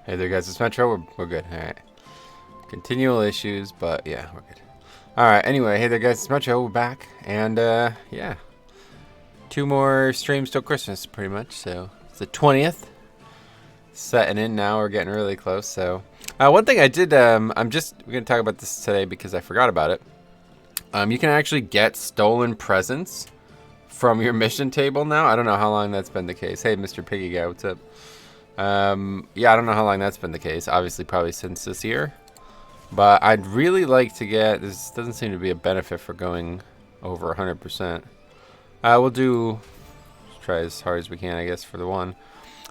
Hey there, guys. It's Metro. We're good. All right. Continual issues, but yeah, we're good. All right. Anyway, hey there, guys. It's Metro. We're back, and yeah, 2 more streams till Christmas, pretty much. So it's the 20th. Setting in now. We're getting really close. So one thing I did, we're gonna talk about this today because I forgot about it. You can actually get stolen presents from your mission table now. I don't know how long that's been the case. Hey, Mr. Piggy Guy, what's up? Yeah, I don't know how long that's been the case. Obviously, probably since this year. But I'd really like to get... This doesn't seem to be a benefit for going over 100%. We'll do... try as hard as we can, I guess, for the one.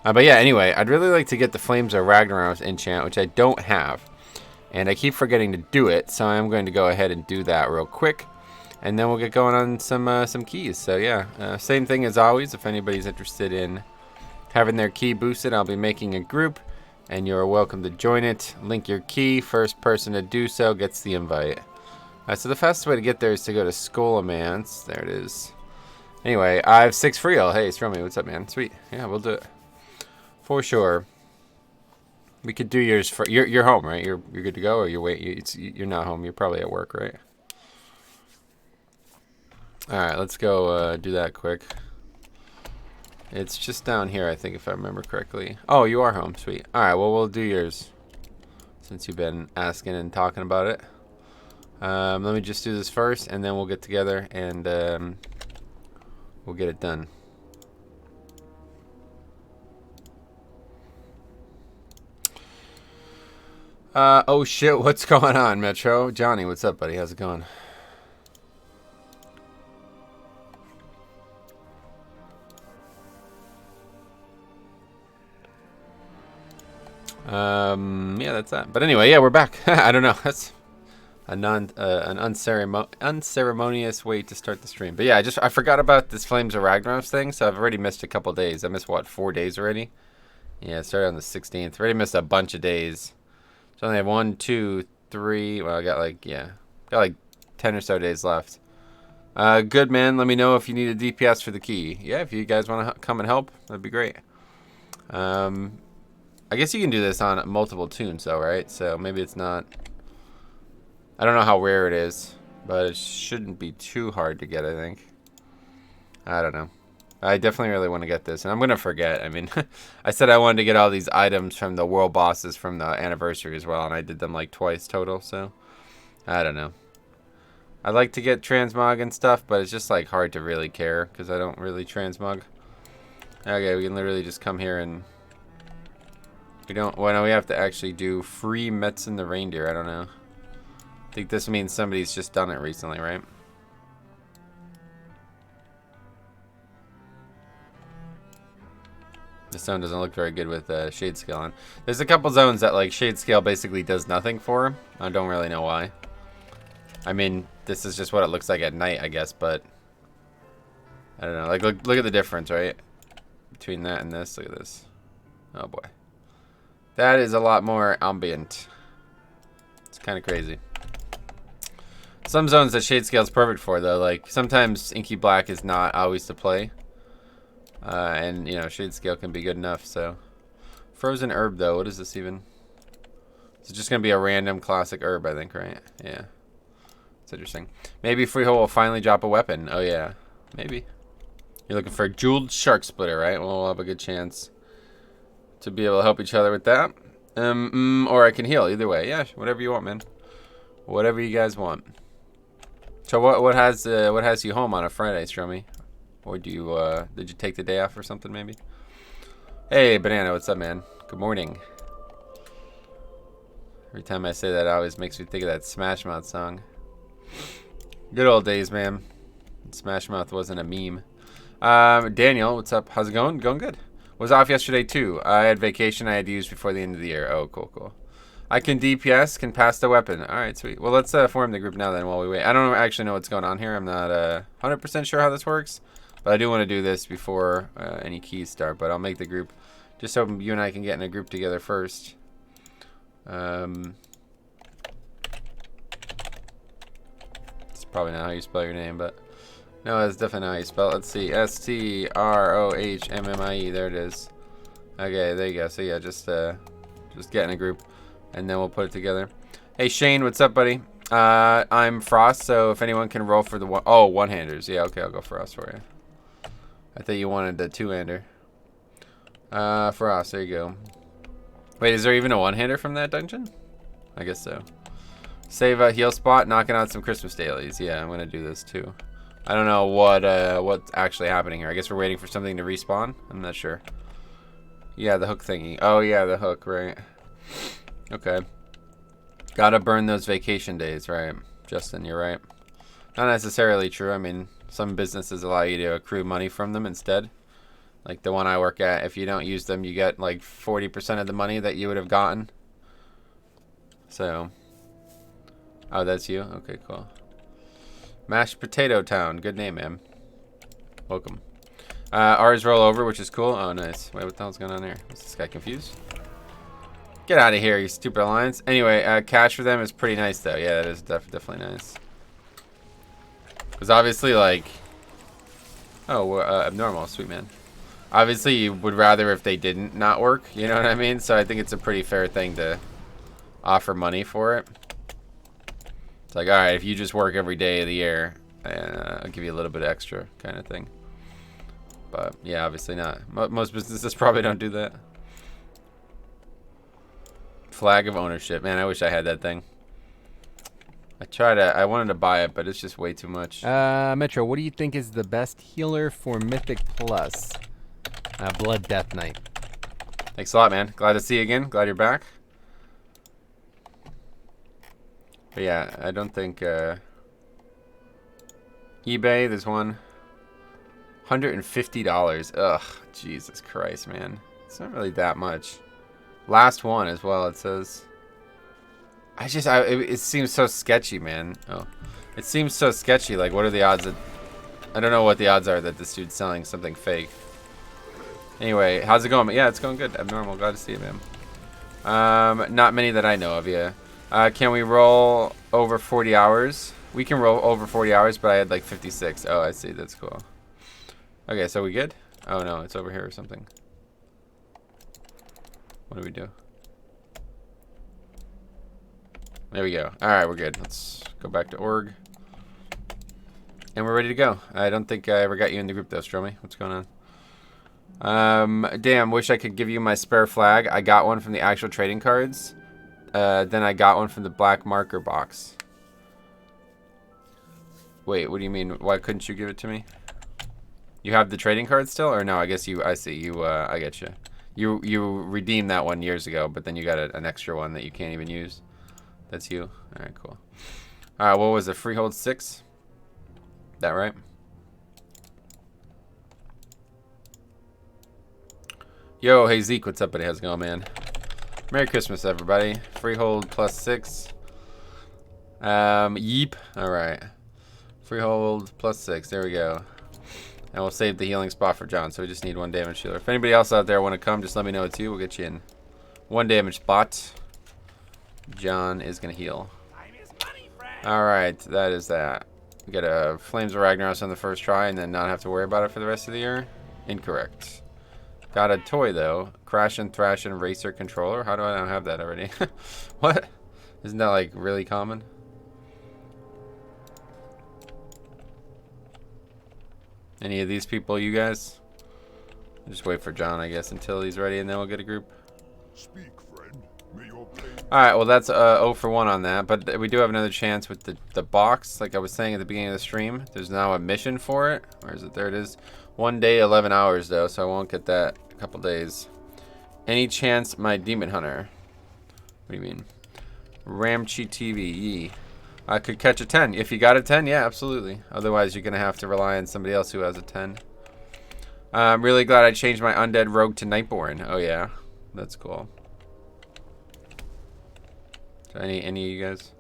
But yeah, anyway, I'd really like to get the Flames of Ragnarok enchant, which I don't have. And I keep forgetting to do it, so I'm going to go ahead and do that real quick. And then we'll get going on some keys. So yeah, same thing as always. If anybody's interested in having their key boosted, I'll be making a group, and you're welcome to join it. Link your key. First person to do so gets the invite. So the fastest way to get there is to go to Skolamance. There it is. Anyway, I have 6 free. Hey, Stromy, what's up, man? Sweet. Yeah, we'll do it for sure. We could do yours for you're home, right? You're good to go, or you're not home. You're probably at work, right? All right, let's go do that quick. It's just down here, I think, if I remember correctly. Oh, you are home. Sweet. All right, well, we'll do yours since you've been asking and talking about it. Let me just do this first, and then we'll get together, and we'll get it done. Oh, shit. What's going on, Metro? Johnny, what's up, buddy? How's it going? Yeah, that's that. But anyway, yeah, we're back. I don't know. That's an unceremonious way to start the stream. But yeah, I forgot about this Flames of Ragnarok thing, so I've already missed a couple days. I missed, what, 4 days already? Yeah, it started on the 16th. Already missed a bunch of days. So I only have 1, 2, 3. Well, I got like 10 or so days left. Good, man. Let me know if you need a DPS for the key. Yeah, if you guys want to come and help, that'd be great. I guess you can do this on multiple tunes, though, right? So maybe it's not... I don't know how rare it is, but it shouldn't be too hard to get, I think. I don't know. I definitely really want to get this, and I'm going to forget. I mean, I said I wanted to get all these items from the world bosses from the anniversary as well, and I did them like twice total, so... I don't know. I like to get transmog and stuff, but it's just like hard to really care, because I don't really transmog. Okay, we can literally just come here and... We don't... Well, no, we have to actually do free Metzen the Reindeer. I don't know. I think this means somebody's just done it recently, right? This zone doesn't look very good with Shade Scale on. There's a couple zones that, like, Shade Scale basically does nothing for. I don't really know why. I mean, this is just what it looks like at night, I guess, but... I don't know. Like, look at the difference, right? Between that and this. Look at this. Oh, boy. That is a lot more ambient. It's kind of crazy. Some zones that Shade Scale is perfect for, though. Like, sometimes Inky Black is not always the play. And, you know, Shade Scale can be good enough, so. Frozen Herb, though. What is this even? It's just going to be a random classic herb, I think, right? Yeah. It's interesting. Maybe Freehold will finally drop a weapon. Oh, yeah. Maybe. You're looking for a jeweled shark splitter, right? Well, we'll have a good chance to be able to help each other with that. Or I can heal. Either way. Yeah, whatever you want, man. Whatever you guys want. So what has you home on a Friday, Stromy? Or do you did you take the day off or something maybe? Hey, Banana, what's up, man? Good morning. Every time I say that, it always makes me think of that Smash Mouth song. Good old days, man. Smash Mouth wasn't a meme. Daniel, what's up? How's it going? Going good. Was off yesterday too. I had vacation I had to use before the end of the year. Oh, cool, cool. I can DPS, can pass the weapon. All right, sweet. Well, let's form the group now then while we wait. I don't actually know what's going on here. I'm not 100% sure how this works, but I do want to do this before any keys start. But I'll make the group just so you and I can get in a group together first. It's probably not how you spell your name, but no, that's definitely not how you spell it. Let's see. S-T-R-O-H-M-M-I-E. There it is. Okay, there you go. So yeah, just Just get in a group, and then we'll put it together. Hey, Shane, what's up, buddy? I'm Frost, so if anyone can roll for the one-handers. Yeah, okay, I'll go Frost for you. I thought you wanted the two-hander. Frost, there you go. Wait, is there even a one-hander from that dungeon? I guess so. Save a heal spot, knocking out some Christmas dailies. Yeah, I'm gonna do this too. I don't know what's actually happening here. I guess we're waiting for something to respawn. I'm not sure. Yeah, the hook thingy. Oh yeah, the hook, right? Okay. Gotta burn those vacation days, right? Justin, you're right. Not necessarily true. I mean, some businesses allow you to accrue money from them instead. Like the one I work at, if you don't use them, you get like 40% of the money that you would have gotten. So. Oh, that's you? Okay, cool. Mashed Potato Town. Good name, man. Welcome. Ours roll over, which is cool. Oh, nice. Wait, what the hell's going on there? Is this guy confused? Get out of here, you stupid alliance. Anyway, cash for them is pretty nice, though. Yeah, that is definitely nice. Because obviously, like... Oh, abnormal. Sweet, man. Obviously, you would rather if they didn't not work. You know what I mean? So I think it's a pretty fair thing to offer money for it. It's like, alright, if you just work every day of the year, I'll give you a little bit extra kind of thing. But, yeah, obviously not. Most businesses probably don't do that. Flag of ownership. Man, I wish I had that thing. I wanted to buy it, but it's just way too much. Metro, what do you think is the best healer for Mythic Plus? Blood Death Knight. Thanks a lot, man. Glad to see you again. Glad you're back. But yeah, I don't think eBay, there's one. $150. Ugh, Jesus Christ, man. It's not really that much. Last one as well, it says. It seems so sketchy, man. Oh, it seems so sketchy. Like, what are the odds that... I don't know what the odds are that this dude's selling something fake. Anyway, how's it going? Yeah, it's going good. Abnormal. Glad to see you, man. Not many that I know of, yeah. Can we roll over 40 hours? We can roll over 40 hours, but I had like 56. Oh, I see. That's cool. Okay, so we good? Oh, no. It's over here or something. What do we do? There we go. Alright, we're good. Let's go back to org. And we're ready to go. I don't think I ever got you in the group though, Stromy. What's going on? Damn, wish I could give you my spare flag. I got one from the actual trading cards. Then I got one from the black marker box. Wait, what do you mean? Why couldn't you give it to me? You have the trading card still? Or no, I guess I see. I get you. You redeemed that one years ago, but then you got an extra one that you can't even use. That's you. Alright, cool. Alright, what was it? Freehold 6? That right? Yo, hey Zeke, what's up, buddy? How's it going, man? Merry Christmas, everybody. Freehold plus 6. Yeep. Alright. Freehold plus 6. There we go. And we'll save the healing spot for John, so we just need one damage healer. If anybody else out there want to come, just let me know it's you. We'll get you in. One damage spot. John is going to heal. Alright, that is that. We get a Flames of Ragnaros on the first try and then not have to worry about it for the rest of the year. Incorrect. Got a toy, though. Crash and Thrash and Racer Controller. How do I not have that already? What? Isn't that, like, really common? Any of these people, you guys? I'll just wait for John, I guess, until he's ready, and then we'll get a group. Speak, friend. May your blade... Alright, well, that's 0 for 1 on that, but we do have another chance with the box. Like I was saying at the beginning of the stream, there's now a mission for it. Where is it? There it is. 1 day, 11 hours, though, so I won't get that a couple days. Any chance my Demon Hunter? What do you mean? Ramchi TV, yee. I could catch a 10. If you got a 10, yeah, absolutely. Otherwise, you're going to have to rely on somebody else who has a 10. I'm really glad I changed my Undead Rogue to Nightborn. Oh, yeah. That's cool. So any of you guys?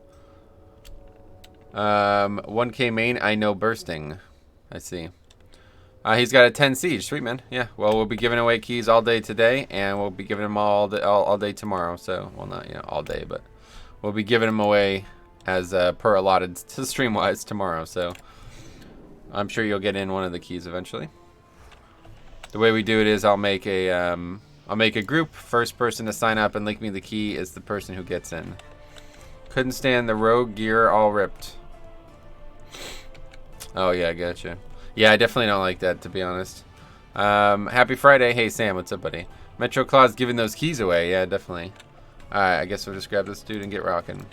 1K main, I know bursting. I see. He's got a 10 siege. Sweet, man. Yeah. Well, we'll be giving away keys all day today, and we'll be giving them all day tomorrow. So, well, not all day, but we'll be giving them away as per allotted to stream-wise tomorrow. So, I'm sure you'll get in one of the keys eventually. The way we do it is I'll make a I'll make a group. First person to sign up and link me the key is the person who gets in. Couldn't stand the rogue gear all ripped. Oh, yeah, gotcha. Yeah, I definitely don't like that, to be honest. Happy Friday. Hey, Sam, what's up, buddy? Metro Claw's giving those keys away. Yeah, definitely. Alright, I guess we'll just grab this dude and get rocking.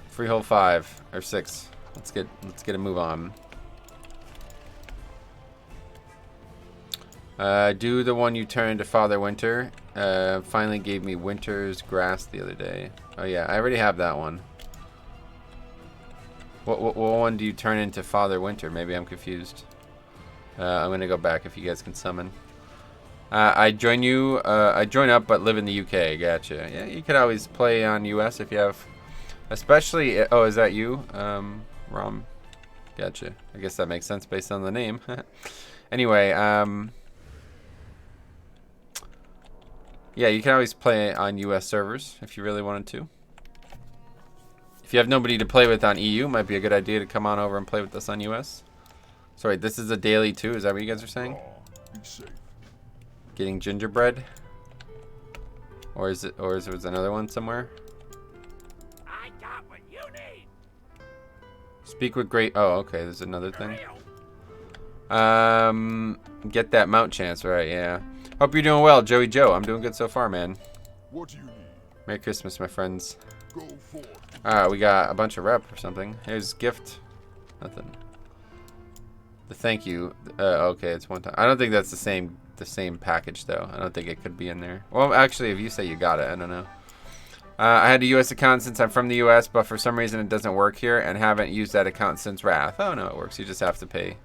Freehold 5 or 6. Let's get a move on. Do the one you turn into Father Winter. Finally gave me Winter's Grass the other day. Oh yeah, I already have that one. What one do you turn into Father Winter? Maybe I'm confused. I'm gonna go back if you guys can summon. I join you. I join up, but live in the UK. Gotcha. Yeah, you could always play on US if you have. Especially. Oh, is that you, Rom? Gotcha. I guess that makes sense based on the name. Anyway, yeah, you can always play on US servers if you really wanted to. If you have nobody to play with on EU, might be a good idea to come on over and play with us on US. Sorry, this is a daily too. Is that what you guys are saying? Be safe. Getting gingerbread, or is it another one somewhere? I got what you need. Speak with great. Oh, okay. There's another thing. Get that mount chance, right? Yeah. Hope you're doing well, Joey Joe. I'm doing good so far, man. What do you need? Merry Christmas, my friends. Go forth. Alright, we got a bunch of rep or something. Here's gift. Nothing. The thank you. Okay, it's one time. I don't think that's the same package though. I don't think it could be in there. Well, actually, if you say you got it, I don't know. I had a US account since I'm from the US, but for some reason it doesn't work here, and haven't used that account since Wrath. Oh no, it works. You just have to pay.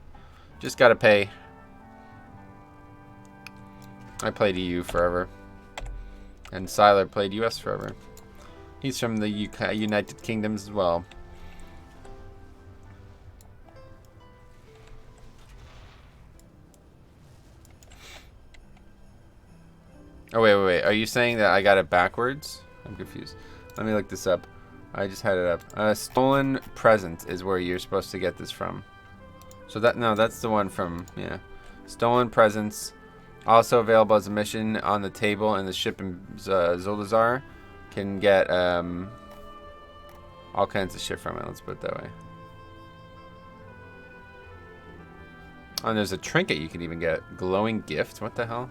Just gotta pay. I played EU forever, and Siler played US forever. He's from the United Kingdoms as well. Oh, wait. Are you saying that I got it backwards? I'm confused. Let me look this up. I just had it up. Stolen Present is where you're supposed to get this from. So that's the one from, yeah. Stolen Presents. Also available as a mission on the table in the ship in Zoldazar. Can get all kinds of shit from it. Let's put it that way. Oh, and there's a trinket you can even get. Glowing gift. What the hell?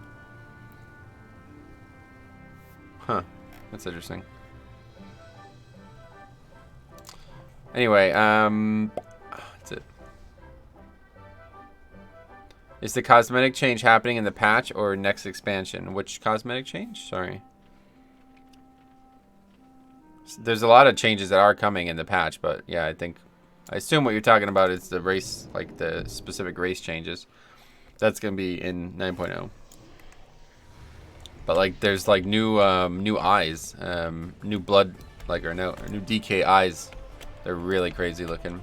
Huh. That's interesting. Anyway, that's it. Is the cosmetic change happening in the patch or next expansion? Which cosmetic change? Sorry. There's a lot of changes that are coming in the patch, but yeah, I assume what you're talking about is the race, like the specific race changes. That's gonna be in 9.0. But like, there's like new eyes, new blood, like new DK eyes. They're really crazy looking.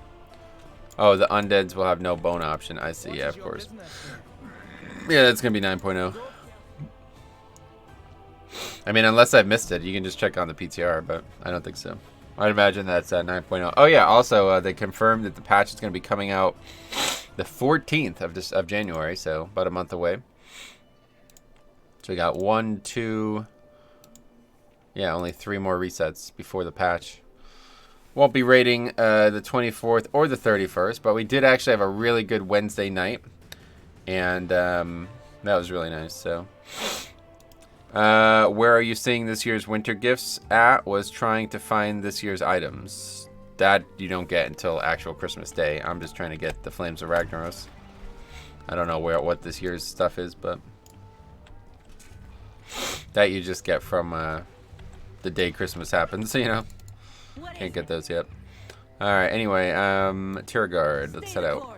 Oh, the undeads will have no bone option. I see. Yeah, of course. Yeah, that's gonna be 9.0. I mean, unless I've missed it, you can just check on the PTR, but I don't think so. I'd imagine that's at 9.0. Oh yeah, also they confirmed that the patch is going to be coming out the 14th of January, so about a month away. So we got 1, 2, yeah, only 3 more resets before the patch. Won't be raiding the 24th or the 31st, but we did actually have a really good Wednesday night, and that was really nice. So. Where are you seeing this year's winter gifts at? Was trying to find this year's items. That you don't get until actual Christmas Day. I'm just trying to get the Flames of Ragnaros. I don't know what this year's stuff is, but that you just get from the day Christmas happens, you know. Can't get those yet. Alright, anyway, Tier Guard, let's head out.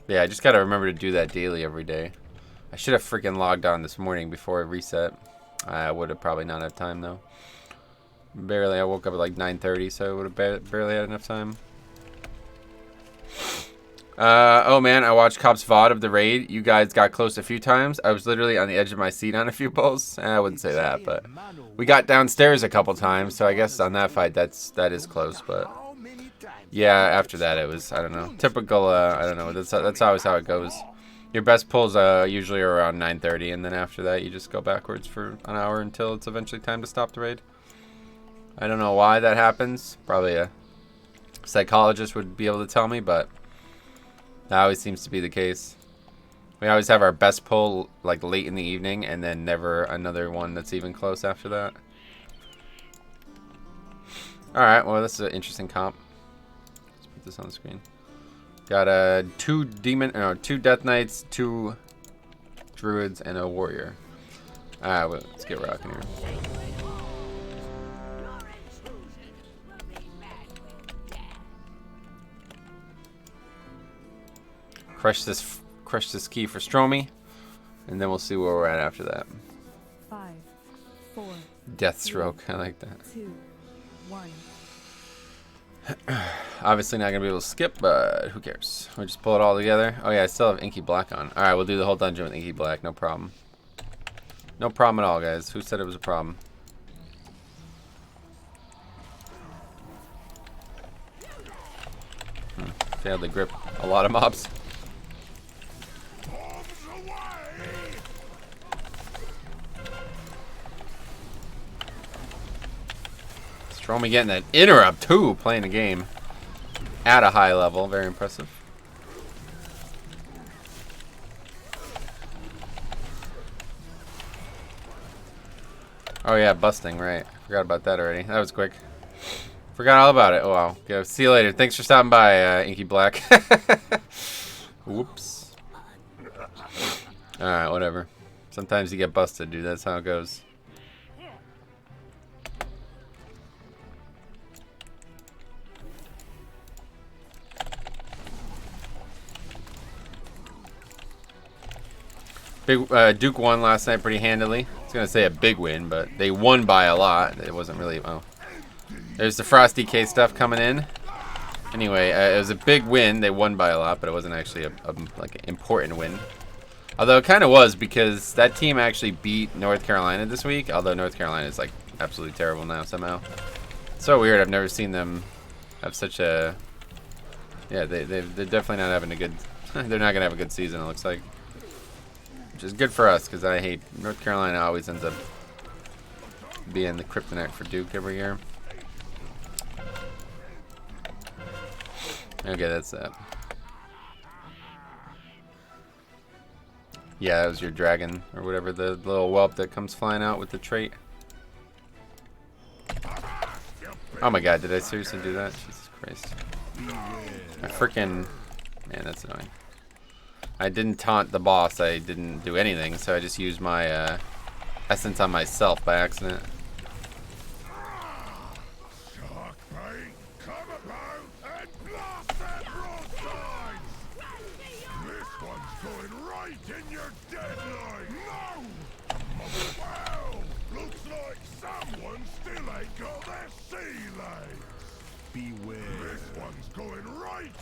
Yeah, I just gotta remember to do that daily every day. I should have freaking logged on this morning before I reset. I would have probably not had time though. Barely. I woke up at like 9:30, so I would have barely had enough time. Oh man, I watched Cop's VOD of the raid. You guys got close a few times. I was literally on the edge of my seat on a few pulls. I wouldn't say that, but we got downstairs a couple times. So I guess on that fight, that is close. But yeah, after that, it was, I don't know, typical. I don't know. That's always how it goes. Your best pulls usually are around 9:30, and then after that, you just go backwards for an hour until it's eventually time to stop the raid. I don't know why that happens. Probably a psychologist would be able to tell me, but that always seems to be the case. We always have our best pull like late in the evening, and then never another one that's even close after that. Alright, well, this is an interesting comp. Let's put this on the screen. Got two Death Knights, 2 Druids, and a Warrior. Alright, well, let's get rocking here. Crush this key for Stromy, and then we'll see where we're at after that. 5, 4, Deathstroke, I like that. 2, 1. Obviously not gonna be able to skip, but who cares? We just pull it all together. Oh yeah, I still have Inky Black on. All right, we'll do the whole dungeon with Inky Black, no problem. No problem at all, guys. Who said it was a problem? Failed to grip a lot of mobs. Stromy getting that interrupt too, playing a game at a high level. Very impressive. Oh yeah, busting, right. Forgot about that already. That was quick. Forgot all about it. Oh wow. Go. See you later. Thanks for stopping by, Inky Black. Whoops. Alright, whatever. Sometimes you get busted, dude. That's how it goes. Big Duke won last night pretty handily. I was gonna say a big win, but they won by a lot. It wasn't really. Oh, there's the Frosty K stuff coming in. Anyway, it was a big win. They won by a lot, but it wasn't actually a like an important win. Although it kind of was, because that team actually beat North Carolina this week. Although North Carolina is like absolutely terrible now somehow. So weird. I've never seen them have such a. Yeah, they're definitely not having a good. They're not gonna have a good season. It looks like. Which is good for us, because I hate North Carolina. Always ends up being the kryptonite for Duke every year. Okay, that's that. Yeah, that was your dragon, or whatever, the little whelp that comes flying out with the trait. Oh my god, did I seriously do that? Jesus Christ. I freaking... Man, that's annoying. I didn't taunt the boss, I didn't do anything, so I just used my essence on myself by accident.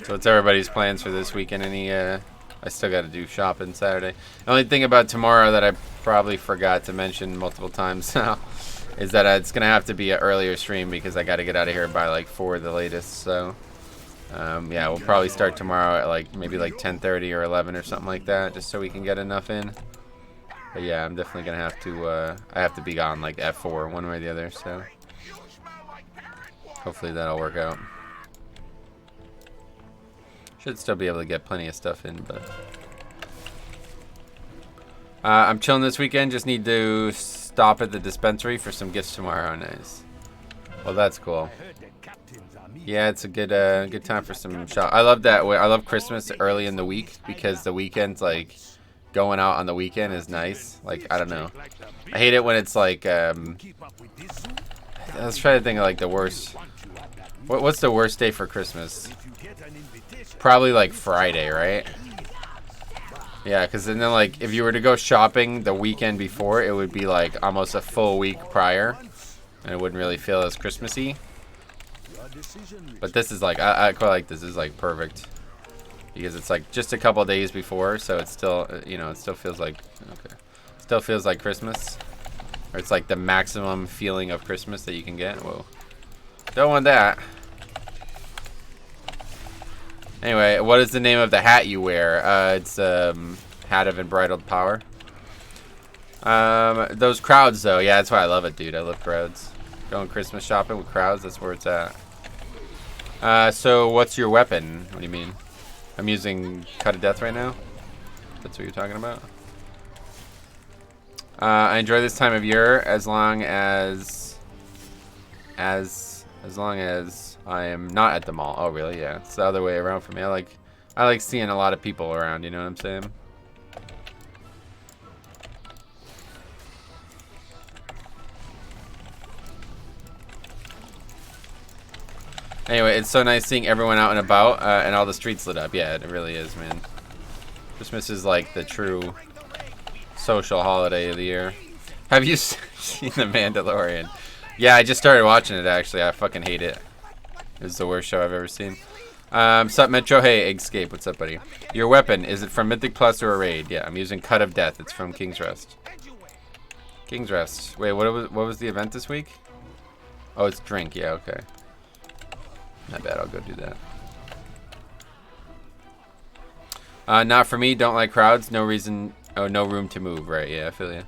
So what's everybody's plans for this weekend? Any I still got to do shopping Saturday. The only thing about tomorrow that I probably forgot to mention multiple times now is that it's gonna have to be an earlier stream, because I got to get out of here by like 4 the latest. So yeah, we'll probably start tomorrow at like maybe like 10:30 or 11 or something like that, just so we can get enough in. But yeah, I'm definitely gonna have to. I have to be gone like at 4, one way or the other. So hopefully that'll work out. Should still be able to get plenty of stuff in, but I'm chilling this weekend. Just need to stop at the dispensary for some gifts tomorrow. Nice. Well, that's cool. Yeah, it's a good time for some shop. I love that. I love Christmas early in the week, because the weekend's like going out on the weekend is nice. Like, I don't know. I hate it when it's like let's try to think of like the worst. What's the worst day for Christmas? Probably like Friday, right? Yeah, because then like if you were to go shopping the weekend before, it would be like almost a full week prior, and it wouldn't really feel as Christmassy. But this is like I quite like this. This is like perfect. because it's like just a couple days before, so it's still, you know, it still feels like, okay, still feels like Christmas, or it's like the maximum feeling of Christmas that you can get. Whoa, don't want that. Anyway, what is the name of the hat you wear? It's hat of embridled power. Those crowds though, yeah, that's why I love it, dude. I love crowds. Going Christmas shopping with crowds, that's where it's at. So what's your weapon? What do you mean? I'm using Cut of Death right now. That's what you're talking about. I enjoy this time of year as long as I am not at the mall. Oh really? Yeah, it's the other way around for me. I like seeing a lot of people around. You know what I'm saying? Anyway, it's so nice seeing everyone out and about and all the streets lit up. Yeah, it really is, man. Christmas is like the true social holiday of the year. Have you seen The Mandalorian? Yeah, I just started watching it, actually. I fucking hate it. It's the worst show I've ever seen. Sup, Metro? Hey, Eggscape. What's up, buddy? Your weapon, is it from Mythic Plus or a raid? Yeah, I'm using Cut of Death. It's from King's Rest. King's Rest. Wait, what was the event this week? Oh, it's drink. Yeah, okay. Not bad, I'll go do that. Not for me, don't like crowds. No reason, oh, no room to move, right? Yeah, I feel you.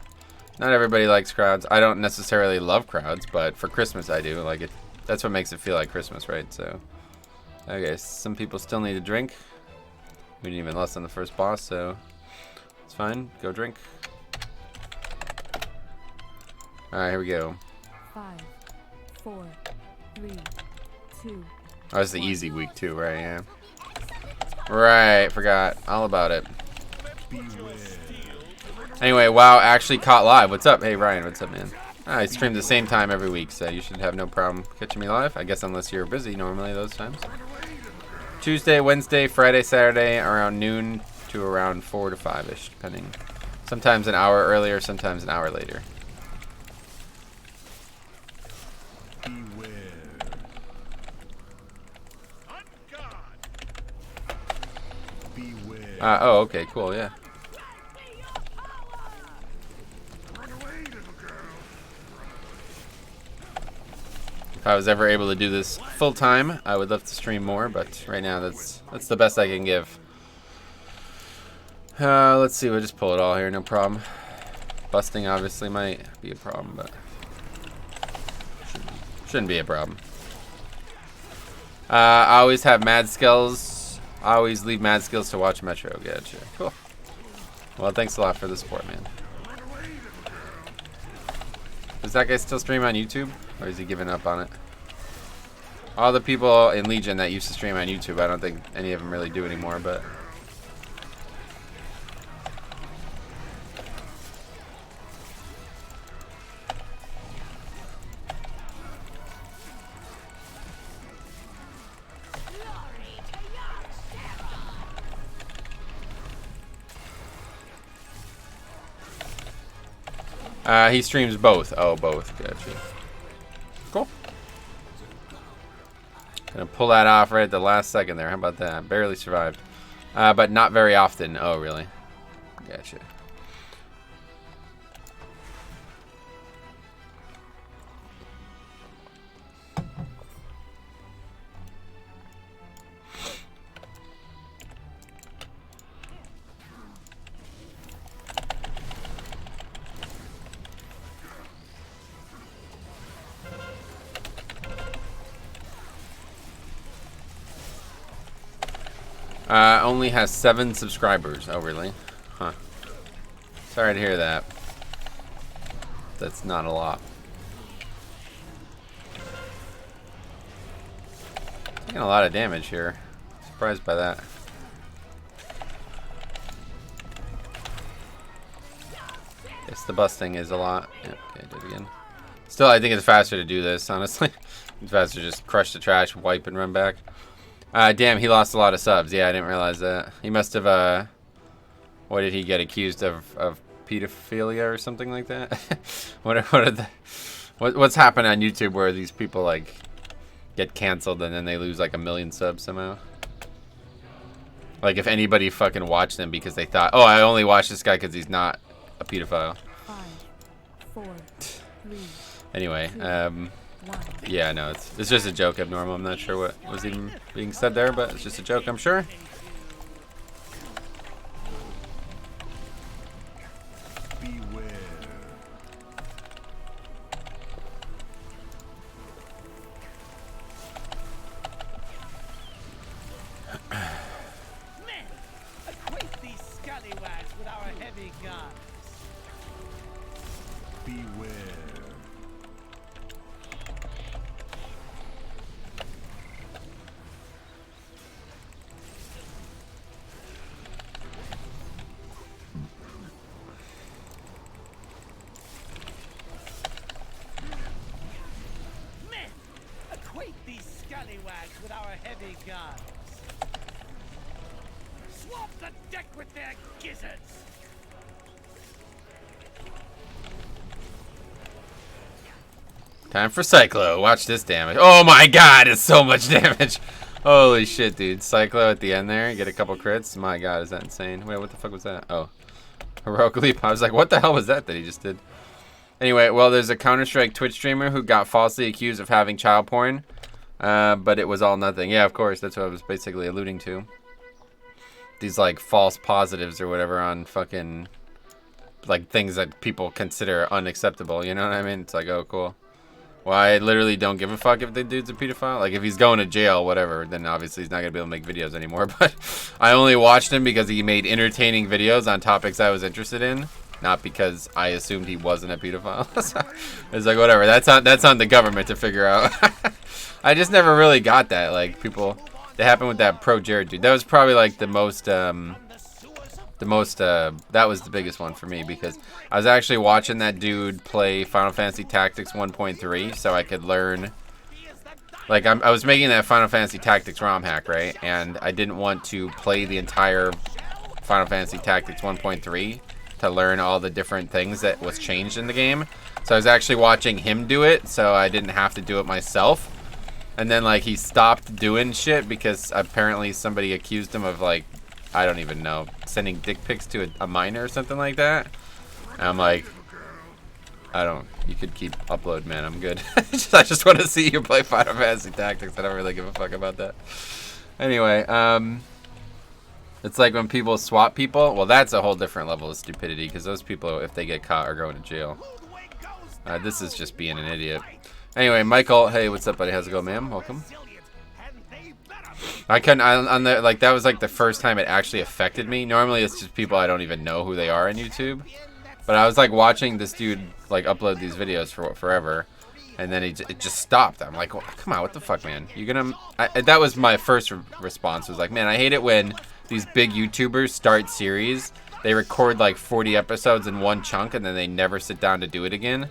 Not everybody likes crowds. I don't necessarily love crowds, but for Christmas I do. Like it, that's what makes it feel like Christmas, right? So, okay, some people still need a drink. We didn't even less than the first boss, so it's fine. Go drink. Alright, here we go. 5, 4, 3, 2. Oh, it's the easy week too, right? Yeah. Right, forgot all about it. Anyway, WoW actually caught live. What's up? Hey, Ryan, what's up, man? I stream the same time every week, so you should have no problem catching me live. I guess unless you're busy normally those times. Tuesday, Wednesday, Friday, Saturday, around noon to around 4 to 5-ish, depending. Sometimes an hour earlier, sometimes an hour later. Oh, okay, cool, yeah. If I was ever able to do this full time, I would love to stream more, but right now that's the best I can give. Let's see, we'll just pull it all here, no problem. Busting obviously might be a problem, but shouldn't be a problem. I always have mad skills. I always leave mad skills to watch Metro. Gotcha. Cool. Well, thanks a lot for the support, man. Does that guy still stream on YouTube? Or is he giving up on it? All the people in Legion that used to stream on YouTube, I don't think any of them really do anymore, but... he streams both. Oh, both. Gotcha. Cool. Gonna pull that off right at the last second there. How about that? Barely survived. But not very often. Oh, really? Gotcha. Only has 7 subscribers. Oh, really? Huh. Sorry to hear that. That's not a lot. Taking a lot of damage here. Surprised by that. Guess the busting is a lot. Yep, okay, I did it again. Still, I think it's faster to do this, honestly. It's faster to just crush the trash, wipe, and run back. Damn, he lost a lot of subs. Yeah, I didn't realize that. He must have, what did he get accused of pedophilia or something like that? What's happened on YouTube where these people, like, get canceled and then they lose, like, 1 million subs somehow? Like if anybody fucking watched them because they thought, oh, I only watch this guy because he's not a pedophile. 5, 4, 3, Anyway, 1. yeah, no, it's just a joke, Abnormal. I'm not sure what was even being said there, but it's just a joke, I'm sure. Beware. Men, acquaint these scallywags with our heavy guns. Beware. Men, acquaint these scallywags with our heavy guns. Swamp the deck with their gizzards. Time for Cyclo. Watch this damage. Oh my god, it's so much damage. Holy shit, dude. Cyclo at the end there. Get a couple crits. My god, is that insane? Wait, what the fuck was that? Oh. Heroic Leap. I was like, what the hell was that he just did? Anyway, well, there's a Counter-Strike Twitch streamer who got falsely accused of having child porn. But it was all nothing. Yeah, of course. That's what I was basically alluding to. These, like, false positives or whatever on fucking, like, things that people consider unacceptable. You know what I mean? It's like, oh, cool. Well, I literally don't give a fuck if the dude's a pedophile. Like, if he's going to jail, whatever, then obviously he's not going to be able to make videos anymore. But I only watched him because he made entertaining videos on topics I was interested in. Not because I assumed he wasn't a pedophile. It's like, whatever. That's on the government to figure out. I just never really got that. Like, people... That happened with that Pro Jared dude. That was probably, like, that was the biggest one for me, because I was actually watching that dude play Final Fantasy Tactics 1.3 so I could learn, like, I was making that Final Fantasy Tactics ROM hack, right? And I didn't want to play the entire Final Fantasy Tactics 1.3 to learn all the different things that was changed in the game. So I was actually watching him do it so I didn't have to do it myself. And then, like, he stopped doing shit because apparently somebody accused him of, like, I don't even know, sending dick pics to a minor or something like that. And I'm like, you could keep upload, man, I'm good. I just want to see you play Final Fantasy Tactics. I don't really give a fuck about that. Anyway, it's like when people swap people. Well, that's a whole different level of stupidity, because those people, if they get caught, are going to jail. This is just being an idiot. Anyway, Michael, hey, what's up, buddy? How's it going, ma'am? Welcome. That was like the first time it actually affected me. Normally it's just people I don't even know who they are on YouTube. But I was like watching this dude like upload these videos for forever, and then it just stopped. I'm like, well, come on, what the fuck, man? That was my first response, was like, man, I hate it when these big YouTubers start series. They record like 40 episodes in one chunk and then they never sit down to do it again.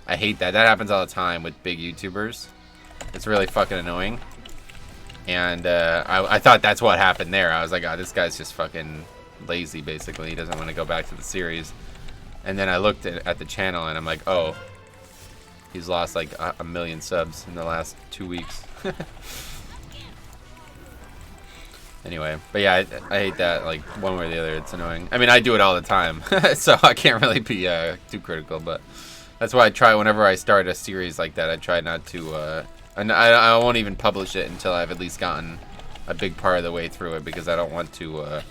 I hate that. That happens all the time with big YouTubers. It's really fucking annoying. And I thought that's what happened there. I was like, oh, this guy's just fucking lazy, basically. He doesn't want to go back to the series. And then I looked at the channel, and I'm like, oh, he's lost like a million subs in the last 2 weeks. Anyway, but yeah, I hate that, like, one way or the other. It's annoying. I mean, I do it all the time, so I can't really be too critical. But that's why I try, whenever I start a series like that, I try not to... And I won't even publish it until I've at least gotten a big part of the way through it, because I don't want to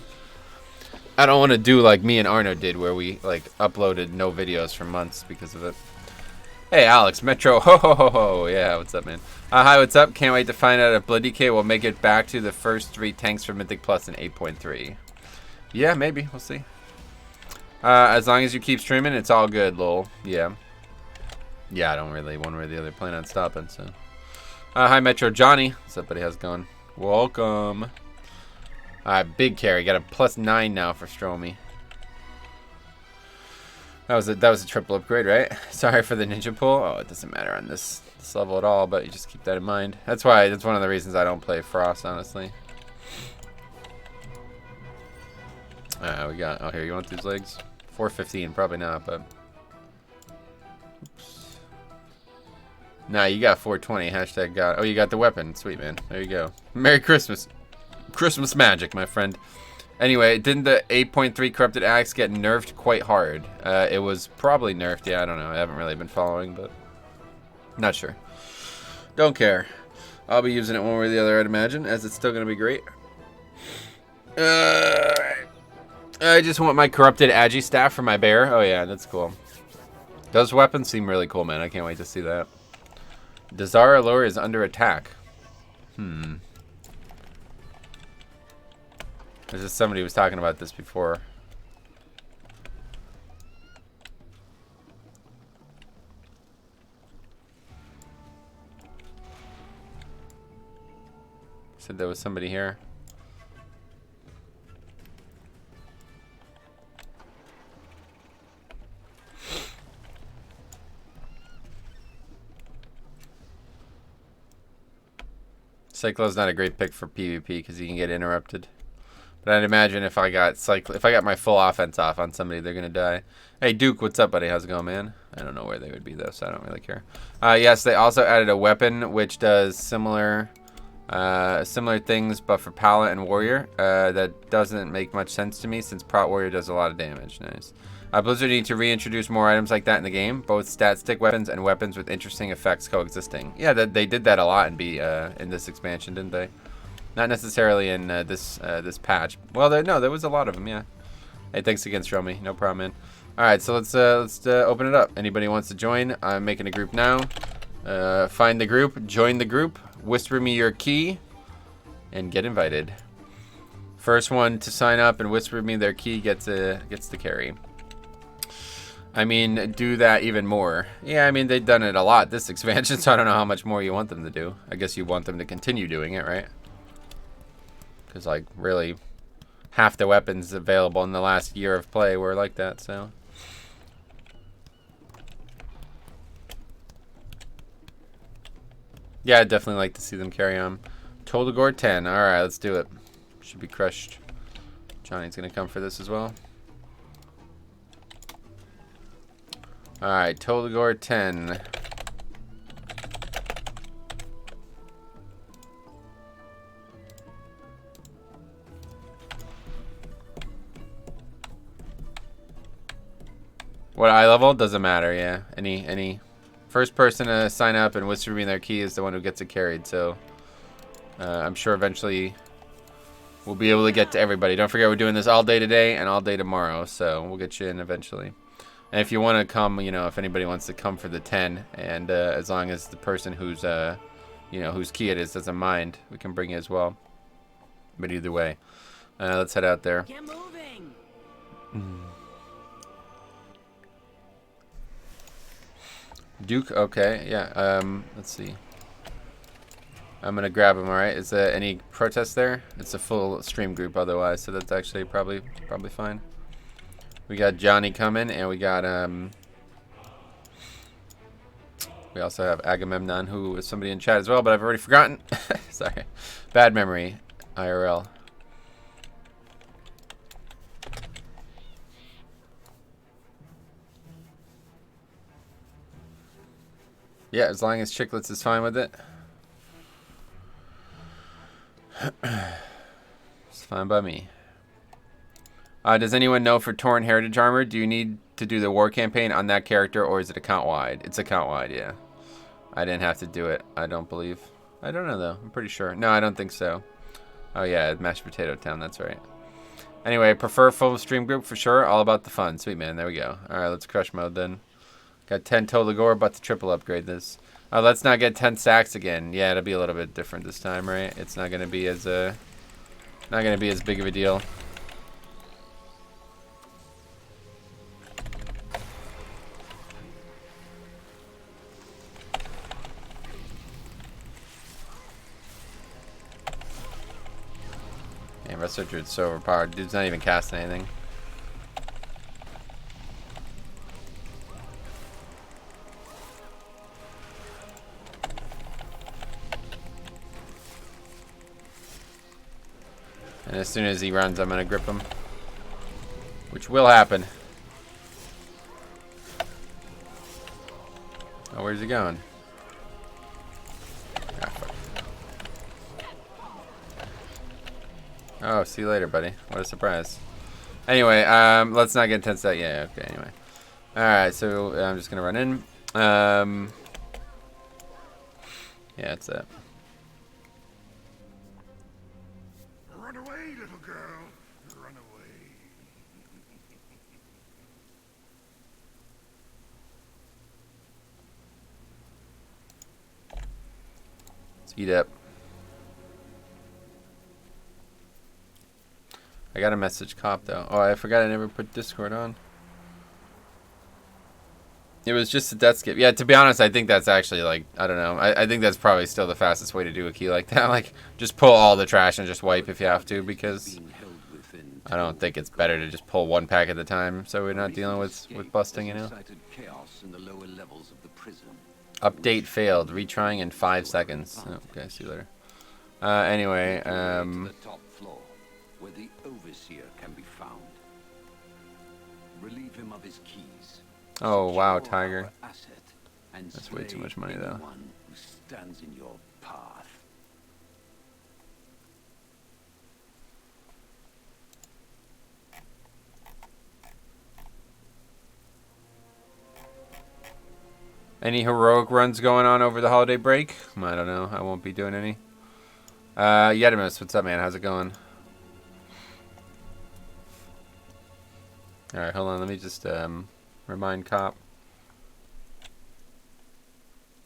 do like me and Arno did, where we like uploaded no videos for months because of it. Hey Alex, Metro, ho ho ho ho, yeah, what's up, man? Hi, what's up? Can't wait to find out if Blood DK will make it back to the first 3 tanks for Mythic Plus in 8.3. Yeah, maybe, we'll see. As long as you keep streaming, it's all good, lol. Yeah. Yeah, I don't really one way or the other plan on stopping, so. Hi Metro Johnny. What's up, buddy? How's it going? Welcome. Alright, big carry. Got a +9 now for Stromy. That was a triple upgrade, right? Sorry for the ninja pull. Oh, it doesn't matter on this level at all, but you just keep that in mind. That's one of the reasons I don't play Frost, honestly. We got, oh, here, you want these legs? 415, probably not, but. Oops. Nah, you got 420, hashtag got. Oh, you got the weapon. Sweet, man. There you go. Merry Christmas. Christmas magic, my friend. Anyway, didn't the 8.3 corrupted axe get nerfed quite hard? It was probably nerfed. Yeah, I don't know. I haven't really been following, but not sure. Don't care. I'll be using it one way or the other, I'd imagine, as it's still going to be great. I just want my corrupted agi staff for my bear. Oh, yeah, that's cool. Those weapons seem really cool, man. I can't wait to see that. Dazara lore is under attack. There's just somebody who was talking about this before. Said there was somebody here. Cyclo's not a great pick for PvP because he can get interrupted. But I'd imagine if I got my full offense off on somebody, they're gonna die. Hey Duke, what's up, buddy? How's it going, man? I don't know where they would be though, so I don't really care. Yes, they also added a weapon which does similar things, but for Paladin and Warrior. That doesn't make much sense to me since Prot Warrior does a lot of damage. Nice. Blizzard need to reintroduce more items like that in the game, both stat stick weapons and weapons with interesting effects coexisting. Yeah, they did that a lot in this expansion, didn't they? Not necessarily in this patch. Well, there was a lot of them, yeah. Hey, thanks again, Stromy. No problem, man. All right, so let's open it up. Anybody wants to join? I'm making a group now. Find the group, join the group, whisper me your key, and get invited. First one to sign up and whisper me their key gets the carry. I mean, do that even more. Yeah, I mean, they've done it a lot this expansion, so I don't know how much more you want them to do. I guess you want them to continue doing it, right? Because, like, really, half the weapons available in the last year of play were like that, so. Yeah, I'd definitely like to see them carry on. Toldagor 10. Alright, let's do it. Should be crushed. Johnny's going to come for this as well. Alright, Toldagor 10. What eye level? Doesn't matter, yeah. Any first person to sign up and whisper me their key is the one who gets it carried, so I'm sure eventually we'll be able to get to everybody. Don't forget we're doing this all day today and all day tomorrow, so we'll get you in eventually. And if you want to come, you know, if anybody wants to come for the 10, and as long as the person who's, you know, whose key it is doesn't mind, we can bring you as well. But either way, let's head out there. Get moving. Duke, okay, yeah. Let's see. I'm gonna grab him. All right. Is there any protest there? It's a full stream group otherwise, so that's actually probably fine. We got Johnny coming, and we got we also have Agamemnon, who is somebody in chat as well, but I've already forgotten. Sorry, bad memory, IRL. Yeah, as long as Chicklets is fine with it. It's fine by me. Does anyone know for Torrent Heritage Armor, do you need to do the war campaign on that character, or is it account-wide? It's account-wide, yeah. I didn't have to do it, I don't believe. I don't know, though. I'm pretty sure. No, I don't think so. Oh, yeah, Mashed Potato Town, that's right. Anyway, prefer full stream group for sure. All about the fun. Sweet, man. There we go. All right, let's crush mode then. Got 10 Toldagor, about to triple upgrade this. Let's not get 10 stacks again. Yeah, it'll be a little bit different this time, right? It's not gonna be as big of a deal. Man, Resto Druid's so overpowered. Dude's not even casting anything. And as soon as he runs, I'm going to grip him. Which will happen. Oh, where's he going? Ah, fuck. Oh, see you later, buddy. What a surprise. Anyway, let's not get intense that. Yeah, okay, anyway. Alright, so I'm just gonna run in. Yeah, that's it. Run away, little girl. Run away. Speed up. I got a message cop though. Oh, I forgot I never put Discord on. It was just a death skip. Yeah, to be honest, I think that's actually like, I don't know. I think that's probably still the fastest way to do a key like that. Like, just pull all the trash and just wipe if you have to, because I don't think it's better to just pull one pack at a time so we're not dealing with busting, you know? Update failed. Retrying in 5 seconds. Oh, okay, see you later. Anyway, the top floor, where the overseer can be found. Relieve him of his keys. oh wow, Secure Tiger. our asset and That's way too slay much money, though. anyone who stands in your path. Any heroic runs going on over the holiday break? I don't know. I won't be doing any. Yetimus, what's up, man? How's it going? Alright, hold on. Let me just remind cop.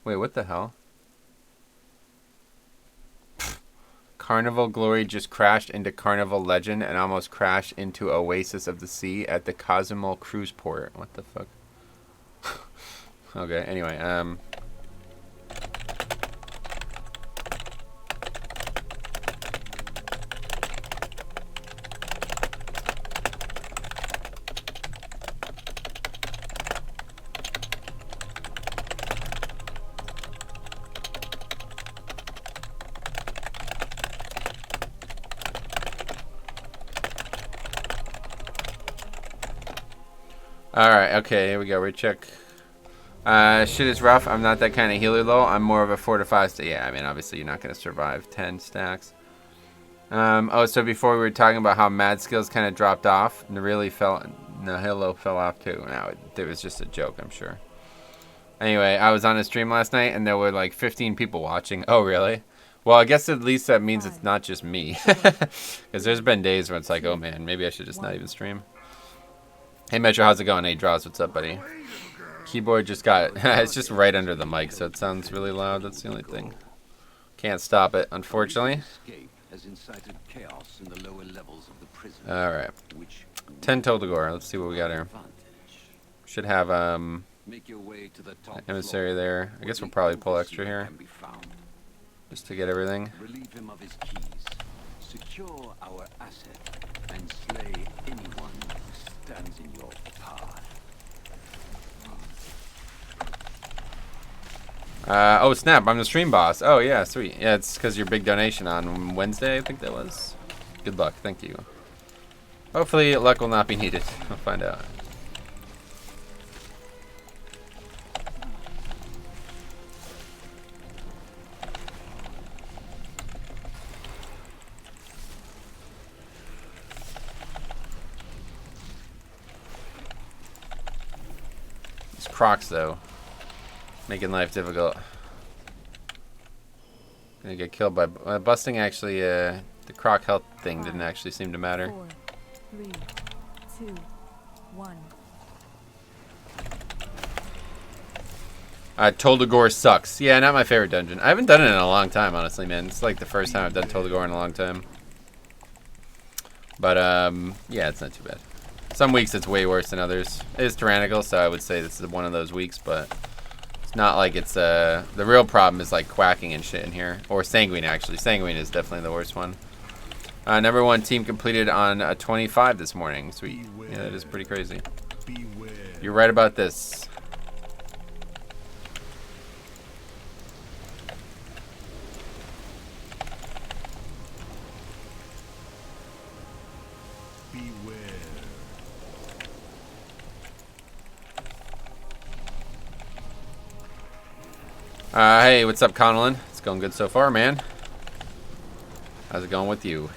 Wait, what the hell? Carnival Glory just crashed into Carnival Legend and almost crashed into Oasis of the Sea at the Cozumel cruise port. What the fuck? Okay, anyway, alright, okay, here we go. Recheck. Shit is rough. I'm not that kind of healer though. I'm more of a 4 to 5 stack. Yeah, I mean, obviously you're not going to survive 10 stacks. Oh, so before we were talking about how mad skills kind of dropped off. Nihilo fell off too. No, it was just a joke, I'm sure. Anyway, I was on a stream last night and there were like 15 people watching. Oh, really? Well, I guess at least that means it's not just me. Because there's been days where it's like, oh man, maybe I should just not even stream. Hey Metro, how's it going? Hey Draws, what's up, buddy? Keyboard just got it's just right under the mic, so it sounds really loud. That's the only thing. Can't stop it, unfortunately. Alright. 10 Toldagor. Let's see what we got here. Should have emissary there. I guess we'll probably pull extra here. Just to get everything. Relieve him of his keys. Secure our asset and slay anyone who stands in your path. Oh snap, I'm the stream boss. Oh yeah, sweet. Yeah, it's because your big donation on Wednesday, I think that was. Good luck, thank you. Hopefully luck will not be needed. I'll find out. These Crocs though. Making life difficult. Gonna get killed by busting. Actually, the Croc health thing didn't actually seem to matter. 4, 3, 2, 1. Toldagor sucks. Yeah, not my favorite dungeon. I haven't done it in a long time, honestly, man. It's like the first time I've done Toldagor in a long time. But yeah, it's not too bad. Some weeks it's way worse than others. It is tyrannical, so I would say this is one of those weeks, but. Not like it's the real problem is like quacking and shit in here, or sanguine actually. Sanguine is definitely the worst one. Number 1 team completed on 25 this morning. Sweet. Yeah, that is pretty crazy. Beware. You're right about this. Beware. Hey, what's up, Connellan? It's going good so far, man. How's it going with you?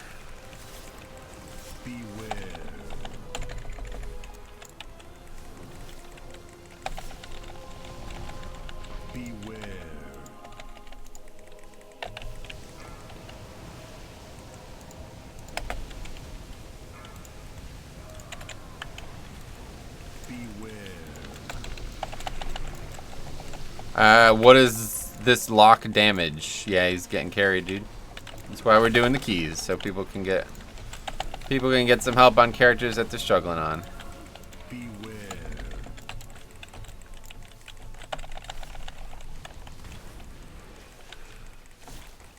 What is this lock damage? Yeah, he's getting carried, dude. That's why we're doing the keys, so people can get some help on characters that they're struggling on.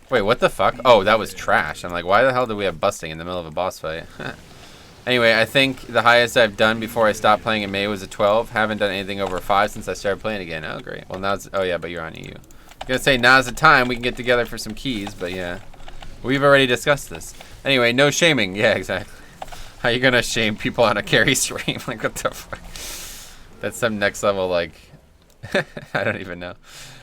Wait, what the fuck? Oh, that was trash. I'm like, why the hell do we have busting in the middle of a boss fight? Anyway, I think the highest I've done before I stopped playing in May was a 12. Haven't done anything over 5 since I started playing again. Oh, great. Well, now it's... Oh, yeah, but you're on EU. I'm gonna say now's the time we can get together for some keys, but yeah. We've already discussed this. Anyway, no shaming. Yeah, exactly. How you gonna shame people on a carry stream? Like, what the fuck? That's some next level, like... I don't even know.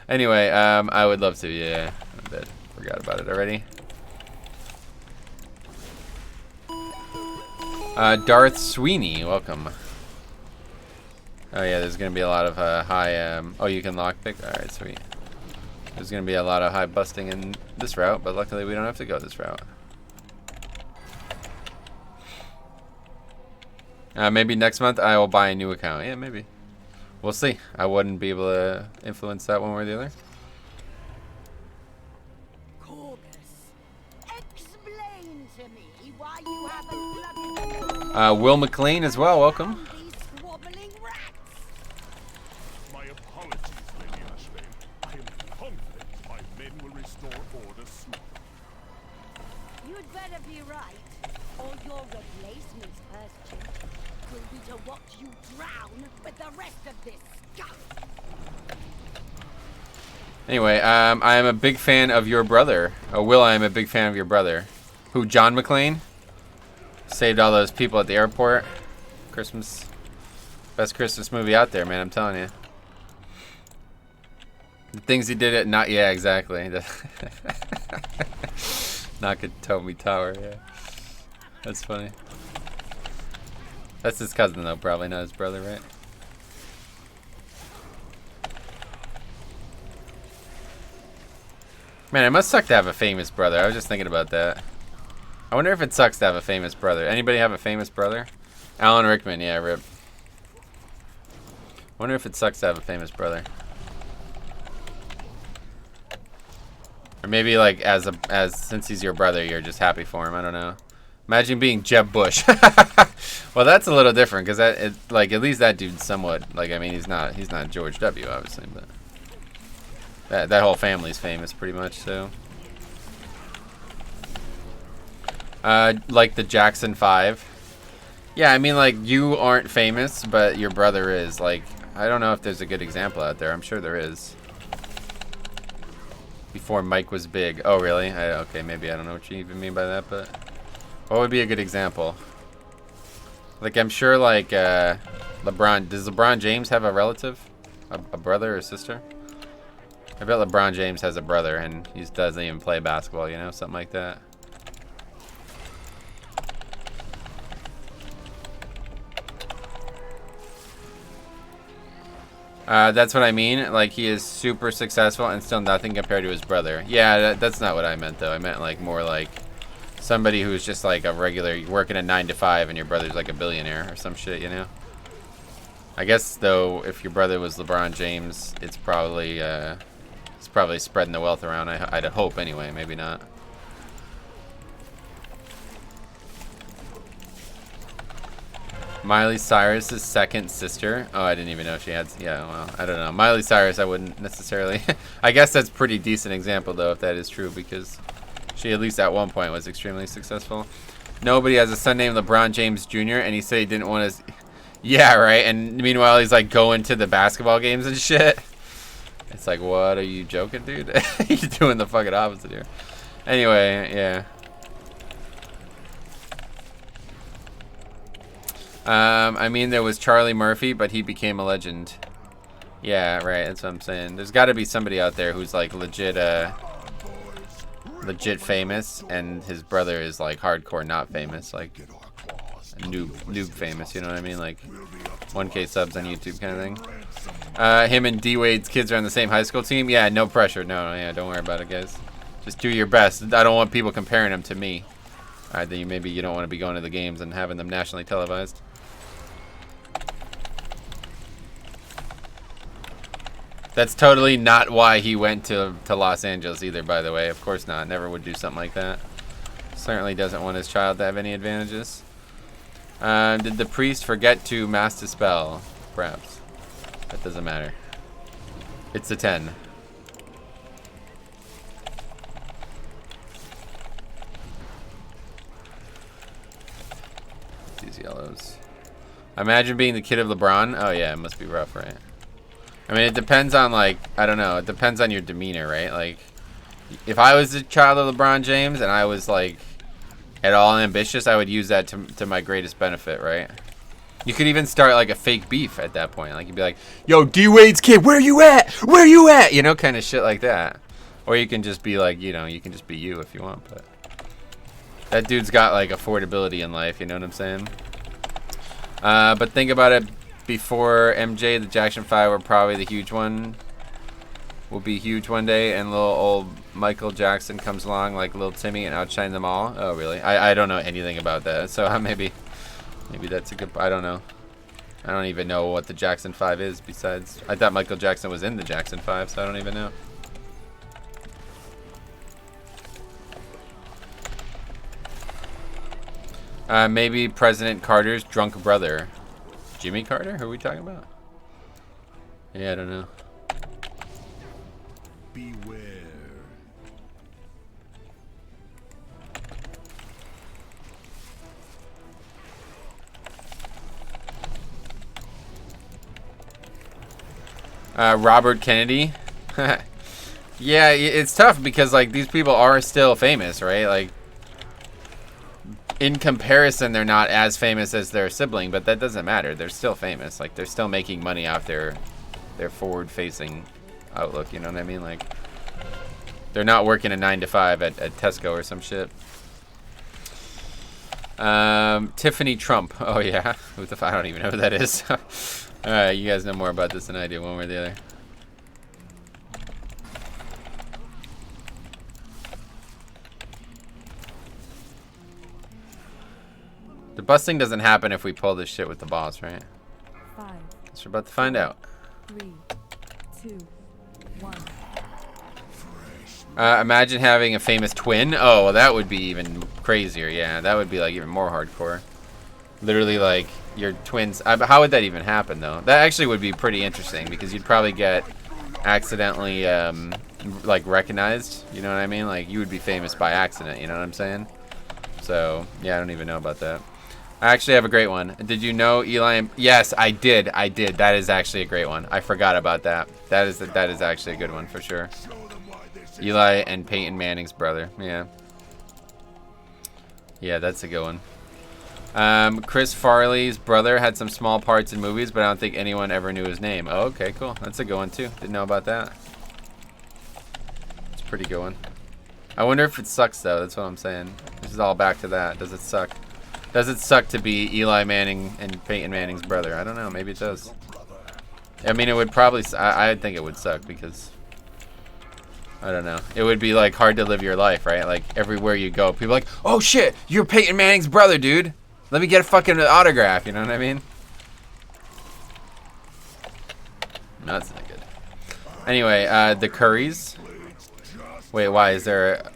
Anyway, I would love to, yeah. I bet. Forgot about it already. Darth Sweeney, welcome. Oh yeah, there's gonna be a lot of high. Oh, you can lockpick. All right, sweet. There's gonna be a lot of high busting in this route, but luckily we don't have to go this route. Maybe next month I will buy a new account. Yeah, maybe. We'll see. I wouldn't be able to influence that one way or the other. Will McLean as well, welcome. My apologies, Lady Ashley. I am confident my men will restore order soon. You'd better be right, or your replacement purchase will be to watch you drown with the rest of this scum. Anyway, I am a big fan of your brother. Oh, Will, I am a big fan of your brother. Who, John McClane? Saved all those people at the airport. Christmas. Best Christmas movie out there, man, I'm telling you. The things he did at not, yeah, exactly. Nakatomi Tower, yeah. That's funny. That's his cousin, though, probably not his brother, right? Man, it must suck to have a famous brother. I was just thinking about that. I wonder if it sucks to have a famous brother. Anybody have a famous brother? Alan Rickman, yeah, rip. I wonder if it sucks to have a famous brother. Or maybe like since he's your brother, you're just happy for him. I don't know. Imagine being Jeb Bush. Well, that's a little different because like at least that dude's somewhat like, I mean, he's not George W. obviously, but that whole family's famous pretty much. So. Like the Jackson 5. Yeah, I mean, like, you aren't famous, but your brother is. Like, I don't know if there's a good example out there. I'm sure there is. Before Mike was big. Oh, really? Okay, maybe I don't know what you even mean by that, but... What would be a good example? Like, I'm sure, like, LeBron... Does LeBron James have a relative? A brother or sister? I bet LeBron James has a brother, and he doesn't even play basketball, you know? Something like that. That's what I mean. Like, he is super successful and still nothing compared to his brother. Yeah, that's not what I meant, though. I meant, like, more like somebody who's just, like, a regular, working a 9 to 5 and your brother's, like, a billionaire or some shit, you know? I guess, though, if your brother was LeBron James, it's probably spreading the wealth around. I'd hope, anyway. Maybe not. Miley Cyrus's second sister. Oh, I didn't even know she had. Yeah, well, I don't know. Miley Cyrus, I wouldn't necessarily. I guess that's a pretty decent example, though, if that is true, because she, at least at one point, was extremely successful. Nobody has a son named LeBron James Jr., and he said he didn't want to. Yeah, right. And meanwhile, he's like going to the basketball games and shit. It's like, what? Are you joking, dude? He's doing the fucking opposite here. Anyway, yeah. I mean, there was Charlie Murphy, but he became a legend. Yeah, right, that's what I'm saying. There's got to be somebody out there who's, like, legit famous, and his brother is, like, hardcore not famous, like, noob famous, you know what I mean? Like, 1K subs on YouTube kind of thing. Him and D-Wade's kids are on the same high school team? Yeah, no pressure. No, yeah, don't worry about it, guys. Just do your best. I don't want people comparing them to me. Alright, then maybe you don't want to be going to the games and having them nationally televised. That's totally not why he went to Los Angeles either, by the way. Of course not. Never would do something like that. Certainly doesn't want his child to have any advantages. Did the priest forget to mass dispel? Perhaps. That doesn't matter. It's a 10. These yellows. Imagine being the kid of LeBron. Oh yeah, it must be rough, right? I mean, it depends on, like, I don't know. It depends on your demeanor, right? Like, if I was the child of LeBron James and I was, like, at all ambitious, I would use that to my greatest benefit, right? You could even start, like, a fake beef at that point. Like, you'd be like, yo, D-Wade's kid, where you at? Where you at? You know, kind of shit like that. Or you can just be like, you know, you can just be you if you want, but that dude's got, like, affordability in life, you know what I'm saying? But think about it. Before MJ, the Jackson 5 were probably the huge one. Will be huge one day, and little old Michael Jackson comes along like little Timmy and outshine them all. Oh, really? I don't know anything about that, so maybe that's a good. I don't know. I don't even know what the Jackson 5 is. Besides, I thought Michael Jackson was in the Jackson 5, so I don't even know. Maybe President Carter's drunk brother. Jimmy Carter? Who are we talking about? Yeah, I don't know. Beware. Robert Kennedy. Yeah, it's tough because, like, these people are still famous, right? Like, in comparison, they're not as famous as their sibling, but that doesn't matter. They're still famous. Like, they're still making money off their forward-facing outlook. You know what I mean? Like, they're not working a 9 to 5 at Tesco or some shit. Tiffany Trump. Oh yeah, I don't even know who that is. All right, you guys know more about this than I do, one way or the other. The busting doesn't happen if we pull this shit with the boss, right? 5, So we're about to find out. 3, 2, 1. Imagine having a famous twin. Oh, well, that would be even crazier. Yeah, that would be like even more hardcore. Literally, like, your twins. How would that even happen, though? That actually would be pretty interesting because you'd probably get accidentally, like, recognized. You know what I mean? Like, you would be famous by accident. You know what I'm saying? So, yeah, I don't even know about that. I actually have a great one. Did you know Eli? Yes, I did. I did. That is actually a great one. I forgot about that. That is actually a good one for sure. Eli and Peyton Manning's brother. Yeah. Yeah, that's a good one. Chris Farley's brother had some small parts in movies, but I don't think anyone ever knew his name. Oh, okay, cool. That's a good one too. Didn't know about that. It's a pretty good one. I wonder if it sucks though. That's what I'm saying. This is all back to that. Does it suck? Does it suck to be Eli Manning and Peyton Manning's brother? I don't know. Maybe it does. I mean, it would probably. I think it would suck because I don't know. It would be like hard to live your life, right? Like everywhere you go, people are like, "Oh shit, you're Peyton Manning's brother, dude. Let me get a fucking autograph." You know what I mean? No, that's not good. Anyway, the Currys. Wait, why is there?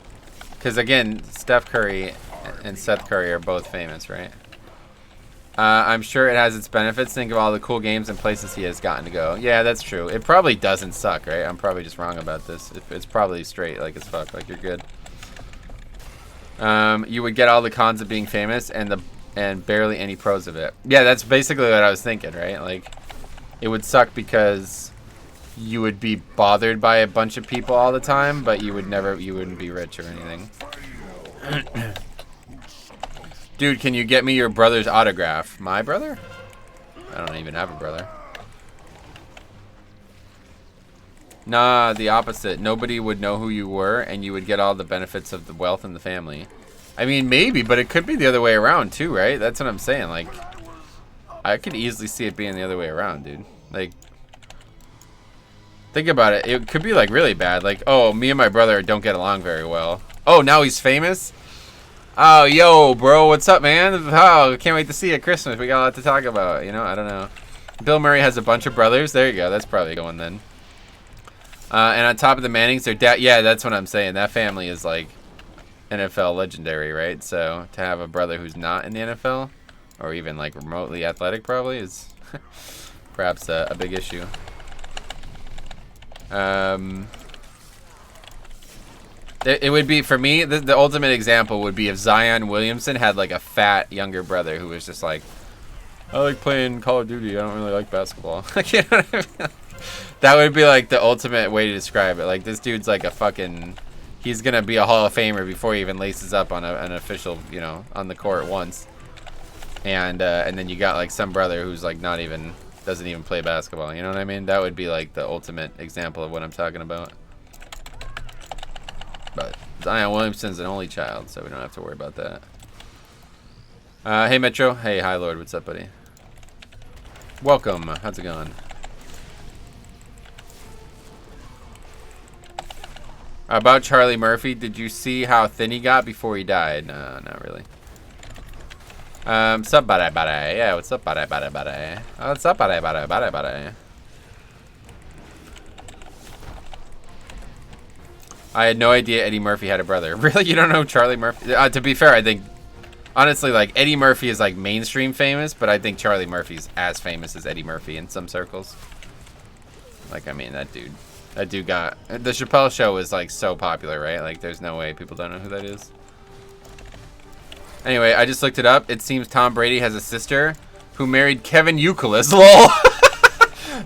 Because again, Steph Curry and Seth Curry are both famous, right? I'm sure it has its benefits. Think of all the cool games and places he has gotten to go. Yeah, that's true. It probably doesn't suck, right? I'm probably just wrong about this. It's probably straight, like as fuck, like you're good. You would get all the cons of being famous and barely any pros of it. Yeah, that's basically what I was thinking, right? Like, it would suck because you would be bothered by a bunch of people all the time, but you wouldn't be rich or anything. Dude, can you get me your brother's autograph? My brother? I don't even have a brother. Nah, the opposite. Nobody would know who you were, and you would get all the benefits of the wealth and the family. I mean, maybe, but it could be the other way around, too, right? That's what I'm saying. Like, I could easily see it being the other way around, dude. Like, think about it. It could be, like, really bad. Like, oh, me and my brother don't get along very well. Oh, now he's famous? Oh, yo, bro, what's up, man? Oh, can't wait to see you at Christmas. We got a lot to talk about, you know? I don't know. Bill Murray has a bunch of brothers. There you go. That's probably a good one then. And on top of the Mannings, their dad. Yeah, that's what I'm saying. That family is like NFL legendary, right? So to have a brother who's not in the NFL, or even like remotely athletic, probably is perhaps a big issue. It would be, for me, the ultimate example would be if Zion Williamson had like a fat younger brother who was just like, I like playing Call of Duty, I don't really like basketball. You know what I mean? That would be like the ultimate way to describe it. Like, this dude's like a fucking, he's gonna be a Hall of Famer before he even laces up on an official, you know, on the court once. And then you got like some brother who's like not even, doesn't even play basketball, you know what I mean? That would be like the ultimate example of what I'm talking about. But Zion Williamson's an only child, so we don't have to worry about that. Hey Metro. Hey, hi Lord. What's up, buddy? Welcome. How's it going? About Charlie Murphy, did you see how thin he got before he died? No, not really. What's up, buddy? Yeah, what's up, buddy? What's up, buddy? I had no idea Eddie Murphy had a brother. Really? You don't know Charlie Murphy? To be fair, I think, honestly, like, Eddie Murphy is, like, mainstream famous, but I think Charlie Murphy's as famous as Eddie Murphy in some circles. Like, I mean, that dude got, the Chappelle Show is, like, so popular, right? Like, there's no way people don't know who that is. Anyway, I just looked it up. It seems Tom Brady has a sister who married Kevin Youkilis. LOL!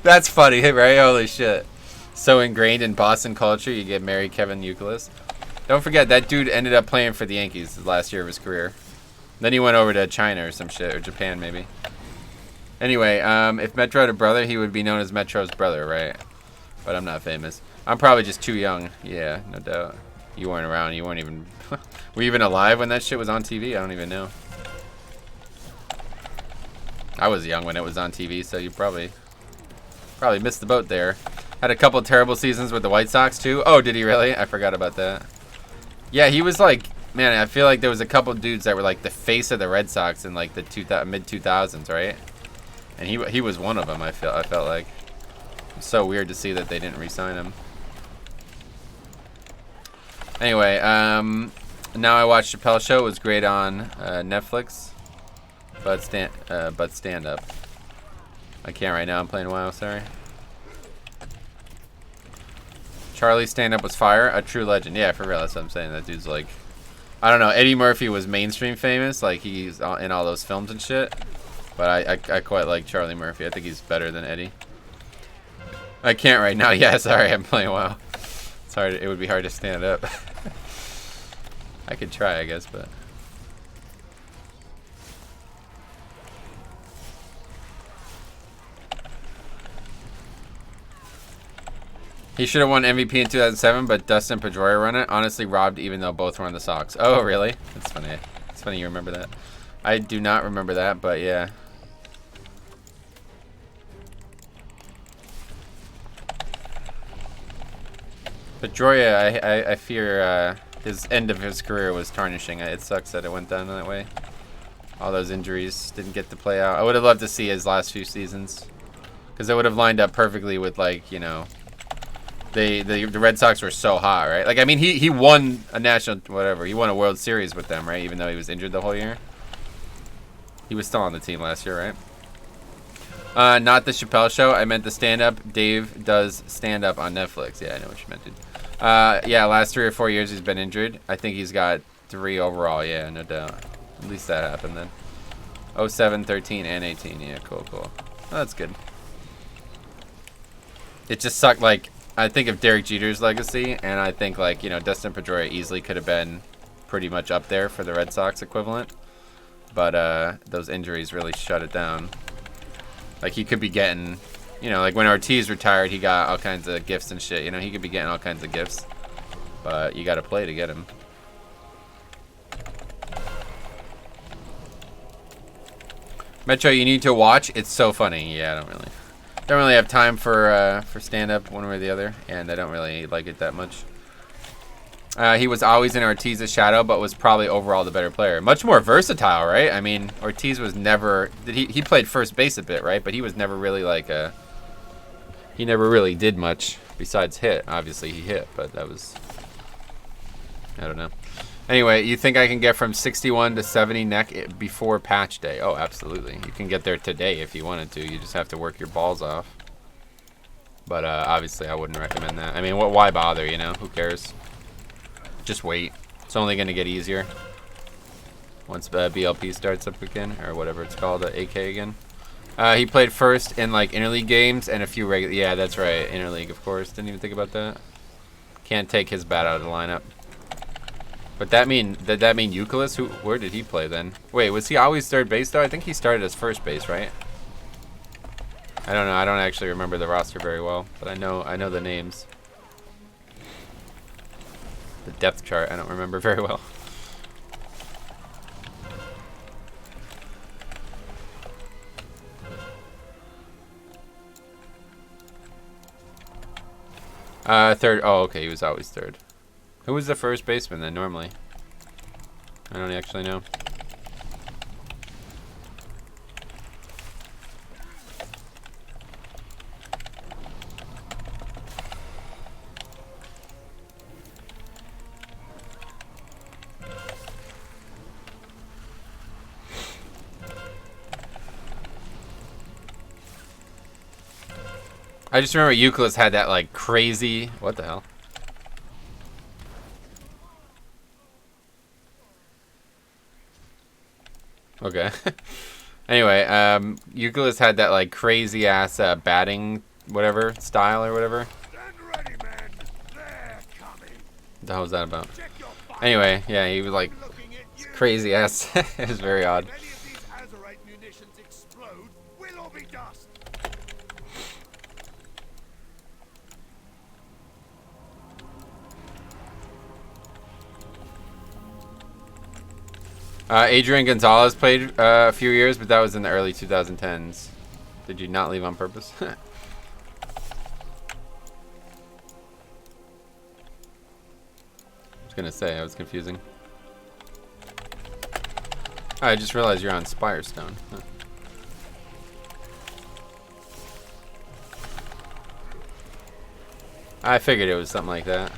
That's funny, right? Holy shit. So ingrained in Boston culture, you get married Kevin Youkilis. Don't forget, that dude ended up playing for the Yankees the last year of his career. Then he went over to China or some shit, or Japan maybe. Anyway, if Metro had a brother, he would be known as Metro's brother, right? But I'm not famous. I'm probably just too young. Yeah, no doubt. You weren't around. You weren't even... Were you even alive when that shit was on TV? I don't even know. I was young when it was on TV, so you probably missed the boat there. Had a couple terrible seasons with the White Sox too. Oh, did he really? I forgot about that. Yeah, he was like, man, I feel like there was a couple dudes that were like the face of the Red Sox in like the mid 2000s, right? And he was one of them. I felt like it's so weird to see that they didn't re-sign him. Anyway, now I watched Chappelle Show. It was great on Netflix, but stand up. I can't right now. I'm playing WoW. Sorry. Charlie's stand-up was fire. A true legend. Yeah, for real. That's what I'm saying. That dude's like, I don't know. Eddie Murphy was mainstream famous. Like, he's in all those films and shit. But I quite like Charlie Murphy. I think he's better than Eddie. I can't right now. Yeah, sorry. I'm playing WoW. It's hard. It would be hard to stand up. I could try, I guess, but... He should have won MVP in 2007, but Dustin Pedroia won it. Honestly, robbed even though both were on the Sox. Oh, really? That's funny. It's funny you remember that. I do not remember that, but yeah. Pedroia, I fear his end of his career was tarnishing. It sucks that it went down that way. All those injuries didn't get to play out. I would have loved to see his last few seasons, because it would have lined up perfectly with, like, you know... The Red Sox were so hot, right? Like, I mean, he won a national, whatever. He won a World Series with them, right? Even though he was injured the whole year. He was still on the team last year, right? Not the Chappelle Show. I meant the stand-up. Dave does stand-up on Netflix. Yeah, I know what you meant, dude. Yeah, last 3 or 4 years he's been injured. I think he's got 3 overall. Yeah, no doubt. At least that happened then. 07, 13, and 18. Yeah, cool. Oh, that's good. It just sucked, like... I think of Derek Jeter's legacy, and I think, like, you know, Dustin Pedroia easily could have been pretty much up there for the Red Sox equivalent. But those injuries really shut it down. Like, he could be getting, you know, like when Ortiz retired, he got all kinds of gifts and shit. You know, he could be getting all kinds of gifts. But you got to play to get him. Metro, you need to watch. It's so funny. Yeah, I don't really have time for stand-up one way or the other, and I don't really like it that much. He was always in Ortiz's shadow, but was probably overall the better player. Much more versatile, right? I mean, Ortiz was never... He played first base a bit, right? But he was never really like a... He never really did much. Besides hit, obviously he hit, but that was, I don't know. Anyway, you think I can get from 61 to 70 neck before patch day? Oh, absolutely. You can get there today if you wanted to. You just have to work your balls off. But obviously, I wouldn't recommend that. I mean, why bother, you know? Who cares? Just wait. It's only going to get easier once BLP starts up again, or whatever it's called, AK again. He played first in, like, interleague games and a few regular... Yeah, that's right. Interleague, of course. Didn't even think about that. Can't take his bat out of the lineup. But did that mean Euclid? Where did he play then? Wait, was he always third base though? I think he started as first base, right? I don't know. I don't actually remember the roster very well, but I know the names. The depth chart I don't remember very well. Third. Oh, okay. He was always third. Who was the first baseman then normally? I don't actually know. I just remember Euclid had that like crazy... What the hell? Okay. Anyway, Euclid had that like crazy ass batting whatever style or whatever. Stand ready, men. They're coming. What the hell was that about? Check your fire. Anyway, yeah, he was like Looking at you. crazy ass. It was very odd. If any of these Azerite munitions explode, we'll all be dust. Adrian Gonzalez played a few years, but that was in the early 2010s. Did you not leave on purpose? I was gonna say, I was confusing. Oh, I just realized you're on Spirestone. Huh. I figured it was something like that.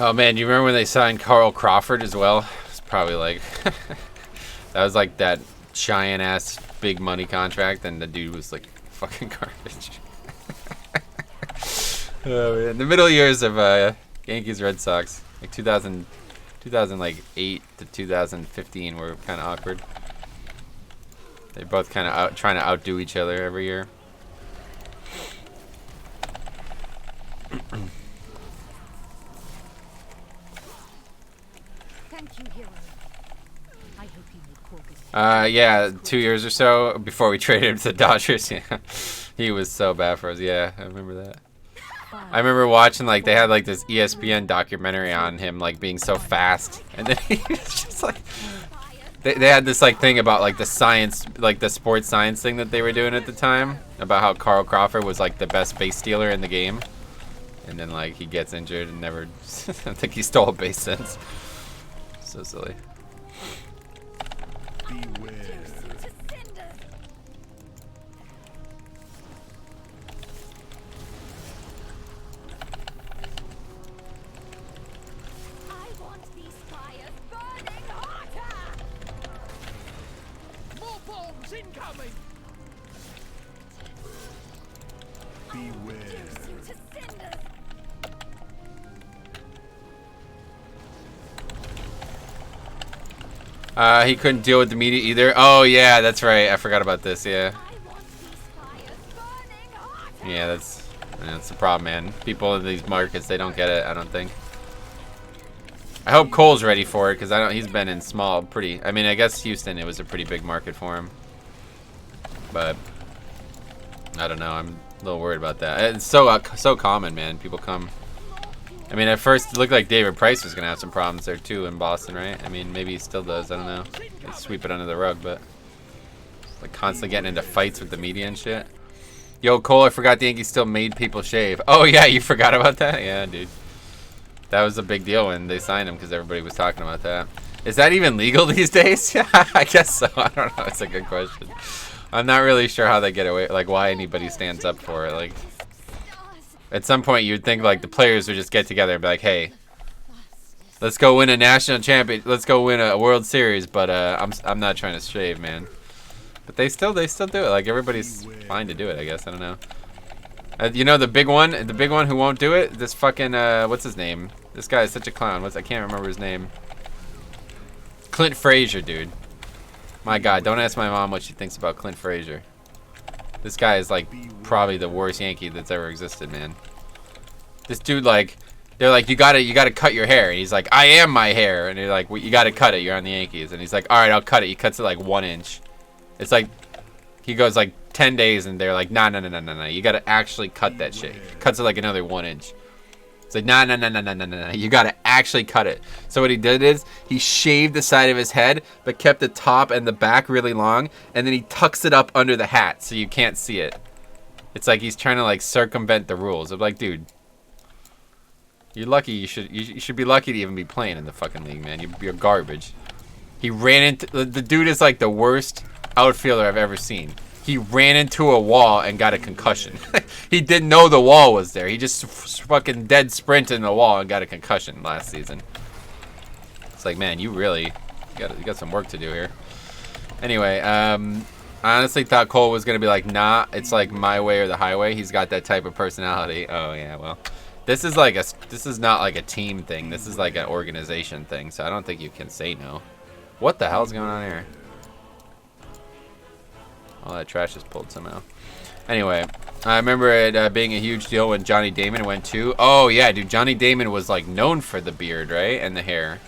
Oh man, do you remember when they signed Carl Crawford as well? It's probably like that was like that giant ass big money contract, and the dude was like fucking garbage. Oh man, the middle years of Yankees Red Sox, like 2008 to 2015, were kind of awkward. They both kind of trying to outdo each other every year. Yeah, 2 years or so before we traded him to the Dodgers. Yeah, he was so bad for us. Yeah, I remember that. I remember watching like they had like this ESPN documentary on him like being so fast, and then he was just like they had this like thing about like the science, like the sports science thing that they were doing at the time about how Carl Crawford was like the best base stealer in the game, and then like he gets injured and never. I think he stole a base since. So silly. Beware. I want these fires burning hotter! More bombs incoming! Beware. To cinders! He couldn't deal with the media either. Oh yeah, that's right. I forgot about this. Yeah. I want these fires burning hotter! Yeah, that's the problem, man. People in these markets, they don't get it. I don't think. I hope Cole's ready for it because he's been in small, pretty. I mean, I guess Houston, it was a pretty big market for him, but I don't know. I'm a little worried about that. It's so common, man. People come. I mean, at first it looked like David Price was gonna have some problems there too in Boston, right? I mean, maybe he still does. I don't know. They sweep it under the rug, but Like constantly getting into fights with the media and shit. Yo, Cole, I forgot the Yankees still made people shave. Oh yeah, you forgot about that? Yeah, dude. That was a big deal when they signed him because everybody was talking about that. Is that even legal these days? Yeah, I guess so. I don't know. It's a good question. I'm not really sure how they get away, like why anybody stands up for it. Like, at some point you'd think like the players would just get together and be like, hey, let's go win a national champion. Let's go win a World Series. But I'm not trying to shave, man. But they still do it. Like everybody's fine to do it, I guess. I don't know. You know the big one who won't do it. This fucking what's his name? This guy is such a clown. I can't remember his name. Clint Frazier, dude. My God, don't ask my mom what she thinks about Clint Frazier. This guy is like probably the worst Yankee that's ever existed, man. This dude, like, they're like, you gotta cut your hair, and he's like, I am my hair, and they're like, well, you gotta cut it. You're on the Yankees, and he's like, all right, I'll cut it. He cuts it like 1 inch. It's like he goes like 10 days, and they're like, nah, you gotta actually cut that shit. He cuts it like another 1 inch. It's like, nah, you gotta actually cut it. So what he did is, he shaved the side of his head, but kept the top and the back really long, and then he tucks it up under the hat, so you can't see it. It's like he's trying to like circumvent the rules. I'm like, dude, you're lucky. You should be lucky to even be playing in the fucking league, man. You're garbage. He ran into, the dude is like the worst outfielder I've ever seen. He ran into a wall and got a concussion. He didn't know the wall was there. He just fucking dead sprinted in the wall and got a concussion last season. It's like, man, you got some work to do here. Anyway, I honestly thought Cole was gonna be like, nah, it's like my way or the highway. He's got that type of personality. Oh yeah, well, this is not like a team thing. This is like an organization thing. So I don't think you can say no. What the hell's going on here? All that trash is pulled somehow. Anyway, I remember it being a huge deal when Johnny Damon went too. Oh yeah, dude, Johnny Damon was like known for the beard, right, and the hair.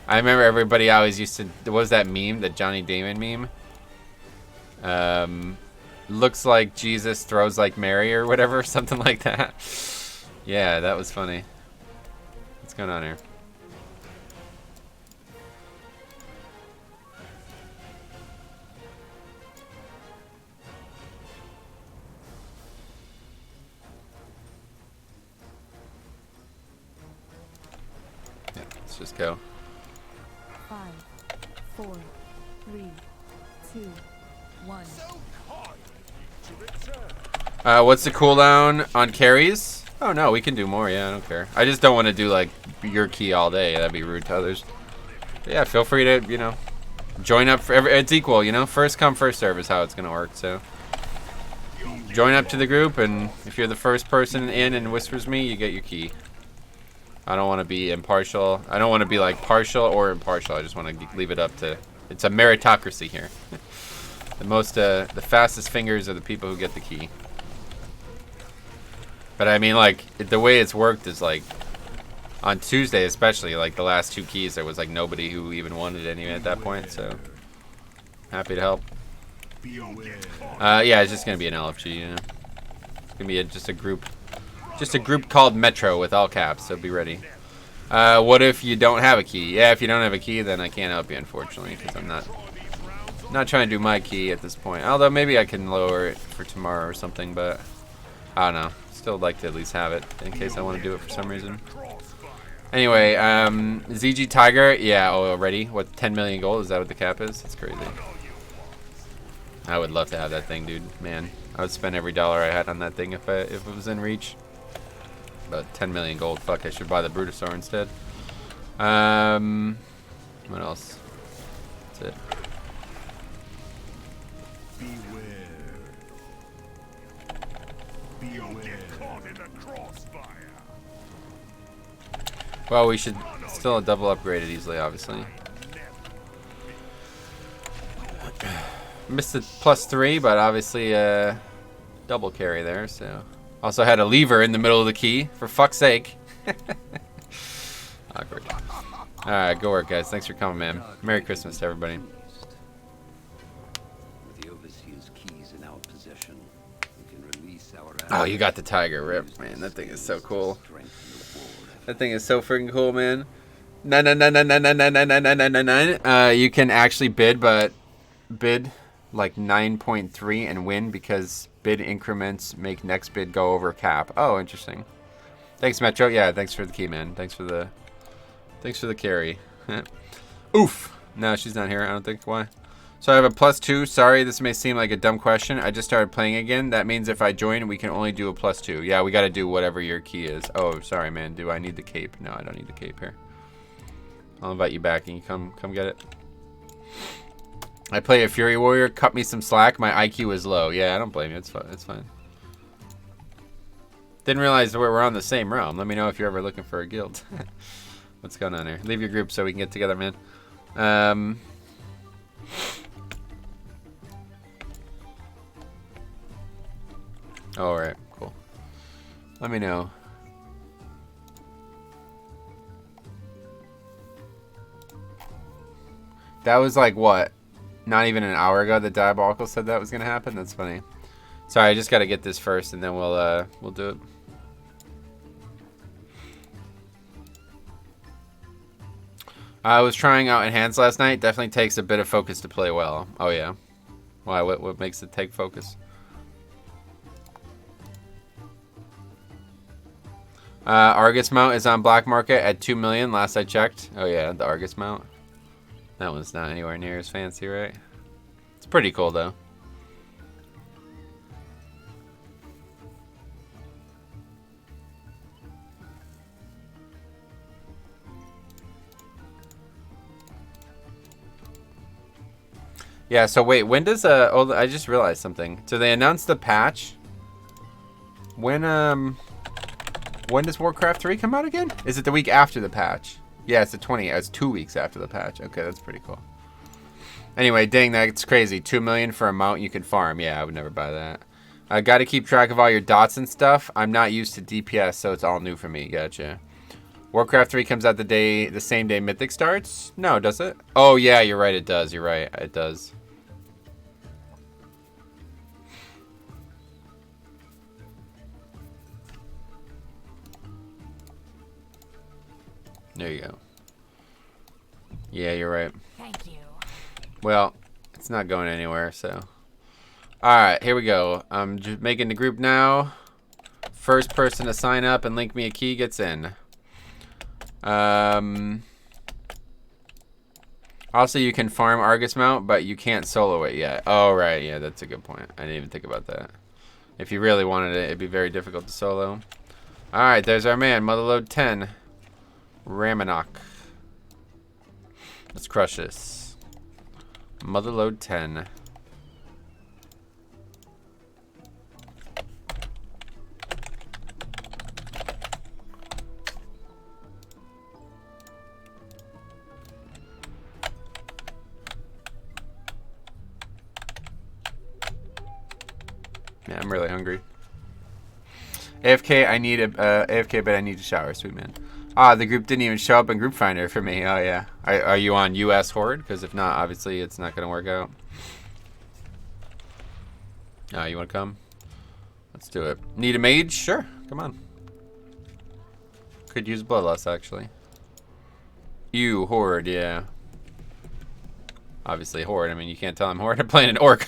I remember everybody always used to. What was that meme? The Johnny Damon meme. Looks like Jesus, throws like Mary, or whatever, something like that. Yeah, that was funny. What's going on here? Just go. 5, 4, 3, 2, 1. What's the cooldown on carries? Oh no, we can do more. Yeah, I don't care. I just don't want to do like your key all day. That'd be rude to others. But yeah, feel free to, you know, join up for it's equal, you know. First come, first serve is how it's gonna work. So join up to the group, and if you're the first person in and whispers me, you get your key. I don't want to be impartial. I don't want to be like partial or impartial. I just want to leave it up to. It's a meritocracy here. The fastest fingers are the people who get the key. But I mean, like, the way it's worked is like, on Tuesday especially, like the last 2 keys, there was like nobody who even wanted any at that point. So happy to help. Yeah, it's just gonna be an LFG. You know, it's gonna be just a group. Just a group called Metro with all caps, so be ready. What if you don't have a key? Yeah, if you don't have a key, then I can't help you, unfortunately, because I'm not trying to do my key at this point. Although maybe I can lower it for tomorrow or something, but I don't know. Still like to at least have it in case I want to do it for some reason. Anyway, ZG Tiger, yeah, already. What, 10 million gold? Is that what the cap is? That's crazy. I would love to have that thing, dude. Man, I would spend every dollar I had on that thing if it was in reach. But 10 million gold. Fuck, I should buy the Brutosaur instead. What else? That's it. Well, we should still double upgrade it easily, obviously. Missed the +3, but obviously double carry there, so. Also had a lever in the middle of the key, for fuck's sake. Awkward. Alright, go work, guys. Thanks for coming, man. Merry Christmas to everybody. With the overseer's keys in our possession, we can release our Oh, you got the Tiger Rip, man. That thing is so cool. That thing is so freaking cool, man. 9. You can actually bid, but bid like 9.3 and win because bid increments make next bid go over cap. Oh, interesting. Thanks, Metro. Yeah, thanks for the key, man. Thanks for the carry. Oof. No, she's not here. I don't think. Why? So I have a +2. Sorry, this may seem like a dumb question. I just started playing again. That means if I join, we can only do a +2. Yeah, we got to do whatever your key is. Oh, sorry, man. Do I need the cape? No, I don't need the cape here. I'll invite you back and you come get it. I play a Fury Warrior. Cut me some slack. My IQ is low. Yeah, I don't blame you. It's fine. It's fine. Didn't realize we're on the same realm. Let me know if you're ever looking for a guild. What's going on here? Leave your group so we can get together, man. Alright, cool. Let me know. That was like, what? Not even an hour ago that Diabolical said that was going to happen? That's funny. Sorry, I just got to get this first and then we'll do it. I was trying out Enhance last night. Definitely takes a bit of focus to play well. Oh, yeah. Why? What makes it take focus? Argus mount is on black market at 2 million last I checked. Oh, yeah, the Argus mount. That one's not anywhere near as fancy, right? It's pretty cool, though. Yeah, so wait, when does oh, I just realized something. So they announced the patch. When does Warcraft 3 come out again? Is it the week after the patch? Yeah, it's the 20th. It's 2 weeks after the patch. Okay, that's pretty cool. Anyway, dang, that's crazy. 2 million for a mount you can farm. Yeah, I would never buy that. I got to keep track of all your dots and stuff. I'm not used to DPS, so it's all new for me. Gotcha. Warcraft 3 comes out the same day Mythic starts? No, does it? Oh, yeah, you're right. It does. You're right. It does. There you go. Yeah, you're right. Thank you. Well, it's not going anywhere, so. Alright, here we go. I'm just making the group now. First person to sign up and link me a key gets in. Also, you can farm Argus mount, but you can't solo it yet. Oh, right. Yeah, that's a good point. I didn't even think about that. If you really wanted it, it'd be very difficult to solo. Alright, there's our man. Motherlode 10. Ramonok. Let's crush this. Motherlode 10. Yeah, I'm really hungry. AFK, I need a AFK, but I need to shower. Sweet man. Ah, the group didn't even show up in Group Finder for me. Oh, yeah. Are you on US Horde? Because if not, obviously, it's not going to work out. You want to come? Let's do it. Need a mage? Sure. Come on. Could use Bloodlust, actually. You, Horde, yeah. Obviously, Horde. I mean, you can't tell I'm Horde. I'm playing an Orc.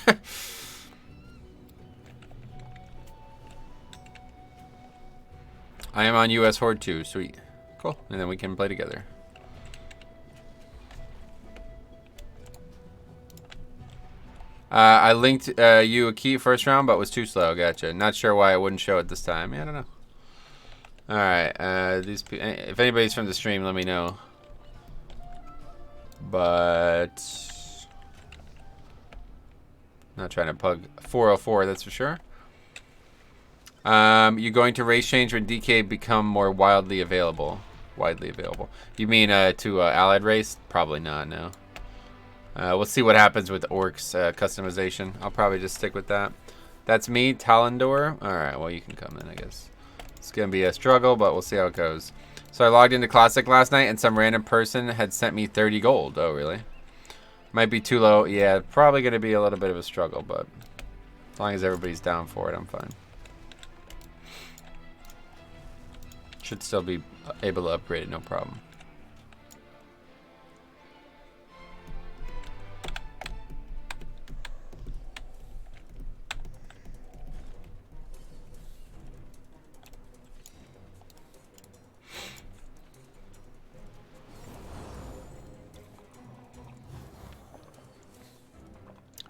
I am on US Horde too. Sweet. Cool. And then we can play together. I linked you a key first round, but was too slow. Gotcha. Not sure why it wouldn't show it this time. Yeah, I don't know. All right. If anybody's from the stream, let me know. But not trying to plug 404. That's for sure. You're going to race change when DK become more widely available. You mean to allied race? Probably not. No. We'll see what happens with Orcs customization. I'll probably just stick with that. That's me, Talendor. All right. Well, you can come in, I guess. It's gonna be a struggle, but we'll see how it goes. So I logged into Classic last night, and some random person had sent me 30 gold. Oh, really? Might be too low. Yeah, probably gonna be a little bit of a struggle, but as long as everybody's down for it, I'm fine. Should still be able to upgrade it, no problem.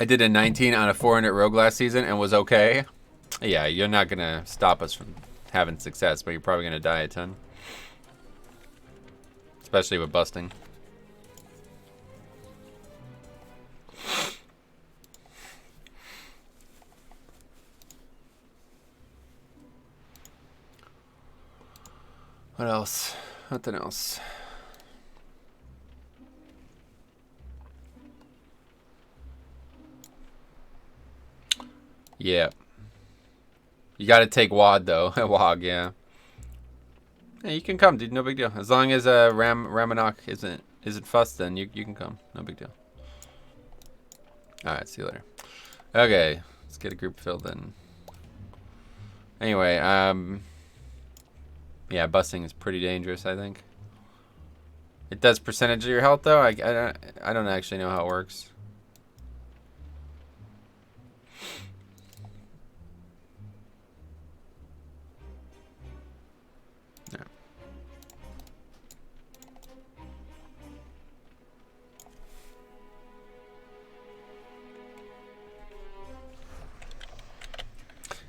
I did a 19 on a 400 rogue last season and was okay. Yeah, you're not gonna stop us from having success, but you're probably gonna die a ton. Especially with busting. What else? Nothing else. Yeah. You gotta take WAD though. WAG, yeah. Yeah, you can come, dude. No big deal. As long as Ramanok isn't fussed, then you can come. No big deal. All right, see you later. Okay, let's get a group filled in. Anyway, yeah, busting is pretty dangerous, I think. It does percentage of your health though. I don't actually know how it works.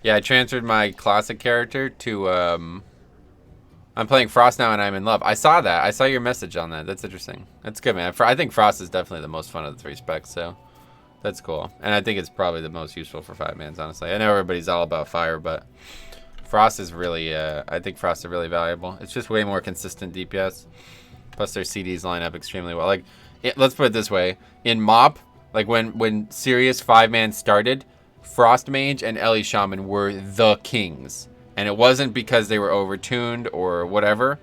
Yeah, I transferred my classic character to, I'm playing Frost now and I'm in love. I saw that. I saw your message on that. That's interesting. That's good, man. I think Frost is definitely the most fun of the 3 specs, so that's cool. And I think it's probably the most useful for 5-mans, honestly. I know everybody's all about fire, but Frost is really, I think Frost is really valuable. It's just way more consistent DPS. Plus their CDs line up extremely well. Like, let's put it this way. In MoP, like when serious 5-man started, Frost Mage and Ellie Shaman were the kings. And it wasn't because they were overtuned or whatever.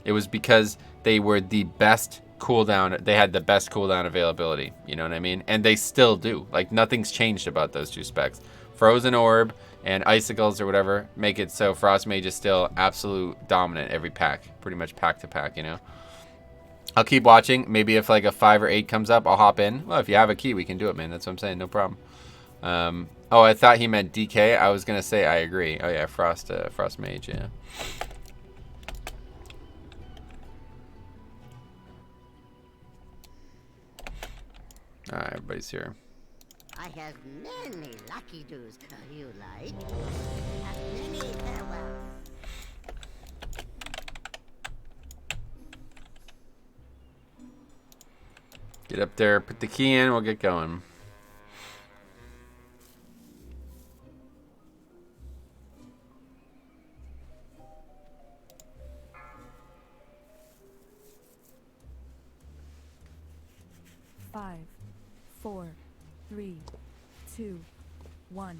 It was because they were the best cooldown. They had the best cooldown availability. You know what I mean? And they still do. Like, nothing's changed about those 2 specs. Frozen Orb and Icicles or whatever make it so Frost Mage is still absolute dominant every pack. Pretty much pack to pack, you know? I'll keep watching. Maybe if like a 5 or 8 comes up, I'll hop in. Well, if you have a key, we can do it, man. That's what I'm saying. No problem. Oh, I thought he meant DK. I was gonna say I agree. Oh yeah, Frost Mage, yeah. Alright, everybody's here. I have many lucky doos. You like? Have many farewell. Get up there, put the key in, we'll get going. Five, 4, 3, 2, 1.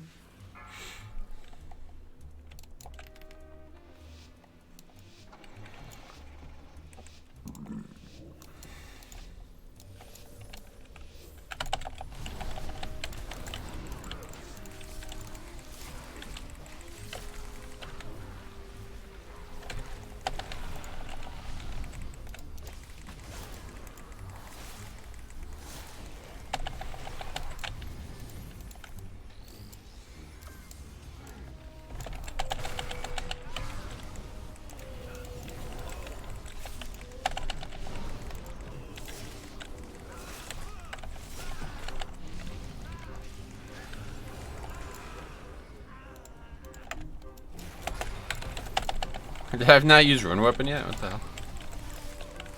I have not used Rune Weapon yet? What the hell?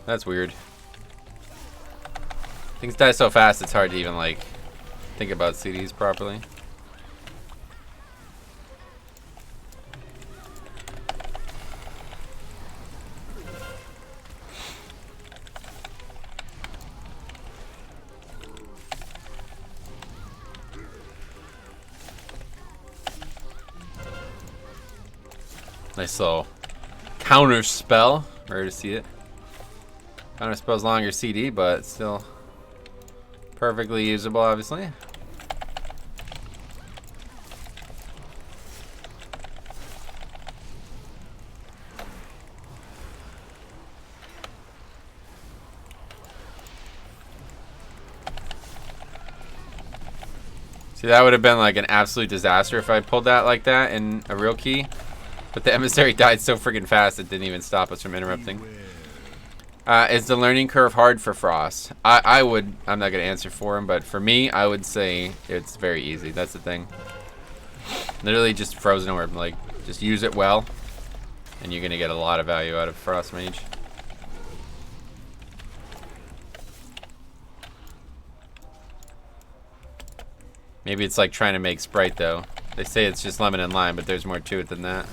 That's weird. Things die so fast it's hard to even like think about CDs properly. Nice little counter spell. Rare to see it. Counter spell's longer CD, but still perfectly usable, obviously. See, that would have been like an absolute disaster if I pulled that like that in a real key. But the emissary died so freaking fast it didn't even stop us from interrupting. Is the learning curve hard for Frost? I'm not going to answer for him, but for me, I would say it's very easy. That's the thing. Literally just Frozen Orb. Like, just use it well, and you're going to get a lot of value out of Frost Mage. Maybe it's like trying to make Sprite, though. They say it's just lemon and lime, but there's more to it than that.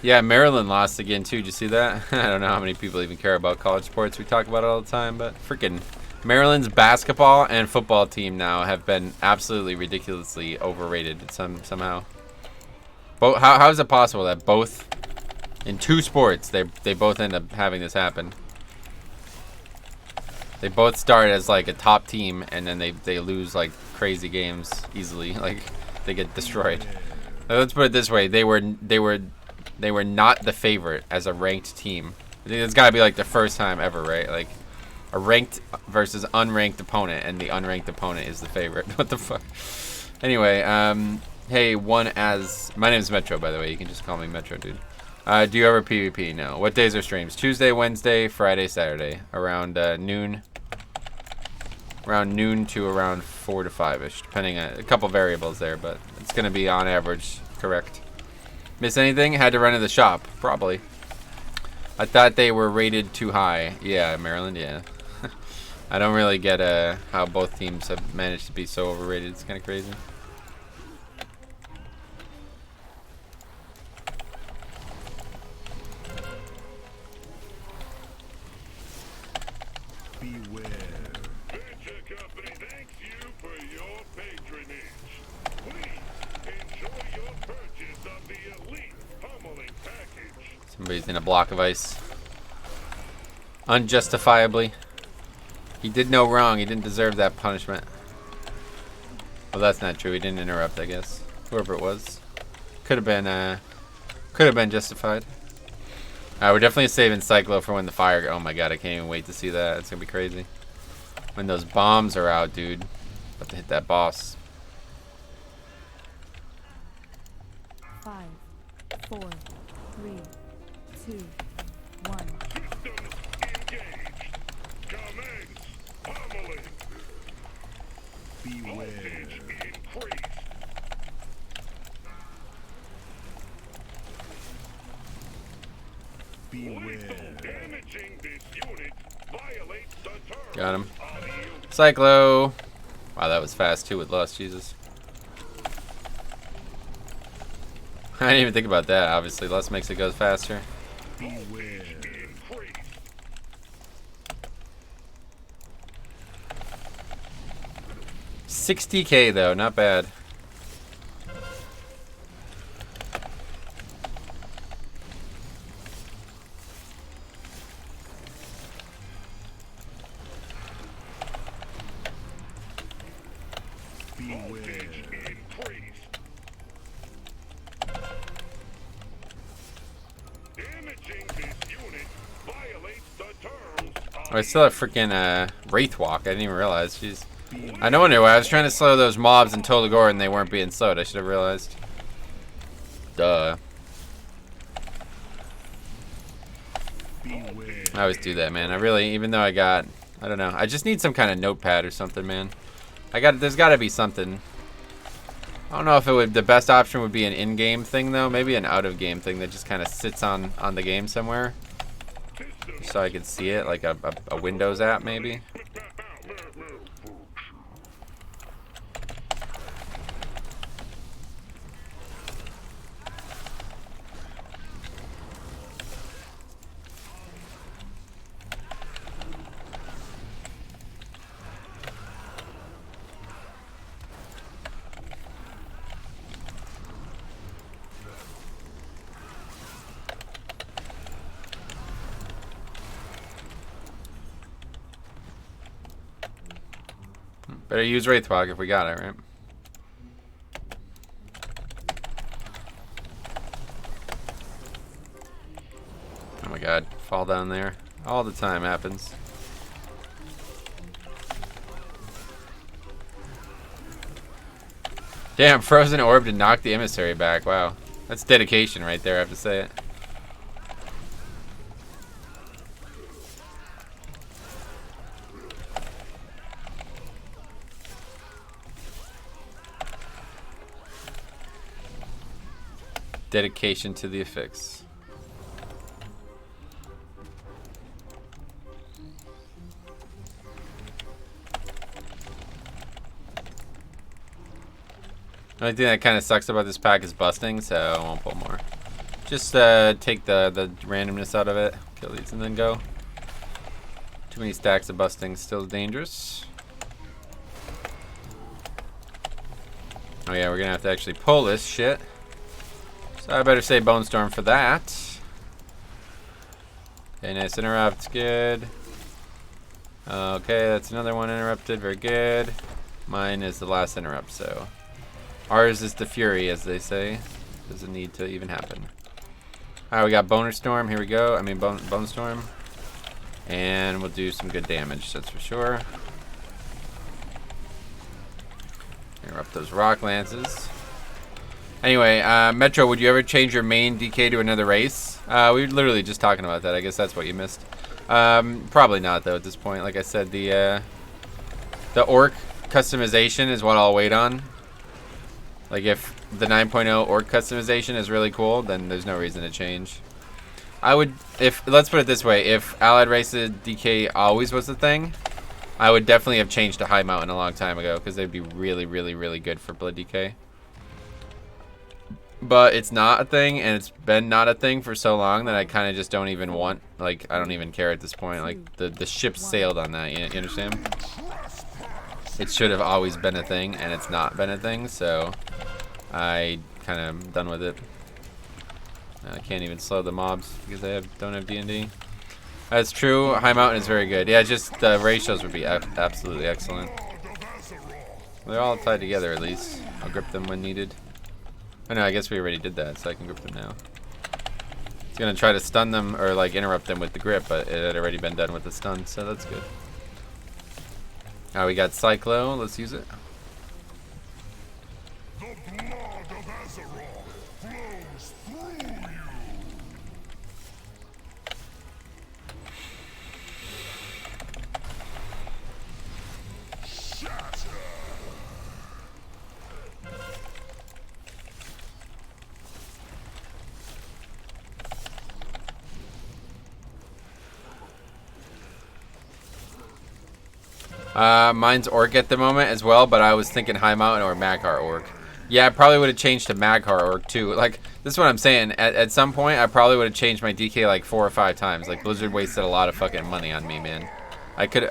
Yeah, Maryland lost again too. Did you see that? I don't know how many people even care about college sports. We talk about it all the time, but freaking Maryland's basketball and football team now have been absolutely ridiculously overrated somehow. How is it possible that both in two sports they both end up having this happen? They both start as like a top team and then they lose like crazy games easily. Like they get destroyed. Let's put it this way: they were not the favorite as a ranked team. I think it's got to be like the first time ever, right? Like a ranked versus unranked opponent, and the unranked opponent is the favorite. What the fuck? Anyway, hey, my name is Metro, by the way. You can just call me Metro, dude. Do you ever PvP? No. What days are streams? Tuesday, Wednesday, Friday, Saturday, around noon. Around noon to around 4 to 5ish, depending on a couple variables there, but it's gonna be on average correct. Miss anything? Had to run to the shop, probably. I thought they were rated too high. Yeah, Maryland, yeah. I don't really get how both teams have managed to be so overrated. It's kind of crazy. Beware. Venture Company thanks you for your patronage. Please enjoy your purchase of the elite pummeling package. Somebody's in a block of ice. Unjustifiably. He did no wrong. He didn't deserve that punishment. Well, that's not true. He didn't interrupt, I guess. Whoever it was. Could have been justified. We're definitely saving Cyclo for when the fire... Oh my god, I can't even wait to see that. It's going to be crazy. When those bombs are out, dude. About to hit that boss. 5, 4, 3, 2, 1. Systems engaged. Commence pummeling. Beware. Voltage increased. Lethal damaging this unit violates the terms. Got him. Cyclo. Wow, that was fast too with Lust, Jesus. I didn't even think about that. Obviously, Lust makes it go faster. Beware. 60k though, not bad. Oh, I still have freaking Wraith Walk. I didn't even realize. Jeez. I no wonder why I was trying to slow those mobs in Tolagor and they weren't being slowed. I should have realized. Duh. I always do that, man. I really, even though I don't know. I just need some kind of notepad or something, man. There's got to be something. I don't know if the best option would be an in-game thing though. Maybe an out-of-game thing that just kind of sits on the game somewhere. So I can see it, like a Windows app, maybe. Better use Wraithwalk if we got it, right? Oh my god, fall down there. All the time happens. Damn, Frozen Orb to knock the Emissary back. Wow. That's dedication right there, I have to say it. Dedication to the affix. The only thing that kind of sucks about this pack is busting, so I won't pull more. Just take the randomness out of it, kill these, and then go. Too many stacks of busting, still dangerous. Oh yeah, we're gonna have to actually pull this shit. So I better say Bone Storm for that. Okay, nice interrupt, good. Okay, that's another one interrupted, very good. Mine is the last interrupt, so. Ours is the fury, as they say. Doesn't need to even happen. Alright, we got Boner Storm, here we go. I mean, Bone Storm. And we'll do some good damage, that's for sure. Interrupt those rock lances. Anyway, Metro, would you ever change your main DK to another race? We were literally just talking about that. I guess that's what you missed. Probably not, though, at this point. Like I said, the Orc customization is what I'll wait on. Like, if the 9.0 Orc customization is really cool, then there's no reason to change. I would, let's put it this way, if Allied Races DK always was the thing, I would definitely have changed to High Mountain a long time ago, because they'd be really, really, really good for Blood DK. But it's not a thing, and it's been not a thing for so long that I kind of just don't even want, like, I don't even care at this point. Like, the ship sailed on that, you understand? It should have always been a thing, and it's not been a thing, so I kind of done with it. I can't even slow the mobs because I don't have D&D. That's true. High Mountain is very good. Yeah, just the ratios would be absolutely excellent. They're all tied together at least. I'll grip them when needed. Oh no, I guess we already did that, so I can grip them now. It's gonna try to stun them or like interrupt them with the grip, but it had already been done with the stun, so that's good. Now we got Cyclo. Let's use it. Mine's Orc at the moment as well, but I was thinking High Mountain or Maghar Orc. Yeah, I probably would have changed to Maghar Orc too. Like, this is what I'm saying. At some point, I probably would have changed my DK like 4 or 5 times. Like, Blizzard wasted a lot of fucking money on me, man. I could,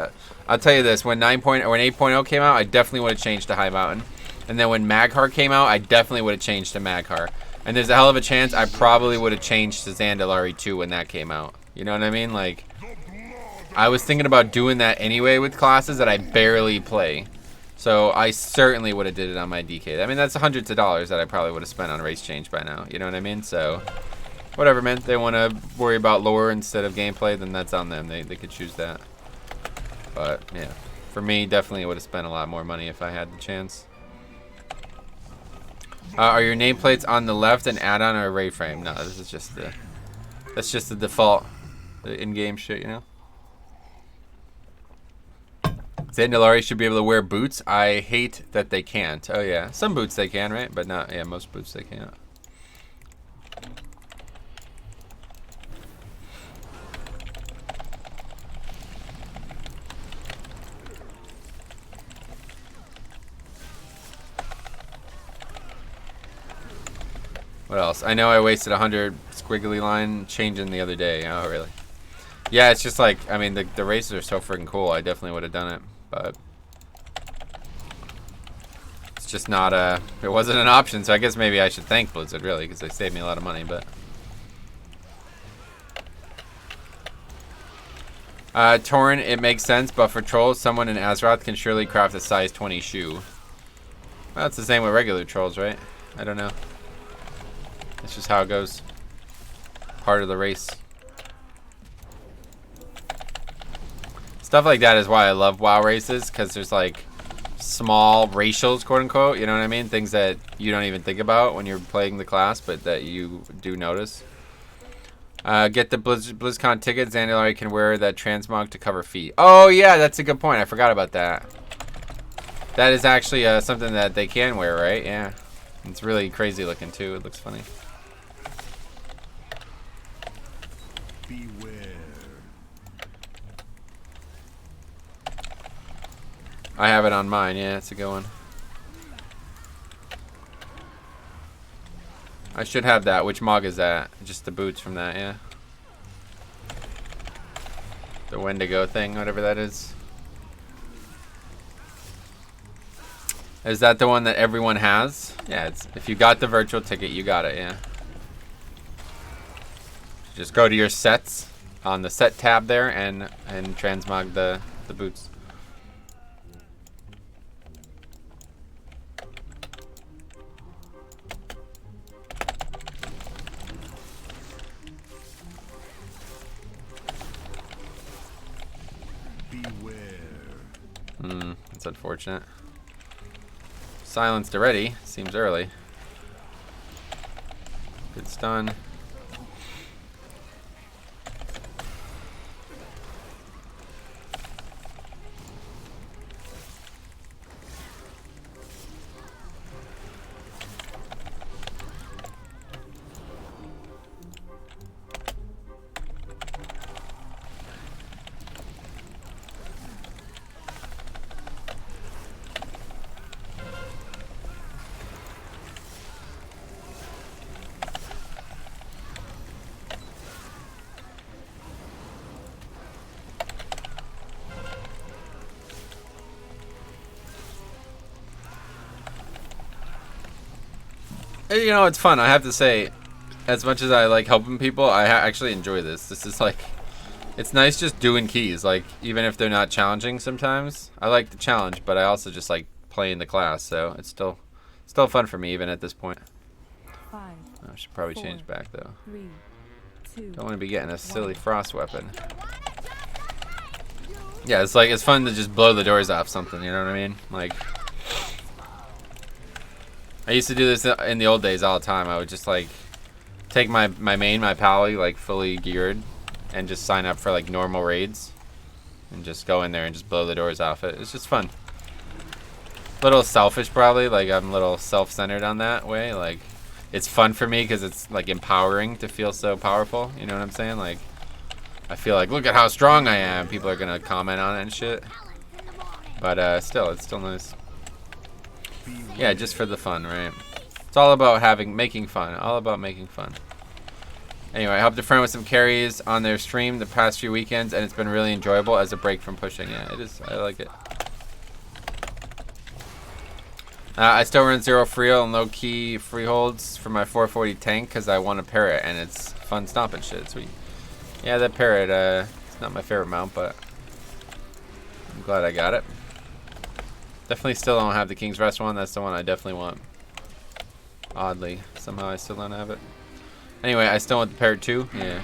I'll tell you this, when 8.0 came out, I definitely would have changed to High Mountain. And then when Maghar came out, I definitely would have changed to Maghar. And there's a hell of a chance I probably would have changed to Zandalari too when that came out. You know what I mean? Like, I was thinking about doing that anyway with classes that I barely play. So I certainly would have did it on my DK. I mean, that's hundreds of dollars that I probably would have spent on race change by now. You know what I mean? So, whatever, man. They want to worry about lore instead of gameplay, then that's on them. They could choose that. But, yeah. For me, definitely would have spent a lot more money if I had the chance. Are your nameplates on the left an add-on or a ray frame? No, this is just the... That's just the default. The in-game shit, you know? Zandalari should be able to wear boots. I hate that they can't. Oh yeah, some boots they can, right? But not, yeah, most boots they can't. What else? I know I wasted 100 squiggly line changing the other day. Oh really? Yeah, it's just like, I mean, the races are so freaking cool. I definitely would have done it. But it's just not it wasn't an option, so I guess maybe I should thank Blizzard really, because they saved me a lot of money. But Torn, it makes sense, but for trolls, someone in Azeroth can surely craft a size 20 shoe. Well, it's the same with regular trolls, right? I don't know. That's just how it goes. Part of the race. Stuff like that is why I love WoW races, because there's like small racials, quote unquote, you know what I mean? Things that you don't even think about when you're playing the class, but that you do notice. Get the BlizzCon ticket. Zandalari can wear that transmog to cover feet. Oh yeah, that's a good point. I forgot about that. That is actually something that they can wear, right? Yeah. It's really crazy looking too. It looks funny. Beware. I have it on mine. Yeah, it's a good one. I should have that. Which mog is that? Just the boots from that, yeah. The Wendigo thing, whatever that is. Is that the one that everyone has? Yeah, it's, if you got the virtual ticket, you got it, yeah. Just go to your sets on the set tab there and transmog the boots. That's unfortunate. Silenced already. Seems early. Good stun. You know, it's fun. I have to say, as much as I like helping people, I actually enjoy this. This is like, it's nice just doing keys. Like, even if they're not challenging sometimes. I like the challenge, but I also just like playing the class. So it's still fun for me even at this point. 5, I should probably 4, change back though. 3, 2, Don't want to be getting a silly frost weapon. Yeah, it's like, it's fun to just blow the doors off something, you know what I mean? Like, I used to do this in the old days all the time. I would just like take my main, my pally, like fully geared, and just sign up for like normal raids and just go in there and just blow the doors off it. It's just fun. A little selfish probably, like I'm a little self-centered on that way. Like, it's fun for me because it's like empowering to feel so powerful, you know what I'm saying? Like, I feel like, look at how strong I am. People are gonna comment on it and shit. But still, it's still nice. Yeah, just for the fun, right? It's all about making fun. All about making fun. Anyway, I helped a friend with some carries on their stream the past few weekends, and it's been really enjoyable as a break from pushing. Yeah, it is. I like it. I still run 0 freehold and low key freeholds for my 440 tank because I want a parrot, and it's fun stomping shit. Sweet. Yeah, that parrot. It's not my favorite mount, but I'm glad I got it. Definitely still don't have the King's Rest one. That's the one I definitely want. Oddly, somehow I still don't have it. Anyway, I still want the parrot too. Yeah.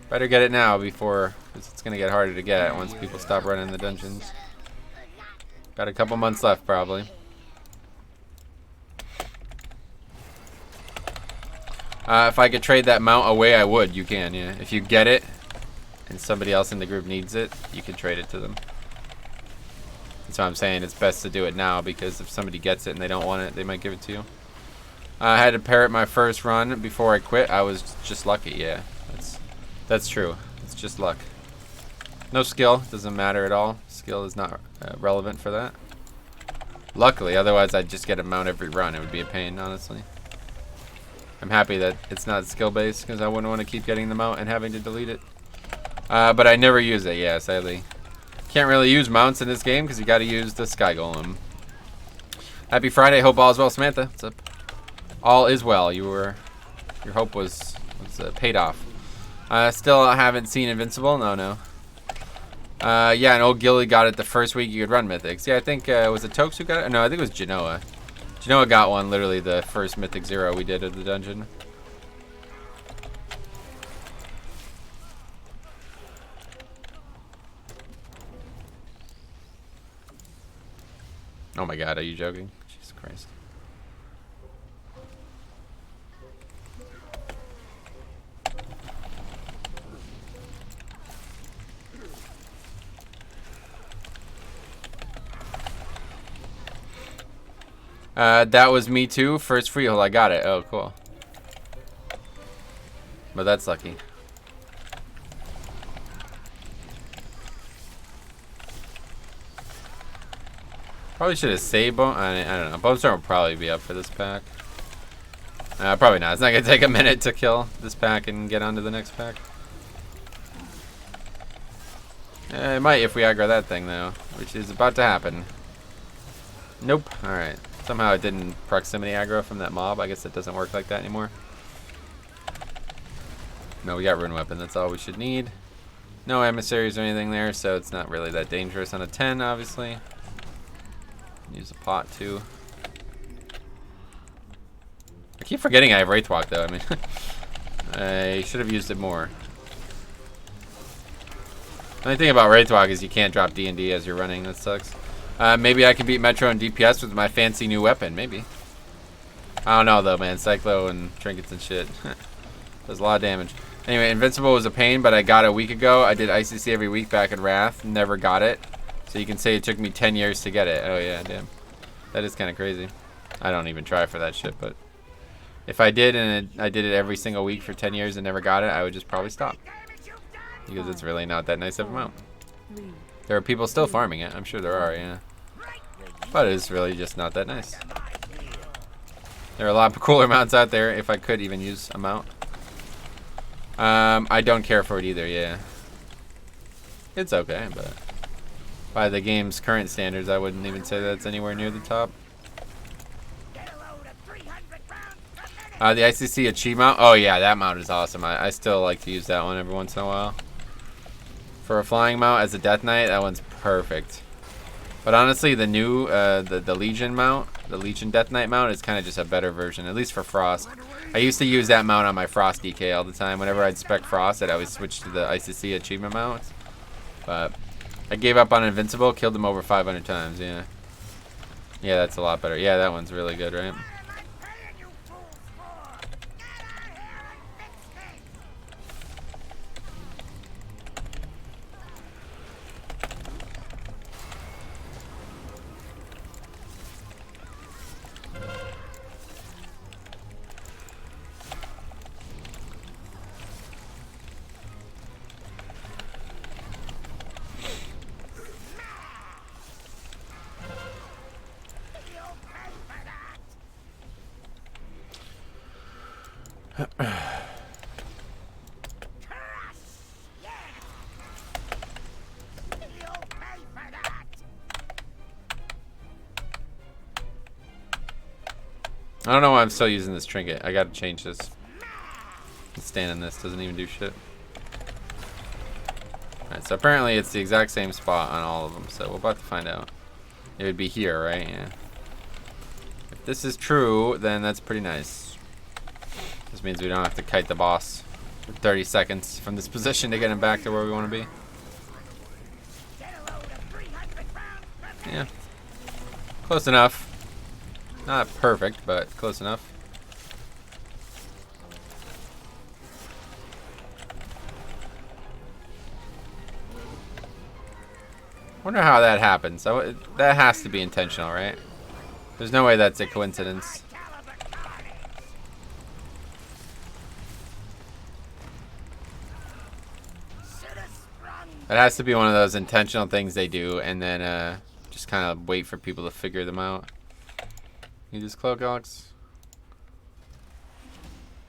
Better get it now before, because it's gonna get harder to get once people stop running the dungeons. Got a couple months left probably. If I could trade that mount away, I would. You can, yeah. If you get it and somebody else in the group needs it, you can trade it to them. That's why I'm saying it's best to do it now, because if somebody gets it and they don't want it, they might give it to you. I had to parrot my first run before I quit. I was just lucky, yeah. That's true. It's just luck. No skill. Doesn't matter at all. Skill is not relevant for that. Luckily, otherwise I'd just get a mount every run. It would be a pain, honestly. I'm happy that it's not skill-based, because I wouldn't want to keep getting the mount and having to delete it. But I never use it, yeah, sadly. Can't really use mounts in this game because you got to use the Sky Golem. Happy Friday. Hope all is well, Samantha. What's up? All is well. Your hope was paid off. Still haven't seen Invincible. No. Yeah, and old Gilly got it the first week you could run Mythics. Yeah, I think, was it Tokes who got it? No, I think it was Genoa. Genoa got one literally the first Mythic 0 we did at the dungeon. Oh my god, are you joking? Jesus Christ. That was me too. First freehold, I got it. Oh, cool. But that's lucky. Probably should have saved Bone. I don't know. Bone Storm will probably be up for this pack. Probably not. It's not gonna take a minute to kill this pack and get on to the next pack. It might if we aggro that thing though, which is about to happen. Nope. Alright. Somehow it didn't proximity aggro from that mob. I guess it doesn't work like that anymore. No, we got Rune Weapon. That's all we should need. No emissaries or anything there, so it's not really that dangerous on a 10, obviously. Use a pot too. I keep forgetting I have Wraithwalk though. I mean, I should have used it more. The only thing about Wraithwalk is you can't drop D&D as you're running. That sucks. Maybe I can beat Metro and DPS with my fancy new weapon. Maybe. I don't know though, man. Cyclo and trinkets and shit. Does a lot of damage. Anyway, Invincible was a pain, but I got it a week ago. I did ICC every week back in Wrath. Never got it. So you can say it took me 10 years to get it. Oh yeah, damn. That is kind of crazy. I don't even try for that shit, but if I did and I did it every single week for 10 years and never got it, I would just probably stop. Because it's really not that nice of a mount. There are people still farming it. I'm sure there are, yeah. But it's really just not that nice. There are a lot of cooler mounts out there if I could even use a mount. I don't care for it either, yeah. It's okay, but by the game's current standards, I wouldn't even say that's anywhere near the top. The ICC Achieve mount. Oh yeah, that mount is awesome. I still like to use that one every once in a while. For a flying mount as a Death Knight, that one's perfect. But honestly, the new, the Legion mount, the Legion Death Knight mount is kind of just a better version, at least for Frost. I used to use that mount on my Frost DK all the time. Whenever I'd spec Frost, I'd always switch to the ICC achievement mount. But I gave up on Invincible, killed him over 500 times, yeah. Yeah, that's a lot better. Yeah, that one's really good, right? I don't know why I'm still using this trinket. I gotta change this. Standing this doesn't even do shit. Alright, so apparently it's the exact same spot on all of them, so we're about to find out. It would be here, right? Yeah. If this is true, then that's pretty nice. This means we don't have to kite the boss for 30 seconds from this position to get him back to where we want to be. Yeah. Close enough. Not perfect, but close enough. Wonder how that happens. So that has to be intentional, right? There's no way that's a coincidence. That has to be one of those intentional things they do, and then just kind of wait for people to figure them out. Need this cloak, Alex?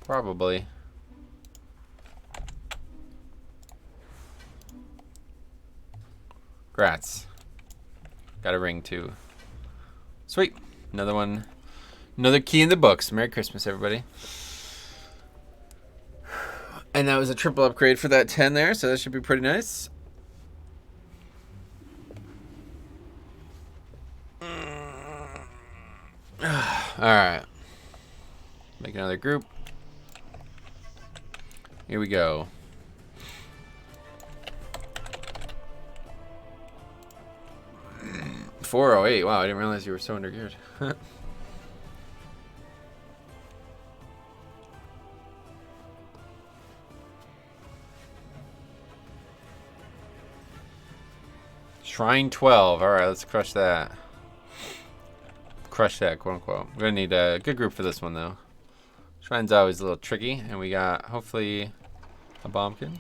Probably. Grats. Got a ring too. Sweet. Another one. Another key in the books. Merry Christmas, everybody. And that was a triple upgrade for that 10 there, so that should be pretty nice. Alright. Make another group. Here we go. $408. Wow, I didn't realize you were so under geared. Shrine 12. Alright, let's crush that. Crush that, quote unquote. We're gonna need a good group for this one, though. Shrine's always a little tricky, and we got, hopefully, a bombkin.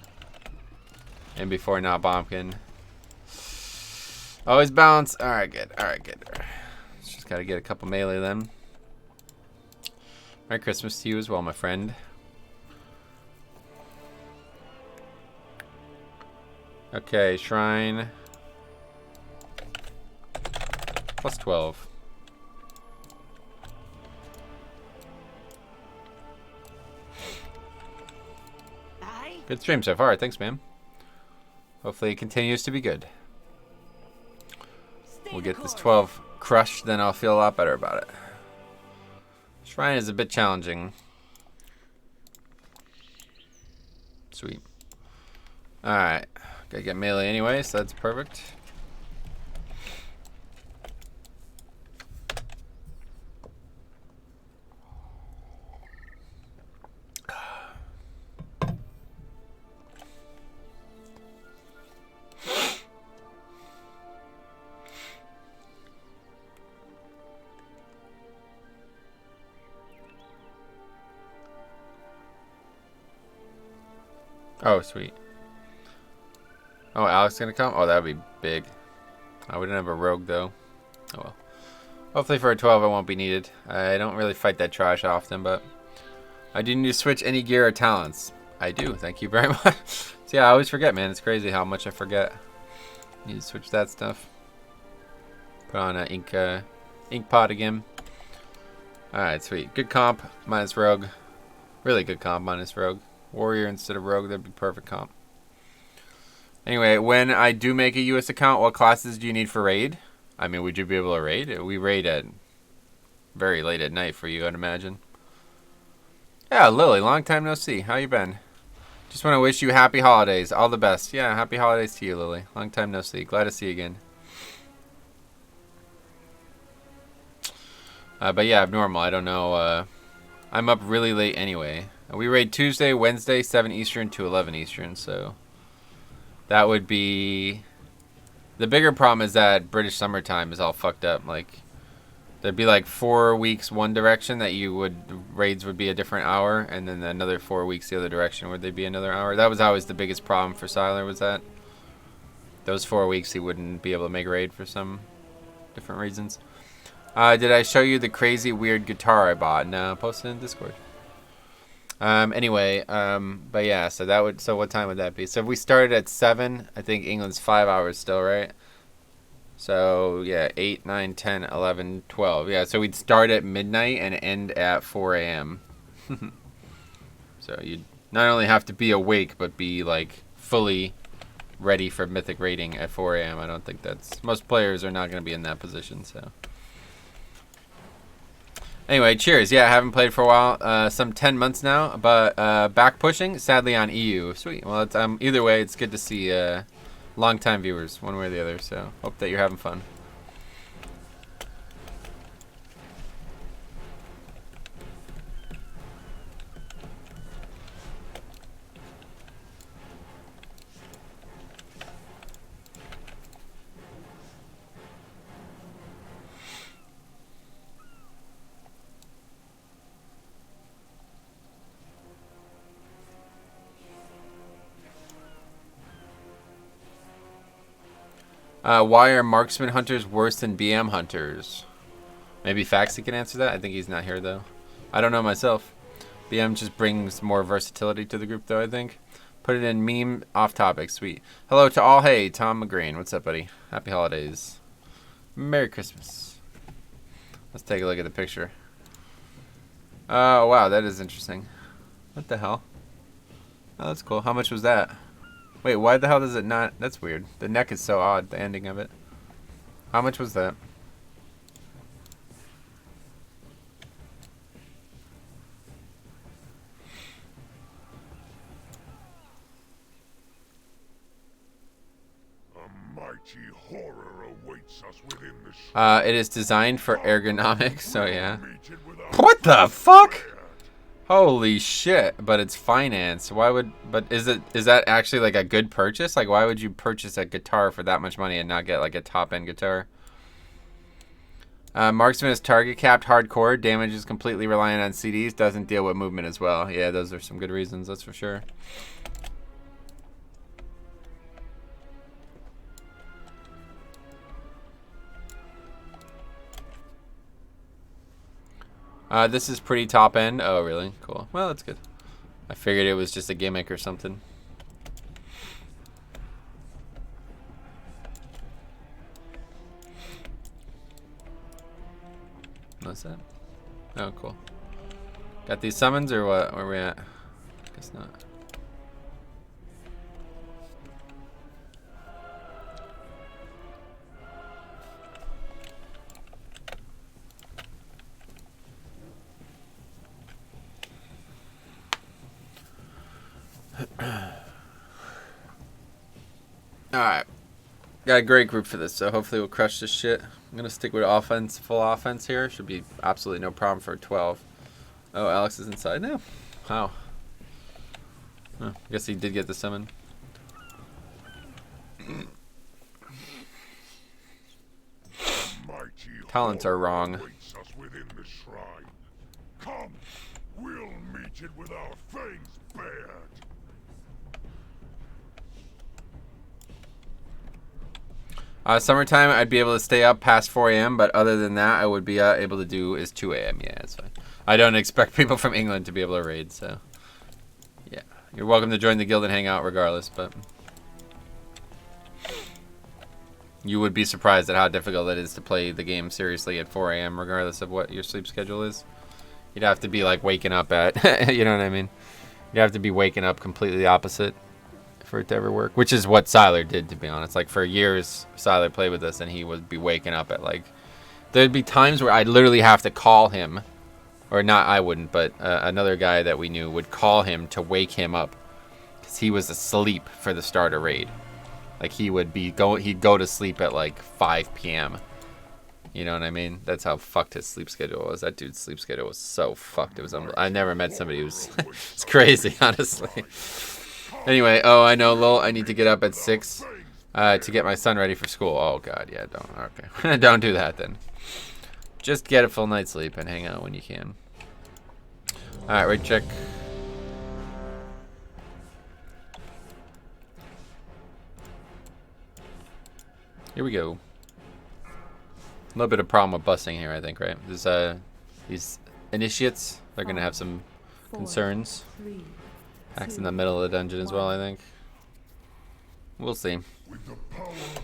And before not bombkin. Always bounce. Alright, good. Alright, good. Just gotta get a couple melee then. Merry Christmas to you as well, my friend. Okay, shrine. Plus 12. Good stream so far. Thanks, man. Hopefully it continues to be good. We'll get this 12 crushed, then I'll feel a lot better about it. Shrine is a bit challenging. Sweet. Alright. Gotta get melee anyway, so that's perfect. Oh, sweet. Oh, Alex gonna come? Oh, that would be big. I wouldn't have a rogue, though. Oh, well. Hopefully for a 12 it won't be needed. I don't really fight that trash often, but I do need to switch any gear or talents. I do. Thank you very much. So, yeah, I always forget, man. It's crazy how much I forget. Need to switch that stuff. Put on an ink pot again. Alright, sweet. Good comp minus rogue. Really good comp minus rogue. Warrior instead of rogue, that'd be perfect comp. Anyway, when I do make a US account, what classes do you need for raid? I mean, would you be able to raid? We raid at very late at night for you, I'd imagine. Yeah, Lily, long time no see. How you been? Just want to wish you happy holidays. All the best. Yeah, happy holidays to you, Lily. Long time no see. Glad to see you again. But yeah, abnormal. I don't know. I'm up really late anyway. We raid Tuesday, Wednesday, 7 Eastern to 11 Eastern, so that would be... The bigger problem is that British summertime is all fucked up. Like, there'd be like 4 weeks one direction that you would... Raids would be a different hour, and then another 4 weeks the other direction where they'd be another hour. That was always the biggest problem for Siler, was that those 4 weeks he wouldn't be able to make a raid for some different reasons. Did I show you the crazy weird guitar I bought? No, post it in Discord. Anyway, but yeah, so that would, so what time would that be? So if we started at 7, I think England's 5 hours still, right? So yeah, 8, 9, 10, 11, 12. Yeah, so we'd start at midnight and end at 4 a.m. So you'd not only have to be awake, but be like fully ready for Mythic raiding at 4 a.m. I don't think that's, most players are not going to be in that position, so. Anyway, cheers. Yeah, I haven't played for a while, some 10 months now, but back pushing, sadly on EU. Sweet. Well, it's, either way, it's good to see long-time viewers, one way or the other, so hope that you're having fun. Why are marksman hunters worse than BM hunters? Maybe Faxi can answer that. I think he's not here, though. I don't know myself. BM just brings more versatility to the group, though, I think. Put it in meme off topic. Sweet. Hello to all. Hey, Tom McGreen. What's up, buddy? Happy holidays. Merry Christmas. Let's take a look at the picture. Oh, wow. That is interesting. What the hell? Oh, that's cool. How much was that? Wait, why the hell does it not? That's weird. The neck is so odd, the ending of it. How much was that? A mighty horror awaits us within the It is designed for ergonomics, so yeah. meted with our What the fuck? Holy shit, but it's financed. Why would, but is that actually like a good purchase? Like why would you purchase a guitar for that much money and not get like a top end guitar? Marksman is target capped hardcore. Damage is completely reliant on CDs. Doesn't deal with movement as well. Yeah, those are some good reasons, that's for sure. This is pretty top end. Oh, really? Cool. Well, that's good. I figured it was just a gimmick or something. What's that? Oh, cool. Got these summons or what? Where are we at? Guess not. Alright. Got a great group for this, so hopefully we'll crush this shit. I'm going to stick with offense, full offense here. Should be absolutely no problem for 12. Oh, Alex is inside now? How? Oh, I guess he did get the summon. Talents are wrong. awaits us within the shrine. Come, we'll meet it with our fangs bared. Summertime, I'd be able to stay up past 4 a.m., but other than that, I would be able to do is 2 a.m. Yeah, that's fine. I don't expect people from England to be able to raid, so... Yeah. You're welcome to join the guild and hang out regardless, but... You would be surprised at how difficult it is to play the game seriously at 4 a.m. regardless of what your sleep schedule is. You'd have to be, like, waking up at... you know what I mean? You'd have to be waking up completely opposite for it to ever work, which is what Siler did, to be honest. Like for years Siler played with us and he would be waking up at like, there'd be times where I'd literally have to call him, or not, I wouldn't, but another guy that we knew would call him to wake him up because he was asleep for the starter raid. Like he would be he'd go to sleep at like 5 p.m. You know what I mean? That's how fucked his sleep schedule was. That dude's sleep schedule was so fucked. It was I never met somebody who was it's crazy, honestly. Anyway, oh, I know, lol, I need to get up at 6 to get my son ready for school. Oh, God, yeah, don't. Okay. Don't do that, then. Just get a full night's sleep and hang out when you can. Alright, raid check. Here we go. A little bit of problem with busing here, I think, right? There's, these initiates, they're going to have some concerns. Hacks in the middle of the dungeon as well, I think. We'll see.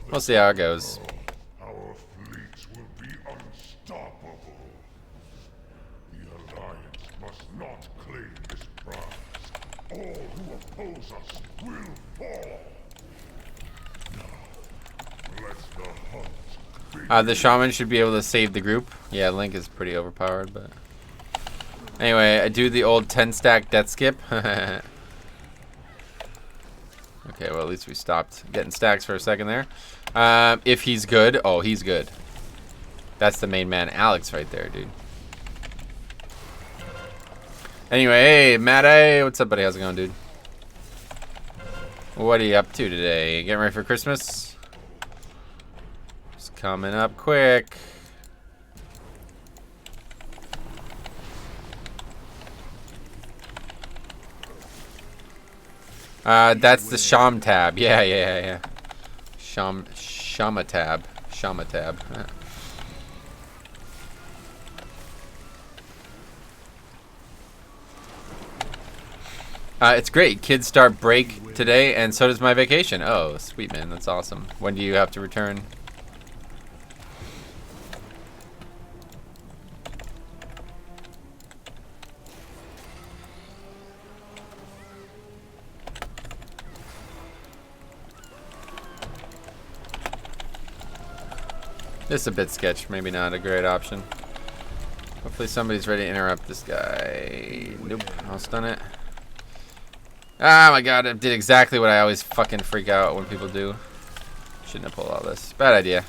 We'll see how it goes. Our fleets will be unstoppable. The Alliance must not claim this prize. All who oppose us will fall. Now, let the hunt begin. The shaman should be able to save the group. Yeah, Link is pretty overpowered, but... Anyway, I do the old 10-stack death skip. Okay, well, at least we stopped getting stacks for a second there. If he's good. Oh, he's good. That's the main man, Alex, right there, dude. Anyway, hey, Matt, what's up, buddy? How's it going, dude? What are you up to today? Getting ready for Christmas? It's coming up quick. That's the Sham tab. Yeah. Shama tab. It's great. Kids start break today, and so does my vacation. Oh, sweet, man. That's awesome. When do you have to return? This is a bit sketch. Maybe not a great option. Hopefully somebody's ready to interrupt this guy. Nope. I'll stun it. Ah, my god. I did exactly what I always fucking freak out when people do. Shouldn't have pulled all this. Bad idea.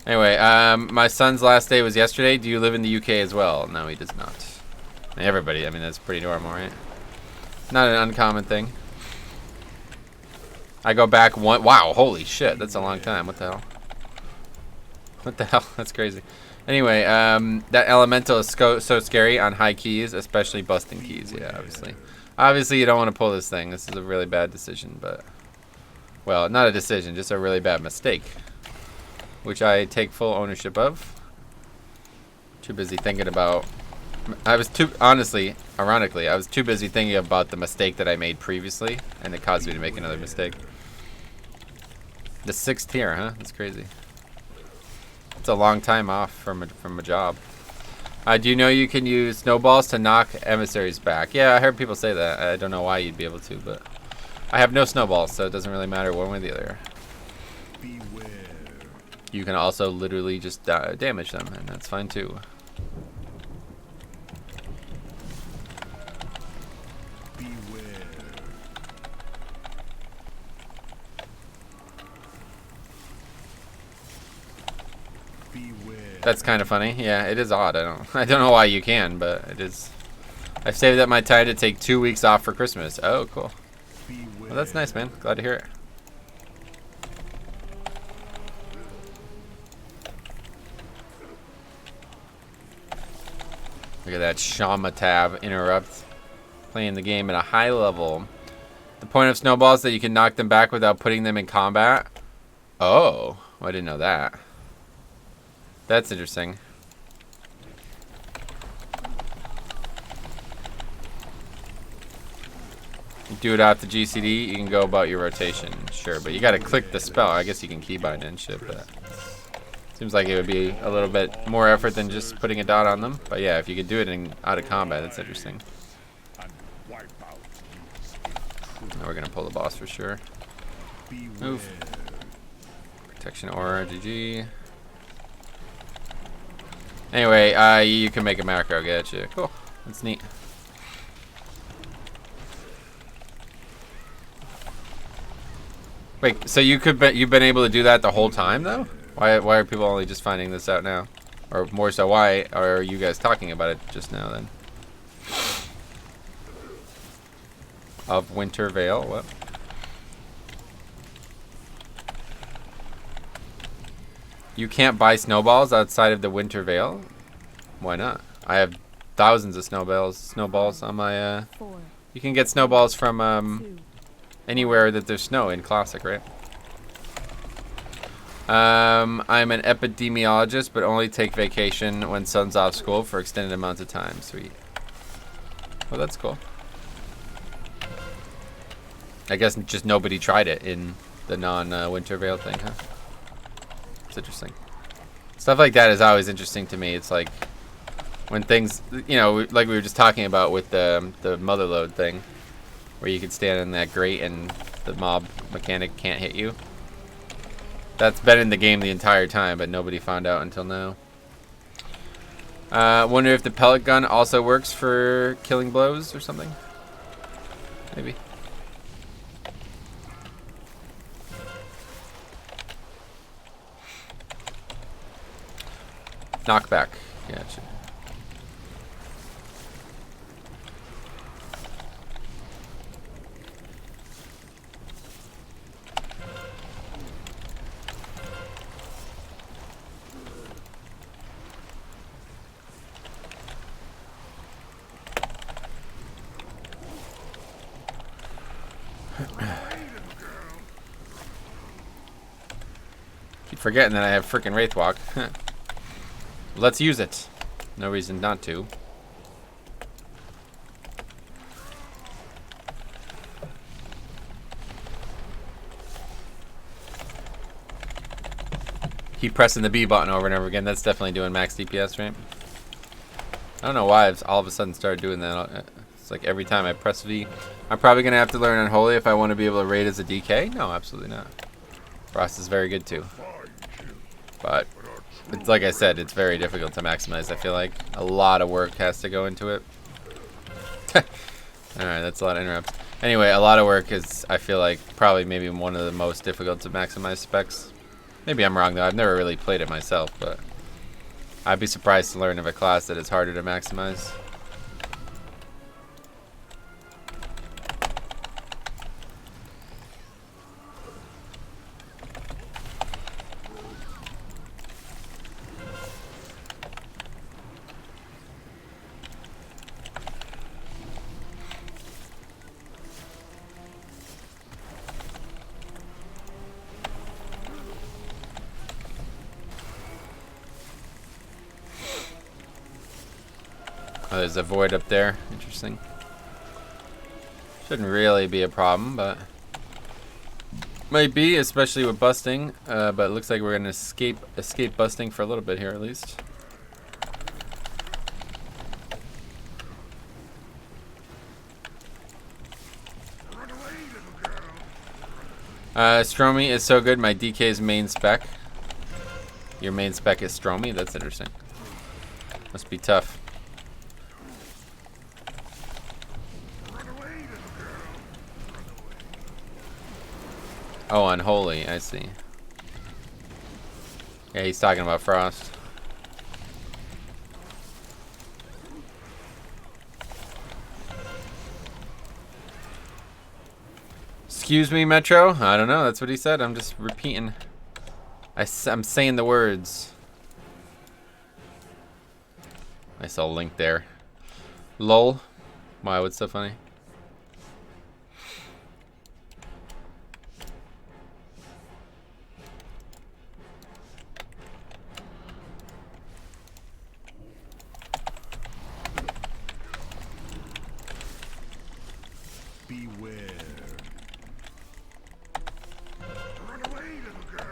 Anyway, my son's last day was yesterday. Do you live in the UK as well? No, he does not. Everybody, I mean, that's pretty normal, right? Not an uncommon thing. I go back one. Wow, holy shit, that's a long time. What the hell? What the hell? That's crazy. Anyway, that elemental is so scary on high keys, especially busting keys. Yeah, obviously. Obviously, you don't want to pull this thing. This is a really bad decision, but... Well, not a decision, just a really bad mistake. Which I take full ownership of. Too busy thinking about... honestly, ironically, I was too busy thinking about the mistake that I made previously, and it caused me to make another mistake. The 6th tier, huh? That's crazy. It's a long time off from a job. Do you know you can use snowballs to knock emissaries back? Yeah, I heard people say that. I don't know why you'd be able to, but... I have no snowballs, so it doesn't really matter one way or the other. You can also literally just damage them, and that's fine too. That's kind of funny. Yeah, it is odd. I don't know why you can, but it is. I've saved up my time to take 2 weeks off for Christmas. Oh, cool. Well, that's nice, man. Glad to hear it. Look at that Shama tab interrupt. Playing the game at a high level. The point of snowballs is that you can knock them back without putting them in combat. Oh, I didn't know that. That's interesting. You do it off the GCD, you can go about your rotation. Sure, but you gotta click the spell. I guess you can keybind and shit, but seems like it would be a little bit more effort than just putting a dot on them. But yeah, if you could do it out of combat, that's interesting. Now we're gonna pull the boss for sure. Move. Protection aura, GG. Anyway, you can make a macro, gotcha. Cool, that's neat. Wait, so you've been able to do that the whole time though? Why are people only just finding this out now? Or more so, why are you guys talking about it just now then? Of Winter Veil, what? You can't buy snowballs outside of the Winter Veil? Why not? I have thousands of snowballs on my, You can get snowballs from, anywhere that there's snow in Classic, right? I'm an epidemiologist, but only take vacation when son's off school for extended amounts of time. Sweet. Well, that's cool. I guess just nobody tried it in the non-Winter Veil thing, huh? It's interesting. Stuff like that is always interesting to me. It's like when things, you know, like we were just talking about with the Motherlode thing, where you could stand in that grate and the mob mechanic can't hit you. That's been in the game the entire time, but nobody found out until now. Wonder if the pellet gun also works for killing blows or something? Maybe. Knockback. Gotcha. Keep forgetting that I have frickin' Wraithwalk. Let's use it. No reason not to. Keep pressing the B button over and over again. That's definitely doing max DPS, right? I don't know why I've all of a sudden started doing that. It's like every time I press V. I'm probably going to have to learn Unholy if I want to be able to raid as a DK. No, absolutely not. Frost is very good too. But, it's like I said, it's very difficult to maximize. I feel like a lot of work has to go into it. Alright, that's a lot of interrupts. Anyway, a lot of work is, I feel like, probably maybe one of the most difficult to maximize specs. Maybe I'm wrong though, I've never really played it myself, but I'd be surprised to learn of a class that is harder to maximize. Oh, there's a void up there. Interesting. Shouldn't really be a problem, but might be, especially with busting. But it looks like we're gonna escape busting for a little bit here, at least. Stromy is so good. My DK's main spec. Your main spec is Stromy. That's interesting. Must be tough. Oh, Unholy, I see. Yeah, he's talking about Frost. Excuse me, Metro? I don't know, that's what he said. I'm just repeating. I'm saying the words. I saw a link there. Lol. Why, what's so funny? Beware. Run away, little girl.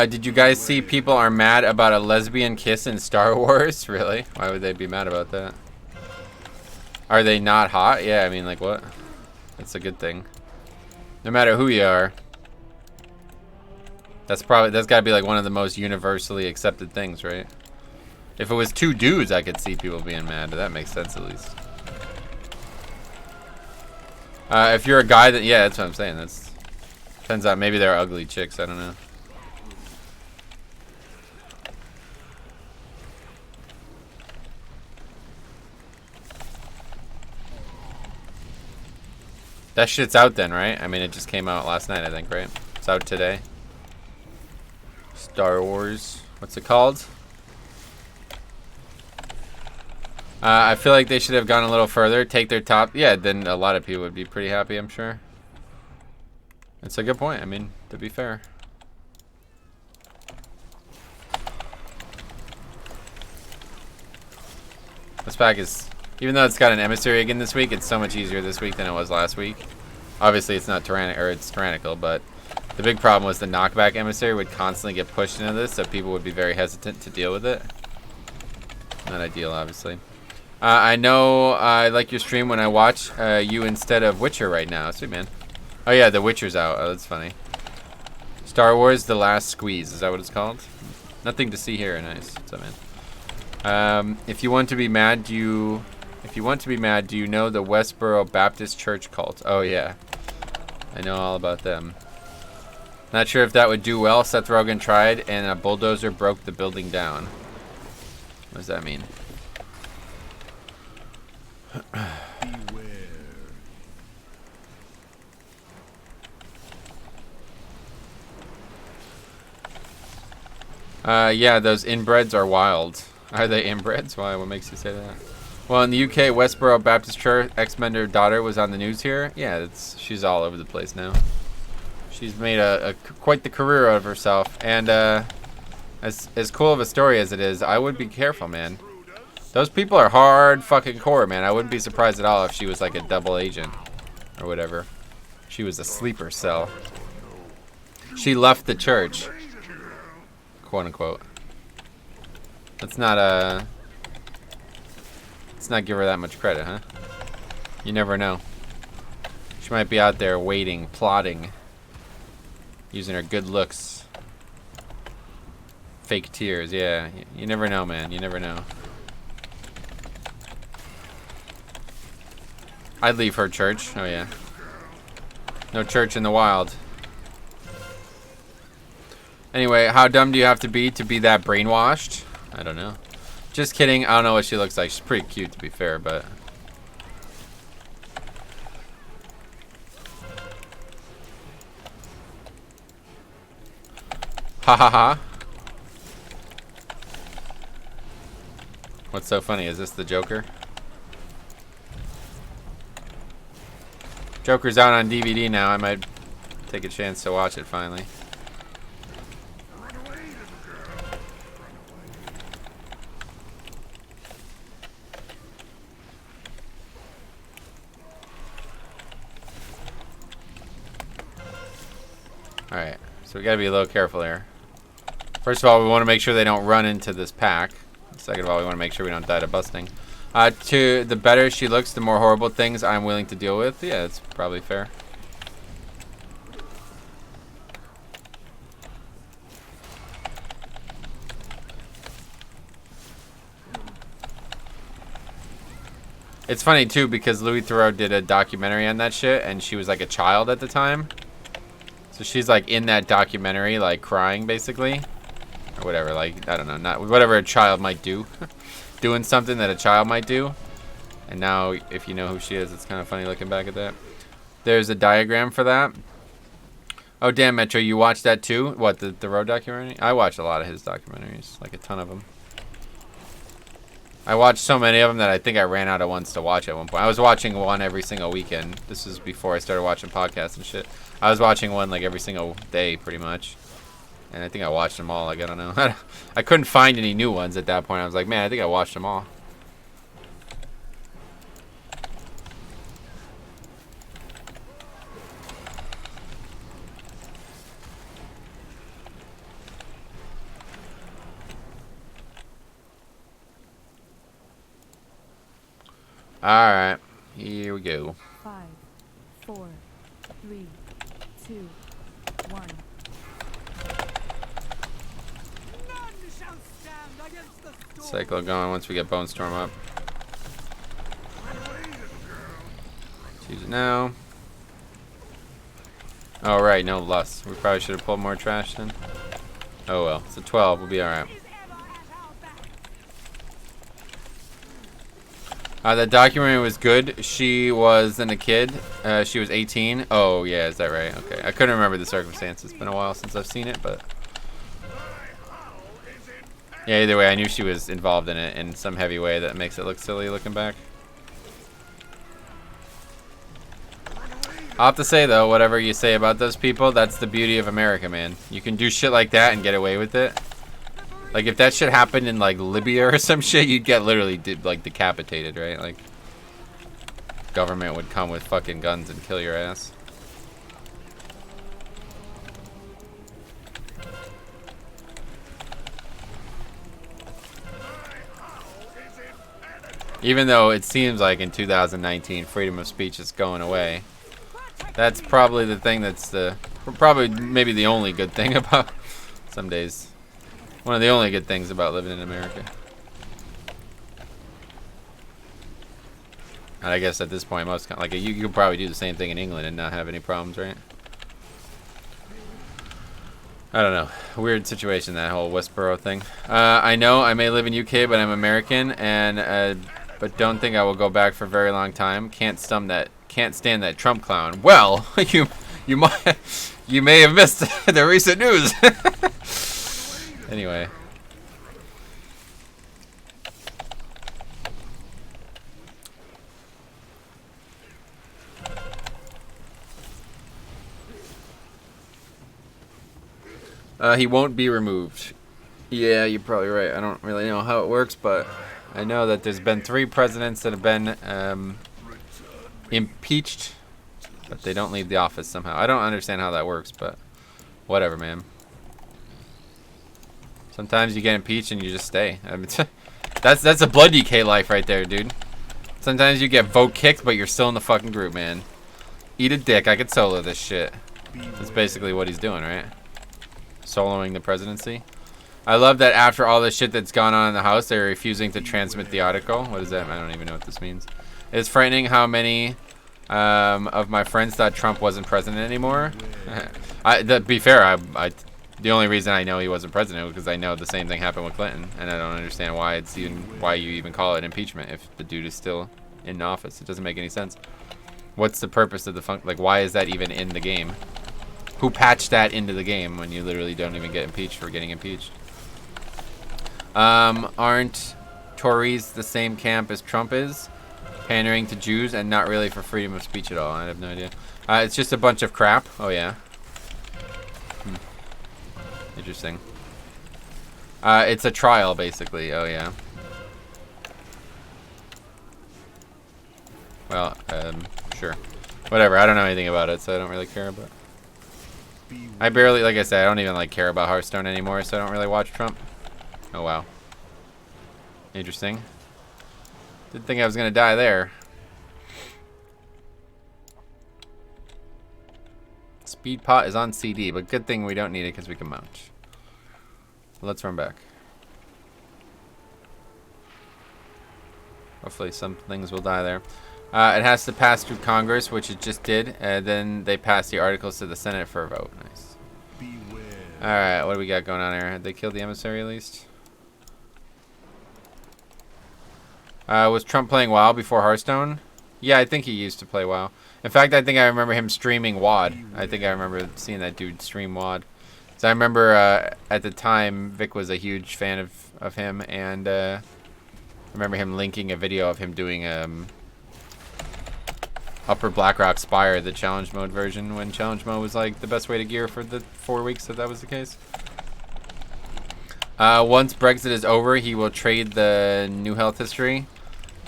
Did you guys see people are mad about a lesbian kiss in Star Wars? Really? Why would they be mad about that? Are they not hot? Yeah, I mean, like, what? That's a good thing. No matter who you are. That's gotta be like one of the most universally accepted things, right? If it was two dudes, I could see people being mad, but that makes sense at least. If you're a guy that, yeah, that's what I'm saying. That's, turns out maybe they're ugly chicks, I don't know. That shit's out then, right? I mean, it just came out last night, I think, right? It's out today. Star Wars. What's it called? I feel like they should have gone a little further. Take their top. Yeah, then a lot of people would be pretty happy, I'm sure. That's a good point. I mean, to be fair. This pack is... Even though it's got an emissary again this week, it's so much easier this week than it was last week. Obviously, it's not it's tyrannical, but the big problem was the knockback emissary would constantly get pushed into this, so people would be very hesitant to deal with it. Not ideal, obviously. I know I like your stream when I watch you instead of Witcher right now. Sweet, man. Oh, yeah, The Witcher's out. Oh, that's funny. Star Wars The Last Squeeze. Is that what it's called? Nothing to see here. Nice. What's up, man? If you want to be mad, do you know the Westboro Baptist Church cult? Oh, yeah. I know all about them. Not sure if that would do well. Seth Rogen tried, and a bulldozer broke the building down. What does that mean? Yeah, those inbreds are wild. Are they inbreds? Why? What makes you say that? Well, in the UK, Westboro Baptist Church ex-member daughter was on the news here. Yeah, she's all over the place now. She's made quite the career out of herself. And as cool of a story as it is, I would be careful, man. Those people are hard fucking core, man. I wouldn't be surprised at all if she was like a double agent. or whatever. She was a sleeper cell. She left the church, quote unquote. Let's not give her that much credit, huh? You never know. She might be out there waiting, plotting, using her good looks. Fake tears, yeah. You never know, man. You never know. I'd leave her church. Oh, yeah. No church in the wild. Anyway, how dumb do you have to be that brainwashed? I don't know. Just kidding. I don't know what she looks like. She's pretty cute, to be fair, but... Ha ha ha. What's so funny? Is this the Joker? Joker's out on DVD now. I might take a chance to watch it finally. Alright, so we gotta be a little careful here. First of all, we want to make sure they don't run into this pack. Second of all, we want to make sure we don't die to busting. To the better she looks, the more horrible things I'm willing to deal with. Yeah, it's probably fair. It's funny too because Louis Theroux did a documentary on that shit, and she was like a child at the time. So she's like in that documentary, like crying basically. Or whatever, like, I don't know, not whatever a child might do. Doing something that a child might do. And now, if you know who she is, it's kind of funny looking back at that. There's a diagram for that. Oh, damn, Metro, you watched that too? What, the Road documentary? I watched a lot of his documentaries, like a ton of them. I watched so many of them that I think I ran out of ones to watch at one point. I was watching one every single weekend. This was before I started watching podcasts and shit. I was watching one like every single day, pretty much. And I think I watched them all. Like, I don't know. I couldn't find any new ones at that point. I was like, man, I think I watched them all. Alright. Here we go. 5, 4, 3, 2, 1. Cycle going once we get Bone Storm up. Let's use it now. Oh, right, no lust. We probably should have pulled more trash then. Oh well, it's a 12. We'll be alright. The documentary was good. She wasn't a kid. She was 18. Oh, yeah, is that right? Okay. I couldn't remember the circumstances. It's been a while since I've seen it, but... Yeah, either way, I knew she was involved in it in some heavy way that makes it look silly looking back. I'll have to say, though, whatever you say about those people, that's the beauty of America, man. You can do shit like that and get away with it. Like, if that shit happened in, like, Libya or some shit, you'd get literally, like, decapitated, right? Like, government would come with fucking guns and kill your ass. Even though it seems like in 2019 freedom of speech is going away, that's probably the thing that's probably maybe the only good thing about some days. One of the only good things about living in America. And I guess at this point, most like you could probably do the same thing in England and not have any problems, right? I don't know. Weird situation, that whole Westboro thing. I know I may live in UK, but I'm American, and but don't think I will go back for a very long time. Can't stand that Trump clown. Well, you may have missed the recent news. Anyway. He won't be removed. Yeah, you're probably right. I don't really know how it works, but I know that there's been 3 presidents that have been impeached But they don't leave the office somehow. I don't understand how that works, but whatever, man. Sometimes you get impeached and you just stay. I mean, that's a blood DK life right there, dude. Sometimes you get vote kicked, but you're still in the fucking group, man. Eat a dick. I could solo this shit. That's basically what he's doing, right? Soloing the presidency. I love that after all the shit that's gone on in the House, they're refusing to transmit the article. What is that? I don't even know what this means. It's frightening how many of my friends thought Trump wasn't president anymore. To be fair, the only reason I know he wasn't president was because I know the same thing happened with Clinton, and I don't understand why you even call it impeachment if the dude is still in office. It doesn't make any sense. What's the purpose of the like? Why is that even in the game? Who patched that into the game when you literally don't even get impeached for getting impeached? Aren't Tories the same camp as Trump is? Pandering to Jews and not really for freedom of speech at all. I have no idea. It's just a bunch of crap. Oh yeah. Interesting. It's a trial, basically. Oh, yeah. Well, sure. Whatever. I don't know anything about it, so I don't really care about it. I barely, like I said, I don't even, like, care about Hearthstone anymore, so I don't really watch Trump. Oh, wow. Interesting. Didn't think I was gonna die there. Speed pot is on CD, but good thing we don't need it because we can mount. Let's run back. Hopefully some things will die there. It has to pass through Congress, which it just did. Then they pass the articles to the Senate for a vote. Nice. Alright, what do we got going on here? Had they killed the emissary at least? Was Trump playing WoW before Hearthstone? Yeah, I think he used to play WoW. In fact, I think I remember him streaming WoD. I think I remember seeing that dude stream WoD. So I remember at the time, Vic was a huge fan of him, and I remember him linking a video of him doing Upper Blackrock Spire, the challenge mode version, when challenge mode was like the best way to gear for the 4 weeks that was the case. Once Brexit is over, he will trade the New Health History.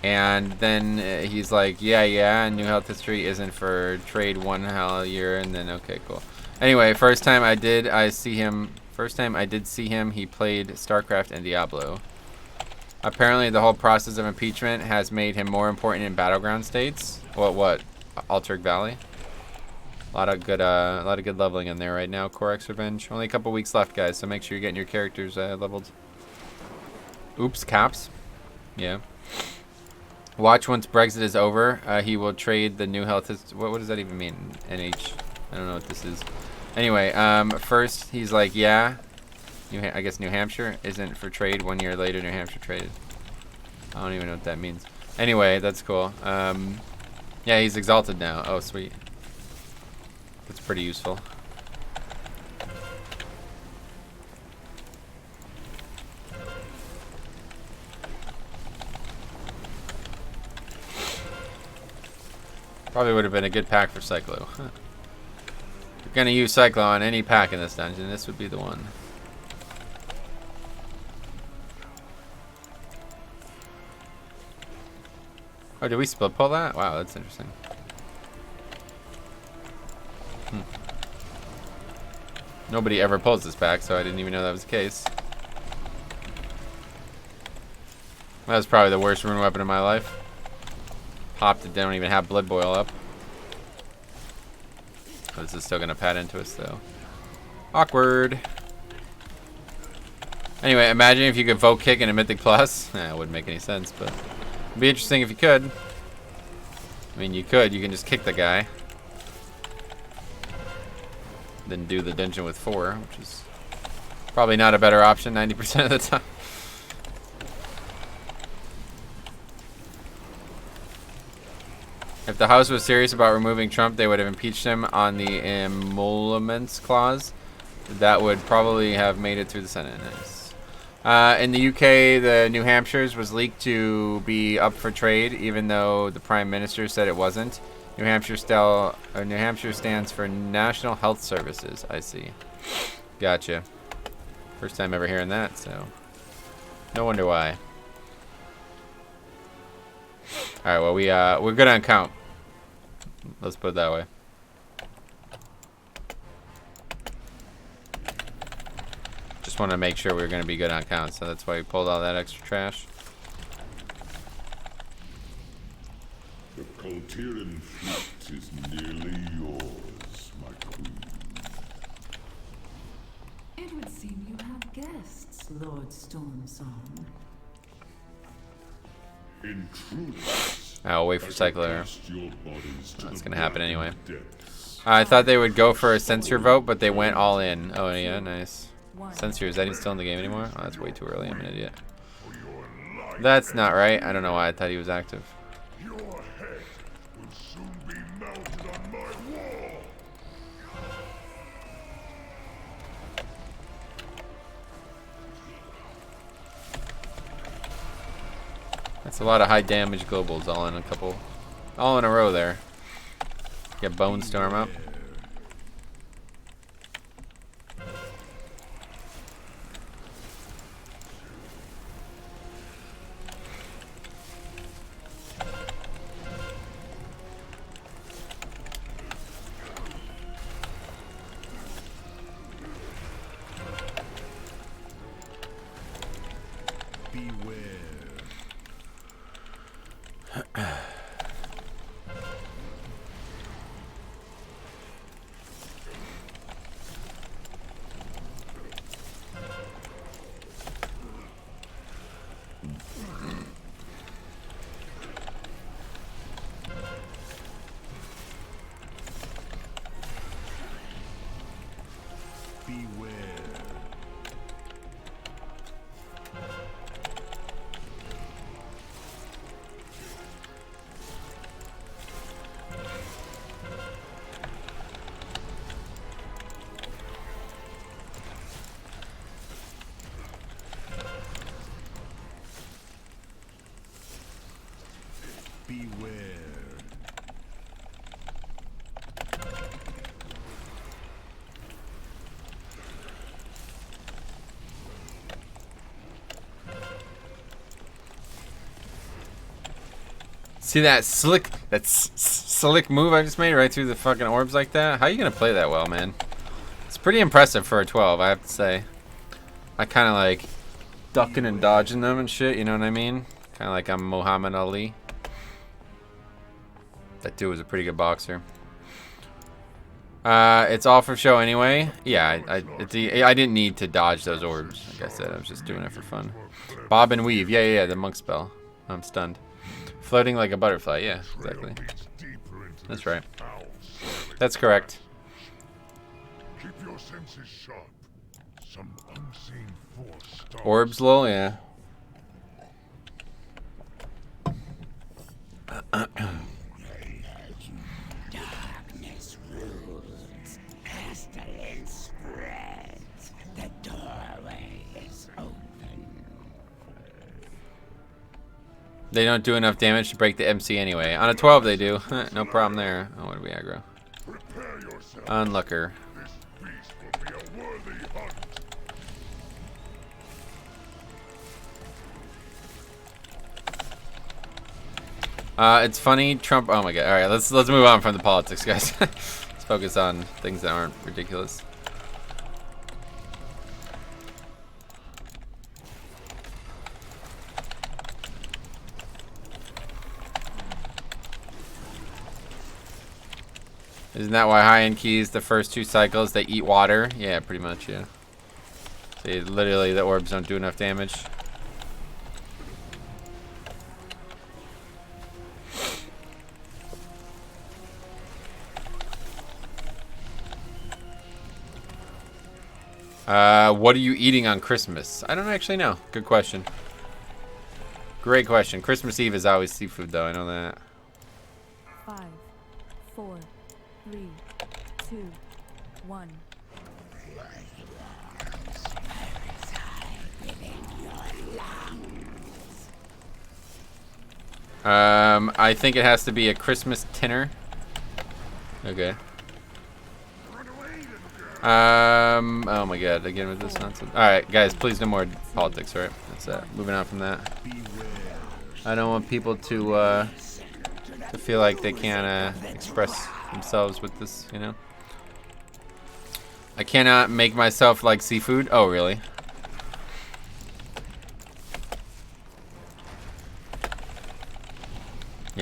And then he's like, yeah, New Health History isn't for trade 1 hell a year, and then okay, cool. Anyway, first time I did see him, he played StarCraft and Diablo. Apparently, the whole process of impeachment has made him more important in battleground states. What? Alteric Valley. A lot of good leveling in there right now. Corex Revenge. Only a couple weeks left, guys, so make sure you're getting your characters leveled. Oops, caps. Yeah. Watch once Brexit is over. He will trade the New Health. What does that even mean? NH. I don't know what this is. Anyway, first he's like, yeah. I guess New Hampshire isn't for trade. 1 year later, New Hampshire traded. I don't even know what that means. Anyway, that's cool. Yeah, he's exalted now. Oh, sweet. That's pretty useful. Probably would have been a good pack for Cyclo. Huh. If you're gonna use Cyclo on any pack in this dungeon, this would be the one. Oh, did we split pull that? Wow, that's interesting. Nobody ever pulls this pack, so I didn't even know that was the case. That was probably the worst rune weapon in my life. Popped it, don't even have blood boil up. Oh, this is still gonna pad into us though. Awkward. Anyway, imagine if you could vote kick in a Mythic Plus. It wouldn't make any sense, but it'd be interesting if you could. I mean, you could. You can just kick the guy. Then do the dungeon with 4, which is probably not a better option 90% of the time. If the House was serious about removing Trump, they would have impeached him on the emoluments clause. That would probably have made it through the Senate. Nice. In the UK, the New Hampshire's was leaked to be up for trade, even though the Prime Minister said it wasn't. New Hampshire stands for National Health Services. I see. Gotcha. First time ever hearing that, so no wonder why. All right, well we're good on count. Let's put it that way. Just want to make sure we were going to be good on count, so that's why we pulled all that extra trash. The Coltiran fleet is nearly yours, my queen. It would seem you have guests, Lord Stormsong. In truth, I'll wait for Cycler. cast your bodies to That's the gonna happen black anyway. depths. I thought they would go for a censor vote, but they went all in. Oh yeah, nice. Censor, is that even still in the game anymore? Oh, that's way too early. I'm an idiot. That's not right. I don't know why I thought he was active. Your head will soon be mounted on my wall. That's a lot of high damage globals all in a row there. Get Bone Storm up. See that slick move I just made right through the fucking orbs like that? How are you gonna play that well, man? It's pretty impressive for a 12, I have to say. I kind of like ducking and dodging them and shit, you know what I mean? Kind of like I'm Muhammad Ali. That dude was a pretty good boxer. It's all for show anyway. Yeah, I didn't need to dodge those orbs. Like I said, I was just doing it for fun. Bob and weave. Yeah, the monk spell. I'm stunned. Floating like a butterfly. Yeah, exactly. That's right. That's correct. Keep your senses sharp. Some unseen force starts. Orbs, lol, yeah. Darkness rules. Pestilence spreads. The doorway is open. They don't do enough damage to break the MC anyway. On a 12 they do. No problem there. Oh, what do we aggro? Prepare yourself. Unlucker. This beast will be a worthy hunt. It's funny, Trump. Oh my god. All right, let's move on from the politics, guys. Let's focus on things that aren't ridiculous. Isn't that why high-end keys, the first 2 cycles, they eat water? Yeah, pretty much, yeah. See, literally, the orbs don't do enough damage. What are you eating on Christmas? I don't actually know. Good question. Great question. Christmas Eve is always seafood, though. I know that. 5, 4, 3, 2, 1. I think it has to be a Christmas dinner. Okay. Oh my god, again with this nonsense. Alright, guys, please no more politics, alright? That's moving on from that. I don't want people to feel like they can't express themselves with this, you know? I cannot make myself like seafood. Oh, really?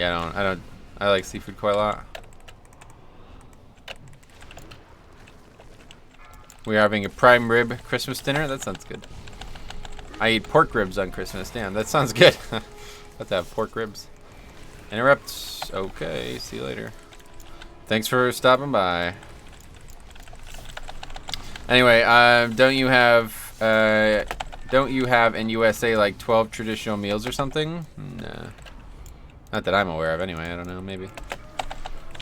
Yeah, I like seafood quite a lot. We're having a prime rib Christmas dinner. That sounds good. I eat pork ribs on Christmas. Damn, that sounds good. About to have pork ribs. Interrupt. Okay, see you later. Thanks for stopping by. Anyway, don't you have in USA like 12 traditional meals or something? No. Not that I'm aware of anyway. I don't know, maybe.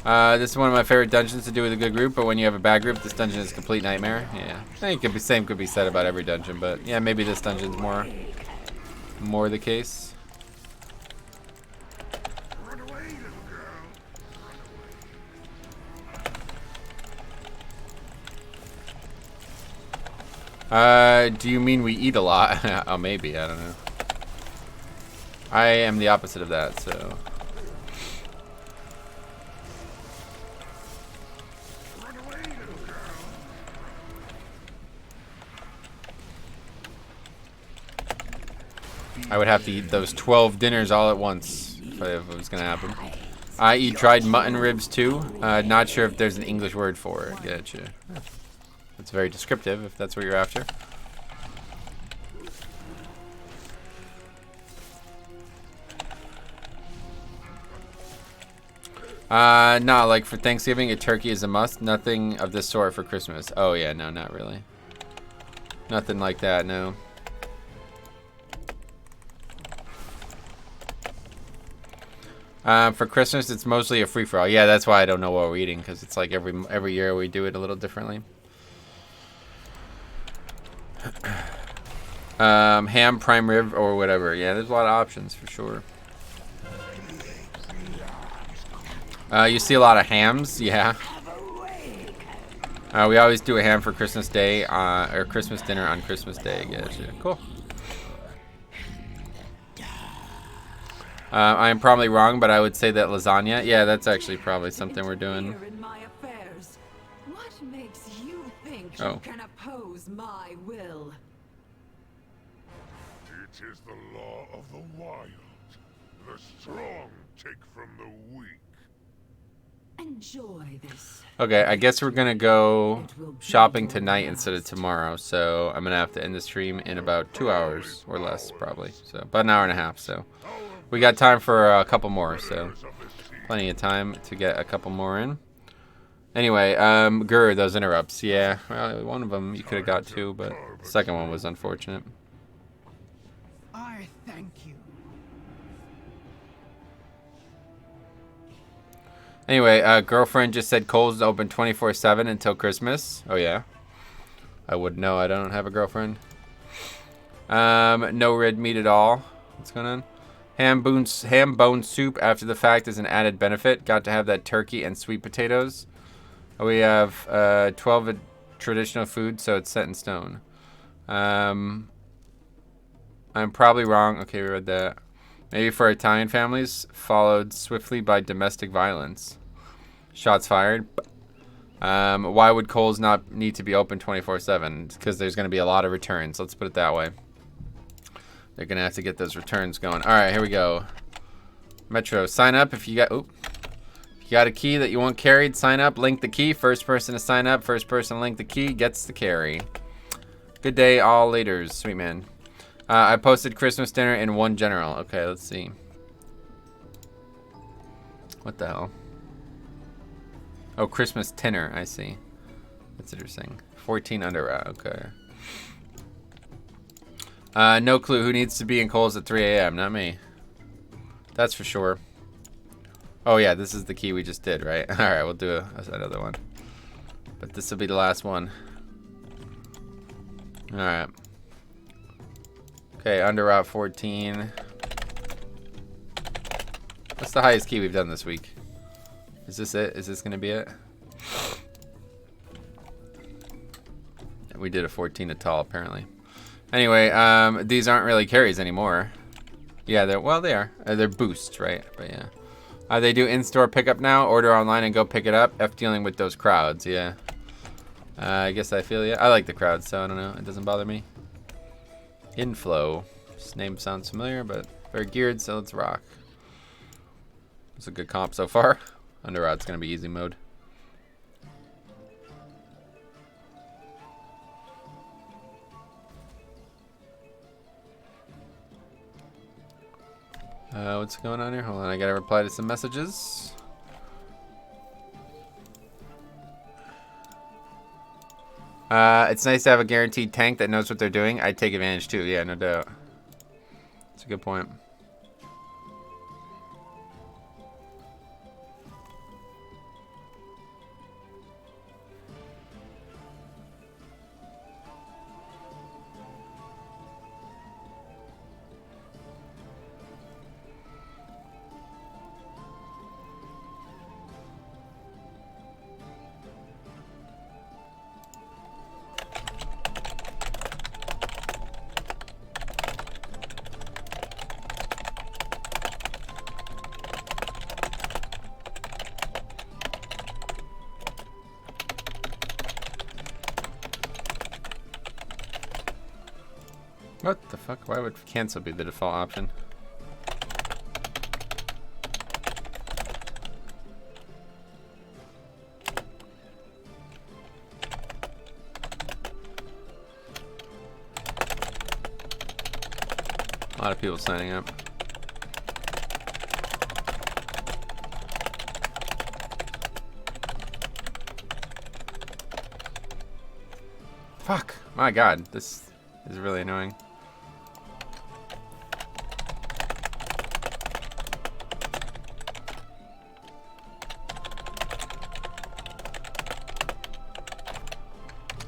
This is one of my favorite dungeons to do with a good group, but when you have a bad group, this dungeon is a complete nightmare. Yeah. I think same could be said about every dungeon, but yeah, maybe this dungeon's more the case. Run away, little girl. Run away. Do you mean we eat a lot? Oh, maybe. I don't know. I am the opposite of that, so. Run away, little girl. I would have to eat those 12 dinners all at once if it was going to happen. I eat dried mutton ribs too. Not sure if there's an English word for it. Gotcha. That's very descriptive if that's what you're after. Nah, like for Thanksgiving, a turkey is a must. Nothing of this sort for Christmas. Oh yeah, no, not really. Nothing like that, no. For Christmas, it's mostly a free-for-all. Yeah, that's why I don't know what we're eating, because it's like every year we do it a little differently. Ham, prime rib, or whatever. Yeah, there's a lot of options for sure. You see a lot of hams, yeah. We always do a ham for Christmas Day, or Christmas dinner on Christmas Day. Gotcha. Cool. I am probably wrong, but I would say that lasagna. Yeah, that's actually probably something we're doing. In my affairs. What makes you think Oh. you can oppose my will? It is the law of the wild. The strong take from the weak. Enjoy this. Okay, I guess we're gonna go shopping tonight instead of tomorrow, so I'm gonna have to end the stream in about 2 hours or less, probably. So about an hour and a half. So we got time for a couple more, so plenty of time to get a couple more in. Anyway, Gur, those interrupts, yeah. Well, one of them you could have got too, but the second one was unfortunate. I thank you. Anyway, girlfriend just said Kohl's open 24/7 until Christmas. Oh yeah, I wouldn't know. I don't have a girlfriend. No red meat at all. What's going on? Ham bone soup after the fact is an added benefit. Got to have that turkey and sweet potatoes. We have 12 traditional food, so it's set in stone. I'm probably wrong. Okay, we read that. Maybe for Italian families, followed swiftly by domestic violence. Shots fired. Why would Kohl's not need to be open 24/7? Because there's going to be a lot of returns. Let's put it that way. They're going to have to get those returns going. All right, here we go. Metro, sign up if you got... Oop. If you got a key that you want carried, sign up. Link the key. First person to sign up. First person to link the key gets the carry. Good day, all laters. Sweet man. I posted Christmas dinner in one general. Okay, let's see. What the hell? Oh, Christmas dinner. I see. That's interesting. 14 Underrot. Okay. No clue who needs to be in Kohl's at 3 a.m. Not me. That's for sure. Oh yeah, this is the key we just did, right? All right, we'll do another one. But this will be the last one. All right. Okay, Underrot 14. What's the highest key we've done this week? Is this it? Is this going to be it? We did a 14 at tall, apparently. Anyway, these aren't really carries anymore. Yeah, they are. They're boosts, right? But yeah. They do in-store pickup now. Order online and go pick it up. F dealing with those crowds, yeah. I guess I feel, yeah. I like the crowds, so I don't know. It doesn't bother me. Inflow. This name sounds familiar, but very geared, so let's rock. It's a good comp so far. Underrot's gonna be easy mode. What's going on here? Hold on, I gotta reply to some messages. It's nice to have a guaranteed tank that knows what they're doing. I'd take advantage too. Yeah, no doubt. That's a good point. What the fuck? Why would cancel be the default option? A lot of people signing up. Fuck! My god, this is really annoying.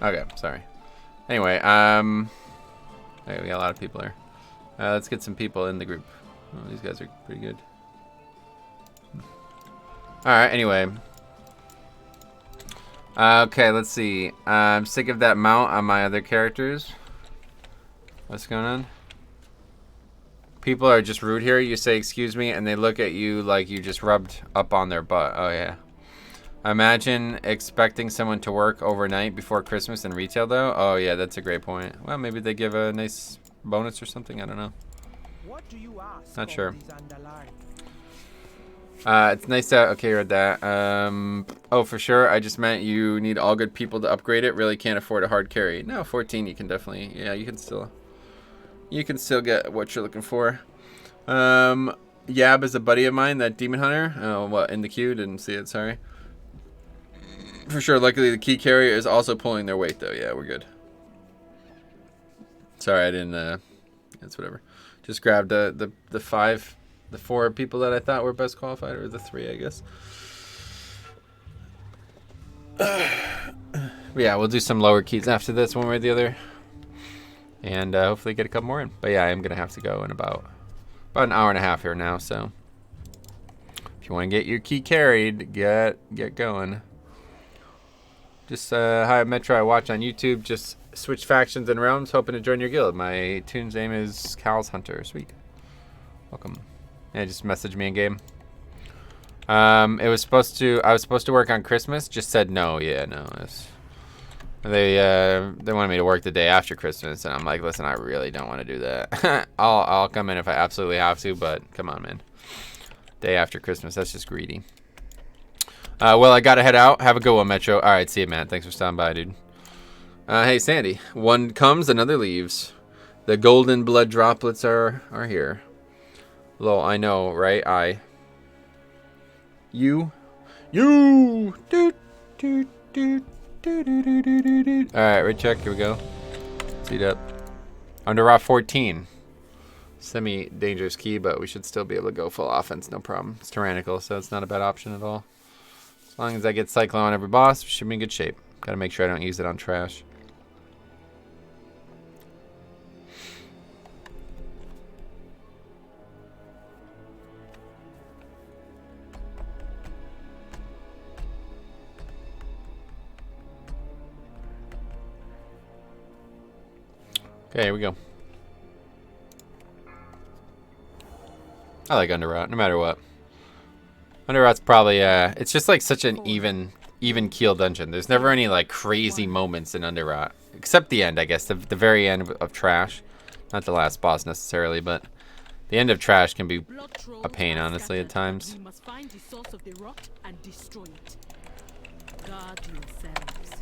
Okay, sorry. Anyway, okay, we got a lot of people here. Let's get some people in the group. Oh, these guys are pretty good. Alright, anyway. Okay, let's see. I'm sick of that mount on my other characters. What's going on? People are just rude here. You say, excuse me, and they look at you like you just rubbed up on their butt. Oh, yeah. Imagine expecting someone to work overnight before Christmas in retail, though. Oh, yeah, that's a great point. Well, maybe they give a nice bonus or something. I don't know. What do you ask? Not sure. These underlined? It's nice to... Okay, read that. Oh, for sure. I just meant you need all good people to upgrade it. Really can't afford a hard carry. No, 14 you can definitely... Yeah, you can still get what you're looking for. Yab is a buddy of mine, that demon hunter. Oh, what? In the queue? Didn't see it, sorry. For sure, luckily the key carrier is also pulling their weight, though. Yeah, we're good. Sorry, I didn't... It's whatever. Just grabbed the 4 people that I thought were best qualified, or the 3, I guess. But yeah, we'll do some lower keys after this, one way or the other. And hopefully get a couple more in. But yeah, I'm going to have to go in about an hour and a half here now, so... If you want to get your key carried, get going. Just, hi, Metro, I watch on YouTube. Just switch factions and realms, hoping to join your guild. My tune's name is Cal's Hunter. Sweet. Welcome. Yeah, just message me in game. I was supposed to work on Christmas. Just said no. Yeah, no. They wanted me to work the day after Christmas, and I'm like, listen, I really don't want to do that. I'll come in if I absolutely have to, but come on, man. Day after Christmas, that's just greedy. Well, I gotta head out. Have a good one, Metro. All right, see you, man. Thanks for stopping by, dude. Hey, Sandy. One comes, another leaves. The golden blood droplets are here. Lol, I know, right? You. Doot, doot, doot, doot, doot, doot, doot, doot. All right, right check. Here we go. Speed up. Underrot 14. Semi-dangerous key, but we should still be able to go full offense, no problem. It's tyrannical, so it's not a bad option at all. As long as I get Cyclone on every boss, we should be in good shape. Gotta make sure I don't use it on trash. Okay, here we go. I like Underrot, no matter what. Underrot's probably, it's just like such an even keel dungeon. There's never any like crazy moments in Underrot. Except the end, I guess, the very end of trash. Not the last boss necessarily, but The end of trash can be Blood trolls a pain, are honestly, at scattered, times. but we must find the source of the rot and destroy it. Guard yourselves.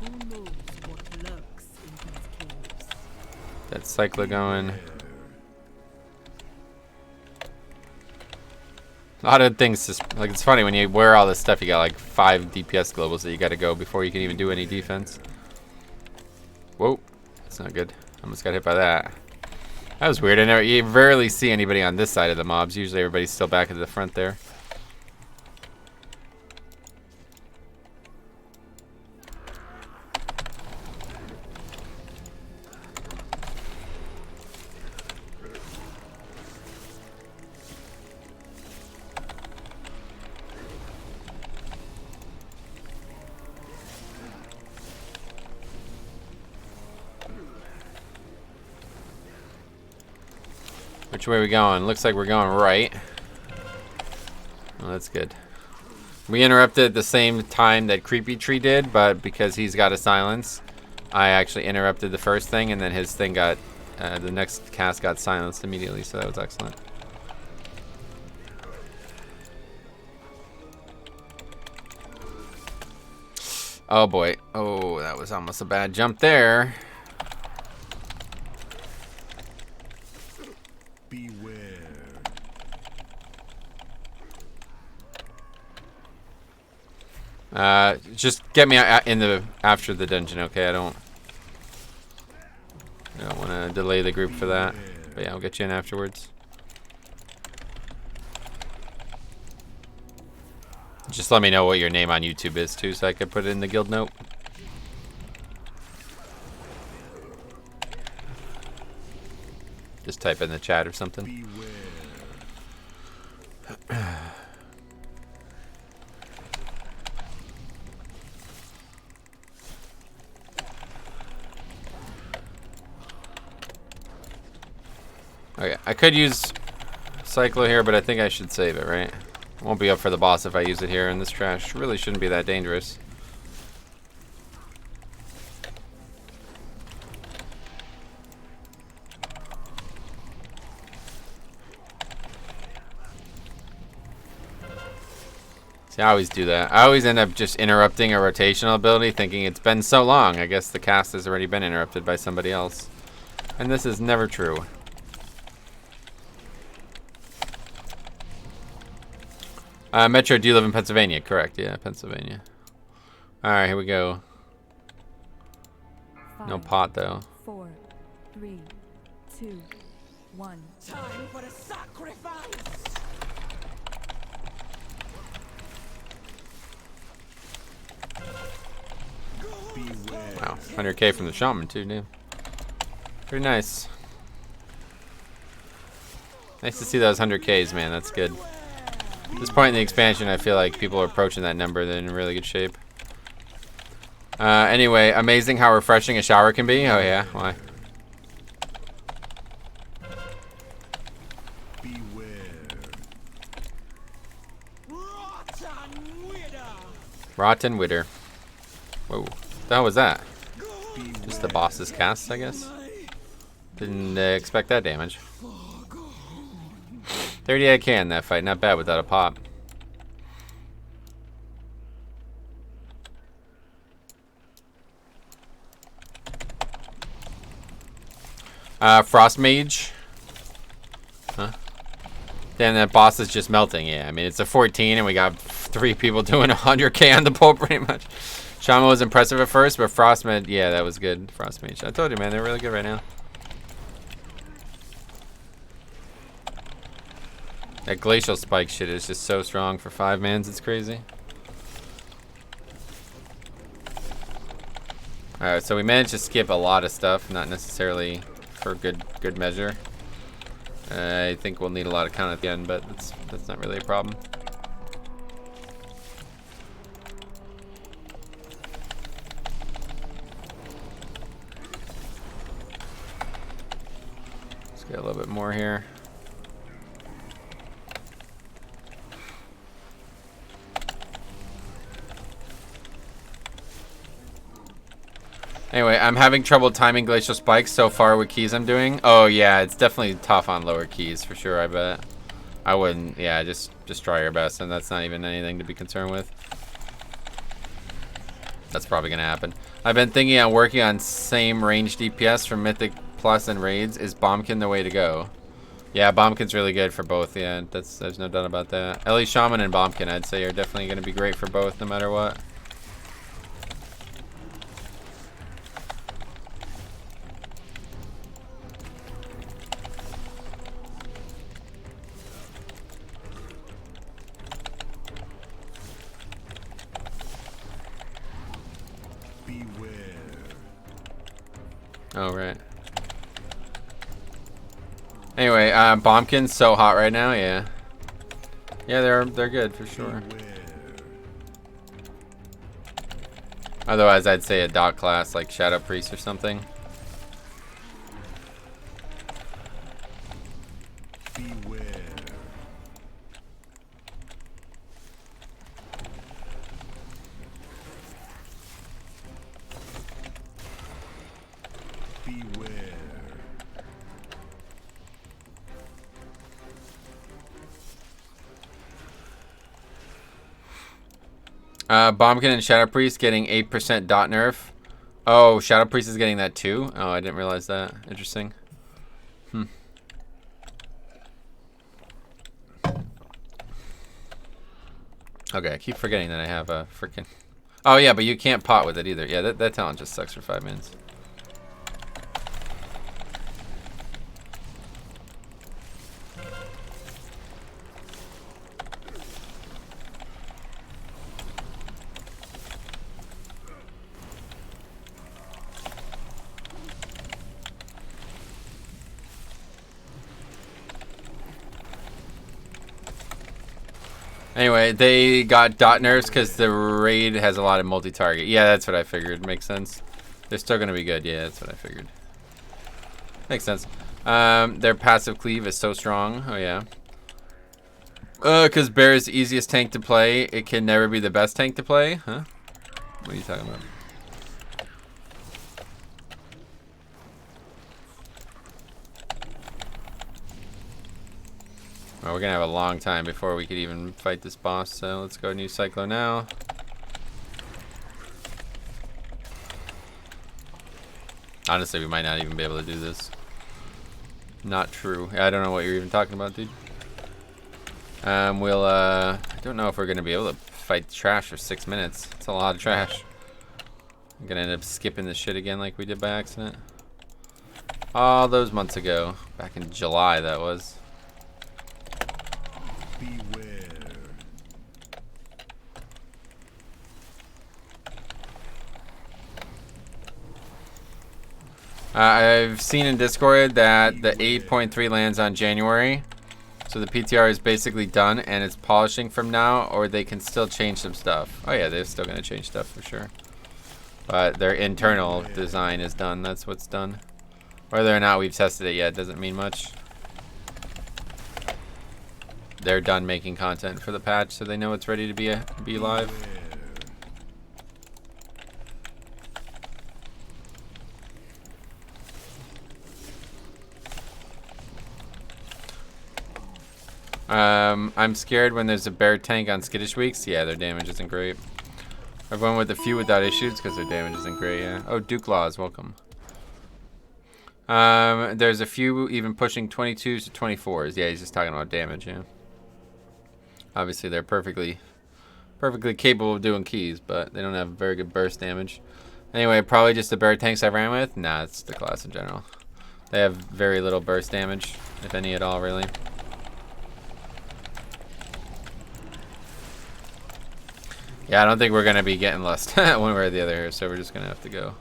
Who knows what lurks in these caves? That cycler going. A lot of things just like it's funny when you wear all this stuff. You got like 5 DPS globals that you got to go before you can even do any defense. Whoa, that's not good. Almost got hit by that. That was weird. You rarely see anybody on this side of the mobs. Usually everybody's still back at the front there. Which way are we going? Looks like we're going right. Well, that's good. We interrupted at the same time that Creepy Tree did, but because he's got a silence, I actually interrupted the first thing, and then his thing got, the next cast got silenced immediately, so that was excellent. Oh boy. Oh, that was almost a bad jump there. Just get me in the after the dungeon, okay? I don't want to delay the group for that. But yeah, I'll get you in afterwards. Just let me know what your name on YouTube is too, so I can put it in the guild note. Just type in the chat or something. Okay, I could use Cyclo here, but I think I should save it, right? Won't be up for the boss if I use it here, and this trash really shouldn't be that dangerous. See, I always do that. I always end up just interrupting a rotational ability, thinking it's been so long. I guess the cast has already been interrupted by somebody else. And this is never true. Metro, do you live in Pennsylvania? Correct, yeah, Pennsylvania. Alright, here we go. 5, No pot, though. 4, 3, 2, 1. Time for the sacrifice! Wow, 100k from the shaman, too, damn. Pretty nice. Nice to see those 100ks, man, that's good. At this point in the expansion, I feel like people are approaching that number. They're in really good shape. Anyway, amazing how refreshing a shower can be. Oh yeah, why? Rotten Witter. Whoa, what the hell was that? Just the boss's cast, I guess. Didn't expect that damage. 38k in that fight, not bad without a pop. Frost Mage. Huh? Damn, that boss is just melting. Yeah, I mean, it's a 14 and we got 3 people doing 100k on the pole pretty much. Shaman was impressive at first, but Frost Mage, yeah, that was good. Frost Mage. I told you, man, they're really good right now. That glacial spike shit is just so strong for 5-mans, it's crazy. Alright, so we managed to skip a lot of stuff, not necessarily for good measure. I think we'll need a lot of count at the end, but that's not really a problem. Let's get a little bit more here. Anyway, I'm having trouble timing glacial spikes so far with keys I'm doing. Oh yeah, it's definitely tough on lower keys for sure, I bet. I wouldn't, yeah, just try your best, and that's not even anything to be concerned with. That's probably gonna happen. I've been thinking on working on same range DPS for Mythic Plus and Raids. Is Bombkin the way to go? Yeah, Bombkin's really good for both, yeah, there's no doubt about that. Ellie Shaman and Bombkin, I'd say, are definitely gonna be great for both, no matter what. Oh, right. Anyway, Bombkin's so hot right now, yeah. Yeah, they're good for sure. Otherwise, I'd say a dot class like Shadow Priest or something. Bombkin and Shadow Priest getting 8% dot nerf. Oh, Shadow Priest is getting that too? Oh, I didn't realize that. Interesting. Okay, I keep forgetting that I have a freaking... Oh yeah, but you can't pot with it either. Yeah, that talent just sucks for 5 minutes. Anyway, they got dot nerfs because the raid has a lot of multi-target. Yeah, that's what I figured. Makes sense. They're still going to be good. Yeah, that's what I figured. Makes sense. Their passive cleave is so strong. Oh, yeah. Because Bear is the easiest tank to play. It can never be the best tank to play. Huh? What are you talking about? Well, we're gonna have a long time before we could even fight this boss, so let's go new Cyclo now. Honestly, we might not even be able to do this. Not true. I don't know what you're even talking about, dude. I don't know if we're gonna be able to fight trash for 6 minutes. It's a lot of trash. I'm gonna end up skipping this shit again like we did by accident. All those months ago. Back in July, that was. I've seen in Discord that the 8.3 lands on January. So the PTR is basically done and it's polishing from now, or they can still change some stuff. Oh yeah, they're still gonna change stuff for sure. But their internal design is done, that's what's done. Whether or not we've tested it yet doesn't mean much. They're done making content for the patch, so they know it's ready to be live. I'm scared when there's a bear tank on skittish weeks. Yeah, their damage isn't great. I've won with a few without issues because their damage isn't great, yeah. Oh, Duke Laws, welcome. There's a few even pushing 22s to 24s. Yeah, he's just talking about damage, yeah. Obviously, they're perfectly capable of doing keys, but they don't have very good burst damage. Anyway, probably just the bear tanks I ran with. Nah, it's the class in general. They have very little burst damage, if any at all, really. Yeah, I don't think we're going to be getting lust one way or the other here, so we're just going to have to go.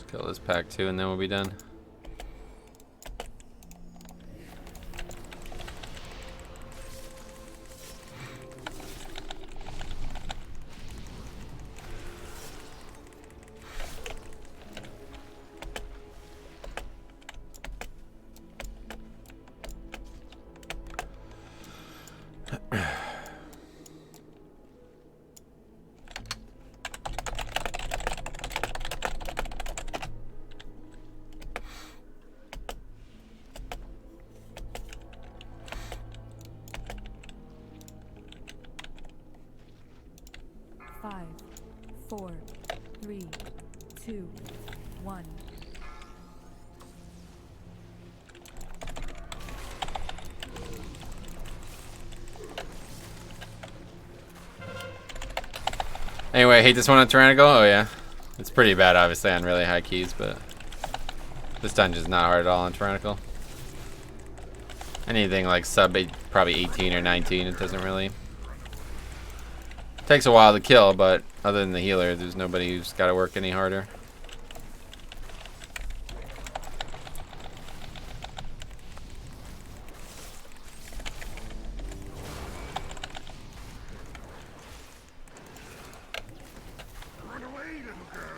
Kill this pack too, and then we'll be done. Five, 4, 3, 2, 1. Anyway, I hate this one on Tyrannical. Oh yeah, it's pretty bad obviously on really high keys, but this dungeon's not hard at all on Tyrannical. Anything like sub 8, probably 18 or 19, it doesn't really. Takes a while to kill, but other than the healer, there's nobody who's got to work any harder. Run away, little girl.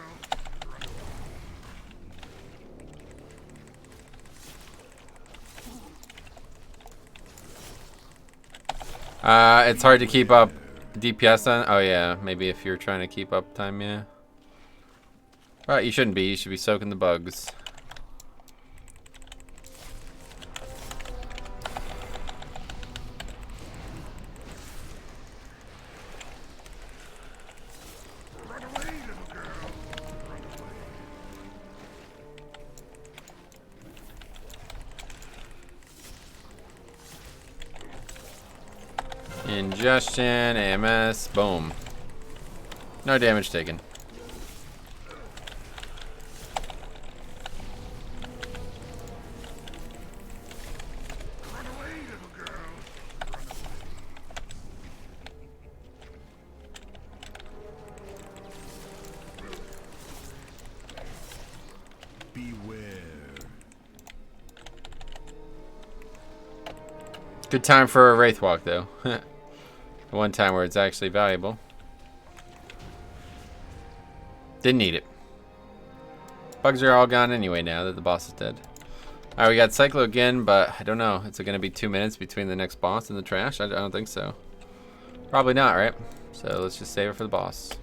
It's hard to keep up DPS on. Oh yeah, maybe if you're trying to keep up time, yeah. Right, you shouldn't be. You should be soaking the bugs. Run away, little girl. Ingestion, AMS, boom. No damage taken. Run away, little girl. Beware. Good time for a Wraith Walk, though. The one time where it's actually valuable. Didn't need it. Bugs are all gone anyway now that the boss is dead. Alright, we got Cyclo again, but I don't know. Is it going to be 2 minutes between the next boss and the trash? I don't think so. Probably not, right? So let's just save it for the boss.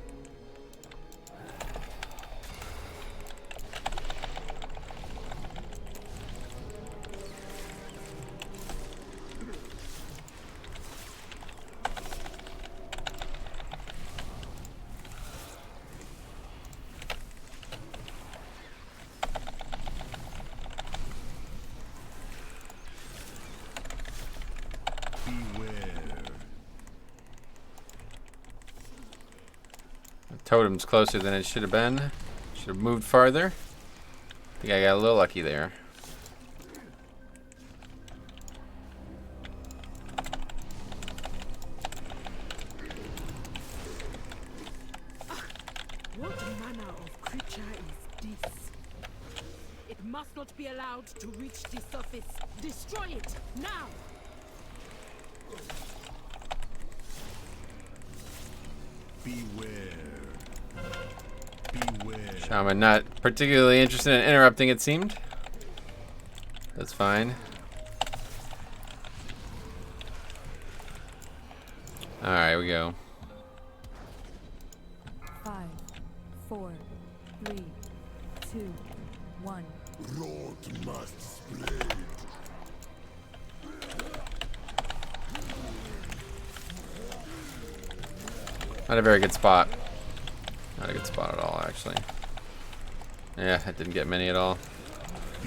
Totem's closer than it should have been. Should have moved farther. I think I got a little lucky there. What manner of creature is this? It must not be allowed to reach the surface. Destroy it now! Beware. Beware. Shaman not particularly interested in interrupting, it seemed. That's fine. Alright, here we go. 5, 4, 3, 2, 1. Rot must split. Not a very good spot. Not a good spot at all, actually. Yeah, I didn't get many at all.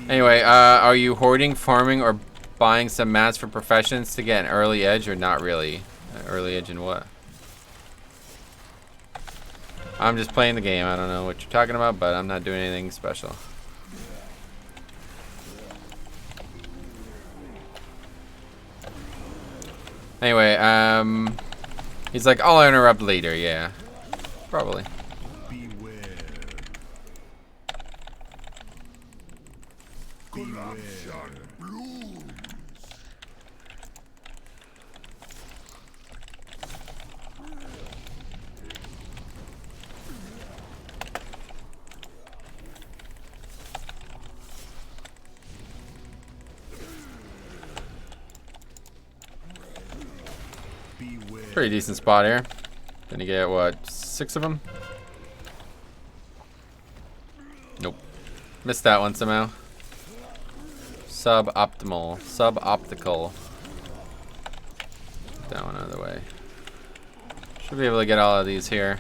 Anyway, are you hoarding, farming, or buying some mats for professions to get an early edge, or not really? Early edge in what? I'm just playing the game. I don't know what you're talking about, but I'm not doing anything special. Anyway, he's like, I'll interrupt later. Yeah, probably. Beware. Corruption blooms. Pretty decent spot here. Gonna get what, 6 of them? Nope. Missed that one somehow. Suboptimal. Suboptical. That one out of the way. Should be able to get all of these here.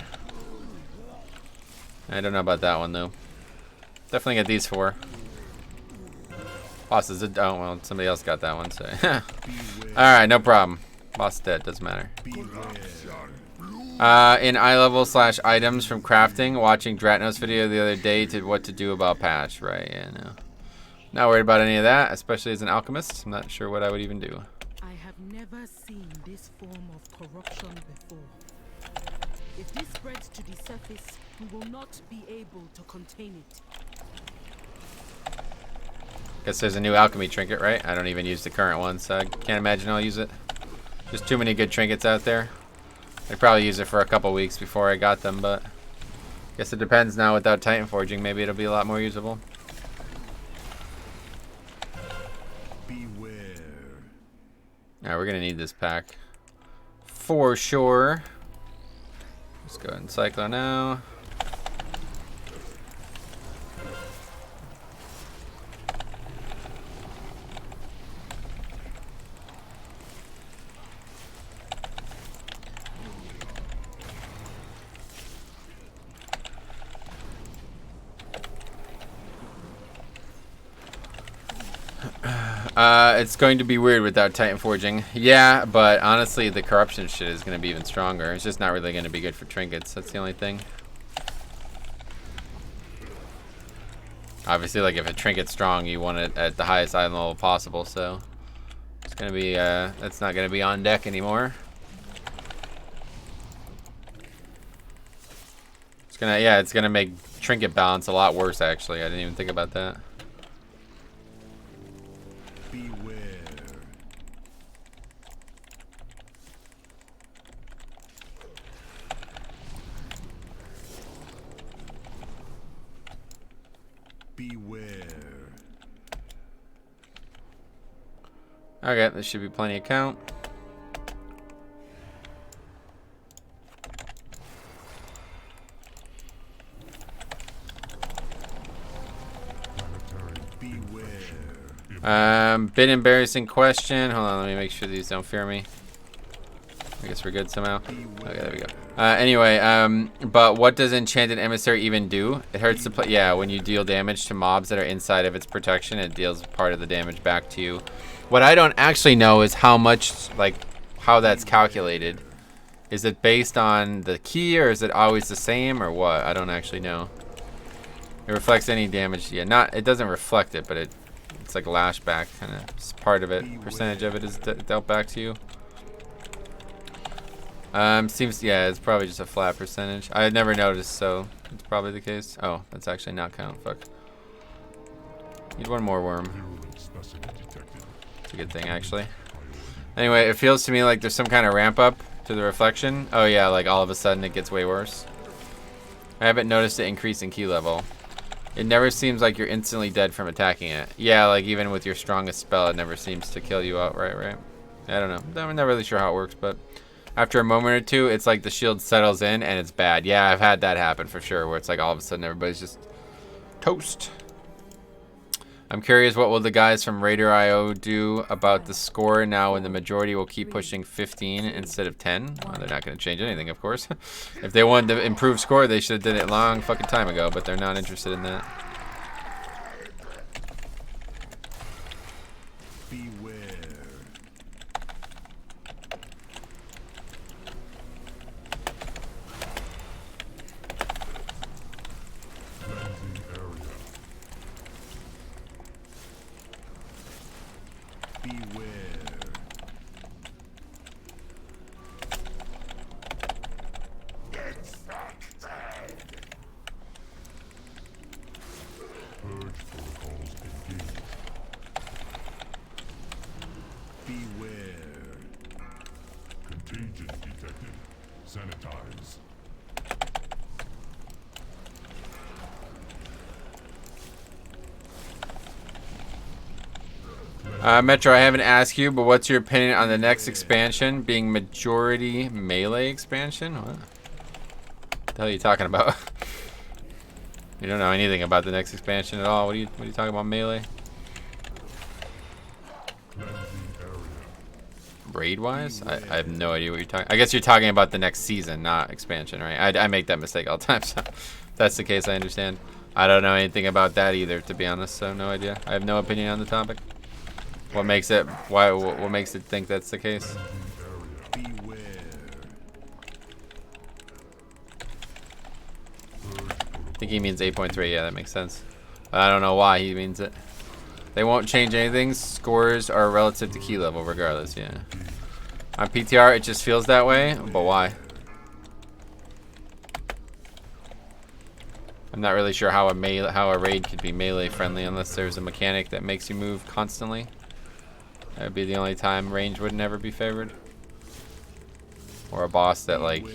I don't know about that one though. Definitely get these 4. Boss is oh well, somebody else got that one, so alright, no problem. Boss dead, doesn't matter. In eye level / items from crafting, watching Dratnos video the other day to what to do about patch. Right, yeah, no. Not worried about any of that, especially as an alchemist. I'm not sure what I would even do. I have never seen this form of corruption before. If this spreads to the surface, we will not be able to contain it. Guess there's a new alchemy trinket, right? I don't even use the current one, so I can't imagine I'll use it. There's too many good trinkets out there. I'd probably use it for a couple weeks before I got them, but guess it depends now without Titan Forging. Maybe it'll be a lot more usable. Beware. Alright, we're gonna need this pack. For sure. Let's go ahead and cyclo now. It's going to be weird without Titan Forging. Yeah, but honestly, the corruption shit is going to be even stronger. It's just not really going to be good for trinkets. That's the only thing. Obviously, like if a trinket's strong, you want it at the highest item level possible. So it's going to be that's not going to be on deck anymore. It's gonna make trinket balance a lot worse. Actually, I didn't even think about that. Okay, this should be plenty of count. Bit embarrassing question. Hold on, let me make sure these don't fear me. I guess we're good somehow. Okay, there we go. Anyway, but what does Enchanted Emissary even do? It hurts to play. Yeah, when you deal damage to mobs that are inside of its protection, it deals part of the damage back to you. What I don't actually know is how much, like, how that's calculated. Is it based on the key, or is it always the same, or what? I don't actually know. It reflects any damage. Yeah, it doesn't reflect it, but it's like lashback, kind of part of it. Percentage of it is dealt back to you. Seems, yeah, it's probably just a flat percentage. I had never noticed, so it's probably the case. Oh, that's actually not count. Fuck. Need one more worm. It's a good thing, actually. Anyway, it feels to me like there's some kind of ramp up to the reflection. Oh yeah, like all of a sudden it gets way worse. I haven't noticed it increase in key level. It never seems like you're instantly dead from attacking it. Yeah, like even with your strongest spell, it never seems to kill you outright, right? I don't know. I'm not really sure how it works, but after a moment or two, it's like the shield settles in and it's bad. Yeah, I've had that happen for sure, where it's like all of a sudden everybody's just toast. I'm curious, what will the guys from Raider.io do about the score now when the majority will keep pushing 15 instead of 10? Well, they're not going to change anything, of course. If they wanted to improve score, they should have did it long fucking time ago, but they're not interested in that. Beware. Contagion detected. Sanitize. Metro, I haven't asked you, but what's your opinion on the next expansion being majority melee expansion? What the hell are you talking about? You don't know anything about the next expansion at all. What are you talking about melee? Raid wise? I have no idea what you're talking. I guess you're talking about the next season, not expansion, right? I make that mistake all the time. So if that's the case, I understand. I don't know anything about that either, to be honest. So no idea. I have no opinion on the topic. What makes it? Why? What makes it think that's the case? Beware. I think he means 8.3. Yeah, that makes sense. But I don't know why he means it. They won't change anything. Scores are relative to key level, regardless. Yeah. On PTR, it just feels that way. But why? I'm not really sure how a raid could be melee friendly unless there's a mechanic that makes you move constantly. That would be the only time range would never be favored. Or a boss that, like,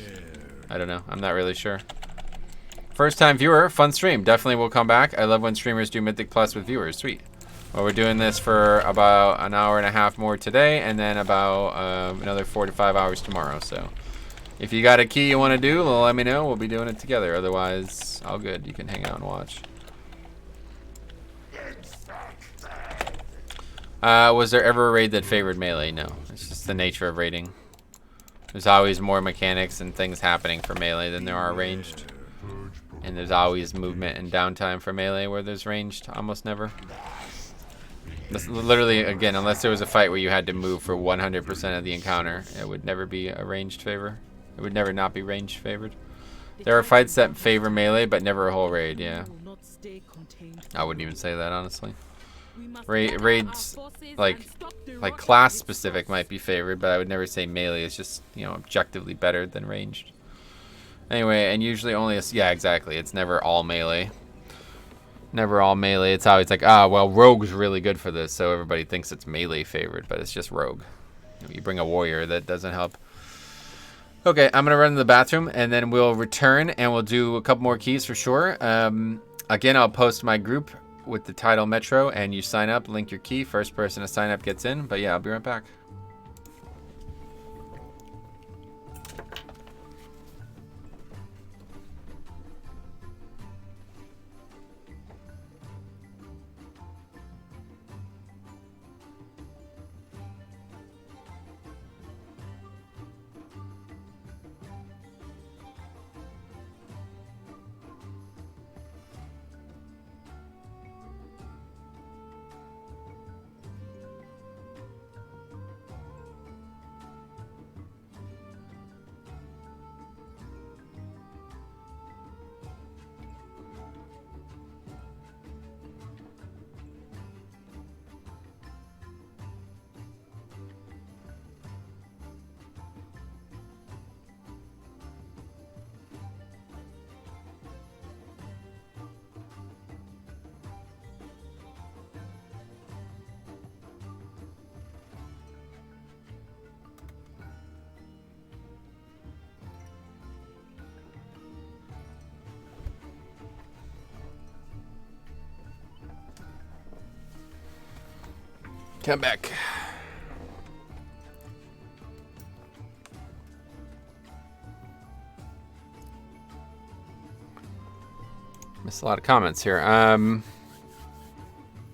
I don't know. I'm not really sure. First time viewer, fun stream. Definitely will come back. I love when streamers do Mythic Plus with viewers. Sweet. Well, we're doing this for about an hour and a half more today, and then about another 4 to 5 hours tomorrow. So if you got a key you want to do, let me know. We'll be doing it together. Otherwise, all good. You can hang out and watch. Was there ever a raid that favored melee? No. It's just the nature of raiding. There's always more mechanics and things happening for melee than there are ranged. And there's always movement and downtime for melee where there's ranged. Almost never. That's literally, again, unless there was a fight where you had to move for 100% of the encounter, it would never be a ranged favor. It would never not be ranged favored. There are fights that favor melee, but never a whole raid, yeah. I wouldn't even say that, honestly. Raids, like class specific might be favored, but I would never say melee is just, you know, objectively better than ranged. Anyway, and usually only, yeah, exactly. It's never all melee. Never all melee. It's always like, ah, well, rogue's really good for this, so everybody thinks it's melee favored, but it's just rogue. You bring a warrior, that doesn't help. Okay, I'm gonna run to the bathroom, and then we'll return, and we'll do a couple more keys for sure. Again, I'll post my group with the title Metro, and you sign up, link your key. First person to sign up gets in, but yeah, I'll be right back. Come back. Missed a lot of comments here.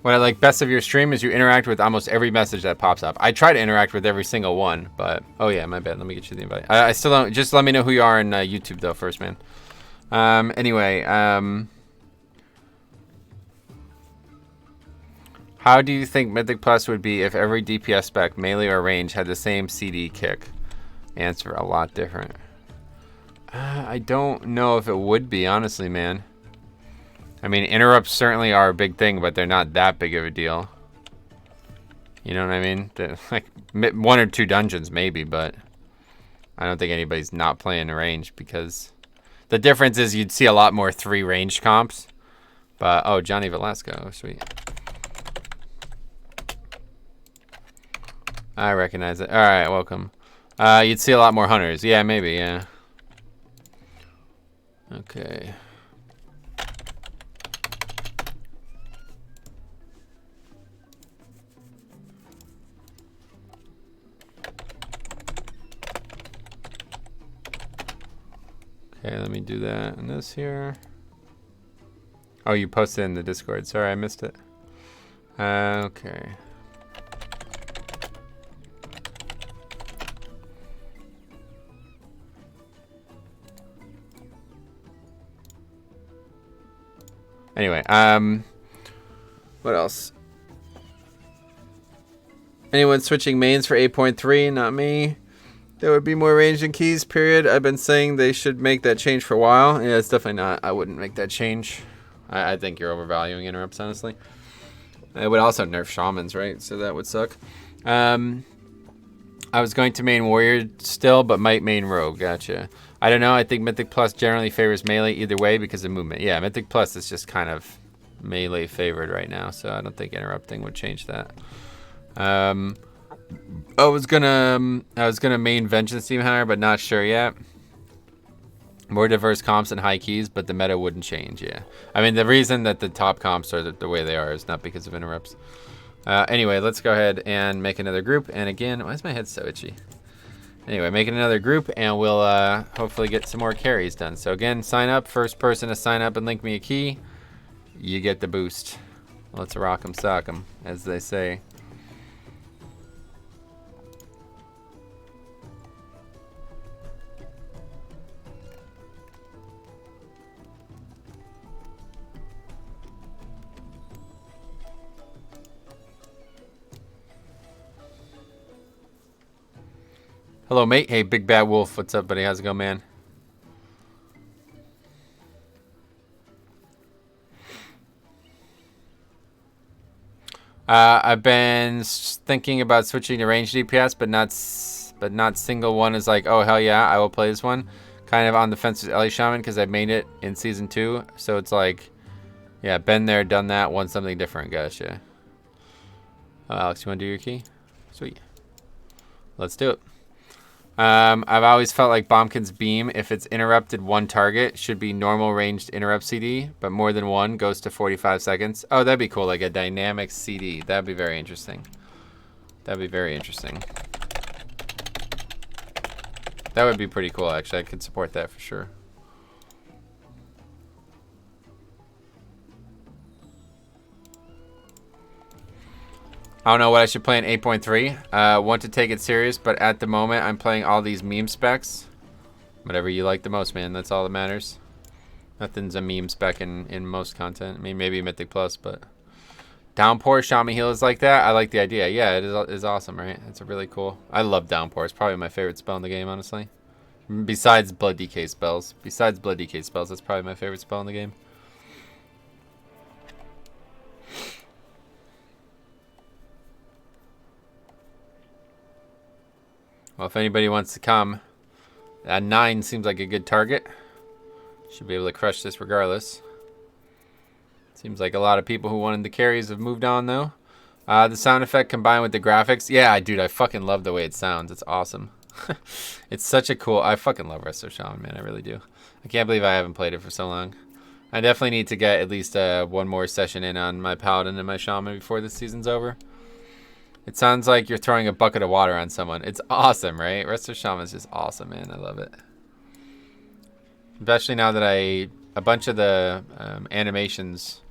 What I like best of your stream is you interact with almost every message that pops up. I try to interact with every single one, but oh yeah, my bad. Let me get you the invite. I still don't. Just let me know who you are in YouTube though first, man. Anyway, how do you think Mythic Plus would be if every DPS spec, melee or range, had the same CD kick? Answer, a lot different. I don't know if it would be, honestly, man. I mean, interrupts certainly are a big thing, but they're not that big of a deal. You know what I mean? They're like 1 or 2 dungeons maybe, but I don't think anybody's not playing range because the difference is you'd see a lot more 3 ranged comps. But, oh, Johnny Velasco, sweet. I recognize it. All right, welcome. You'd see a lot more hunters. Yeah, maybe. Yeah. Okay. Okay, let me do that in this here. Oh, you posted in the Discord. Sorry, I missed it. Okay. Anyway, what else? Anyone switching mains for 8.3? Not me. There would be more range in keys, period. I've been saying they should make that change for a while. Yeah, it's definitely not. I wouldn't make that change. I think you're overvaluing interrupts, honestly. It would also nerf shamans, right? So that would suck. I was going to main warrior still, but might main rogue. Gotcha. I don't know. I think Mythic Plus generally favors melee either way because of movement. Yeah, Mythic Plus is just kind of melee favored right now, so I don't think interrupting would change that. I was gonna main Vengeance Demon Hunter, but not sure yet. More diverse comps and high keys, but the meta wouldn't change. Yeah, I mean the reason that the top comps are the way they are is not because of interrupts. Anyway, let's go ahead and make another group. And again, why is my head so itchy? Anyway, making another group, and we'll hopefully get some more carries done. So again, sign up. First person to sign up and link me a key, you get the boost. Let's rock 'em, sock 'em, as they say. Hello, mate. Hey, Big Bad Wolf. What's up, buddy? How's it going, man? I've been thinking about switching to range DPS, but not single one is like, oh hell yeah, I will play this one. Kind of on the fence with Ellie Shaman because I made it in season 2, so it's like, yeah, been there, done that, want something different. Gotcha. Alex, you want to do your key? Sweet. Let's do it. I've always felt like Bombkin's beam, if it's interrupted one target, should be normal ranged interrupt CD, but more than one goes to 45 seconds. Oh, that'd be cool, like a dynamic CD. That'd be very interesting. That'd be very interesting. That would be pretty cool, actually. I could support that for sure. I don't know what I should play in 8.3. Want to take it serious, but at the moment I'm playing all these meme specs. Whatever you like the most, man. That's all that matters. Nothing's a meme spec in most content. I mean, maybe Mythic Plus, but Downpour, Shaman Heal is like that. I like the idea. Yeah, it is awesome, right? It's a really cool. I love Downpour. It's probably my favorite spell in the game, honestly. Besides Blood DK spells. Besides Blood DK spells, that's probably my favorite spell in the game. Well, if anybody wants to come, 9 seems like a good target. Should be able to crush this regardless. Seems like a lot of people who wanted the carries have moved on, though. The sound effect combined with the graphics. Yeah, dude, I fucking love the way it sounds. It's awesome. It's such a cool... I fucking love Resto Shaman, man. I really do. I can't believe I haven't played it for so long. I definitely need to get at least one more session in on my Paladin and my Shaman before this season's over. It sounds like you're throwing a bucket of water on someone. It's awesome, right? Resto Shaman is just awesome, man. I love it. Especially now that a bunch of the animations,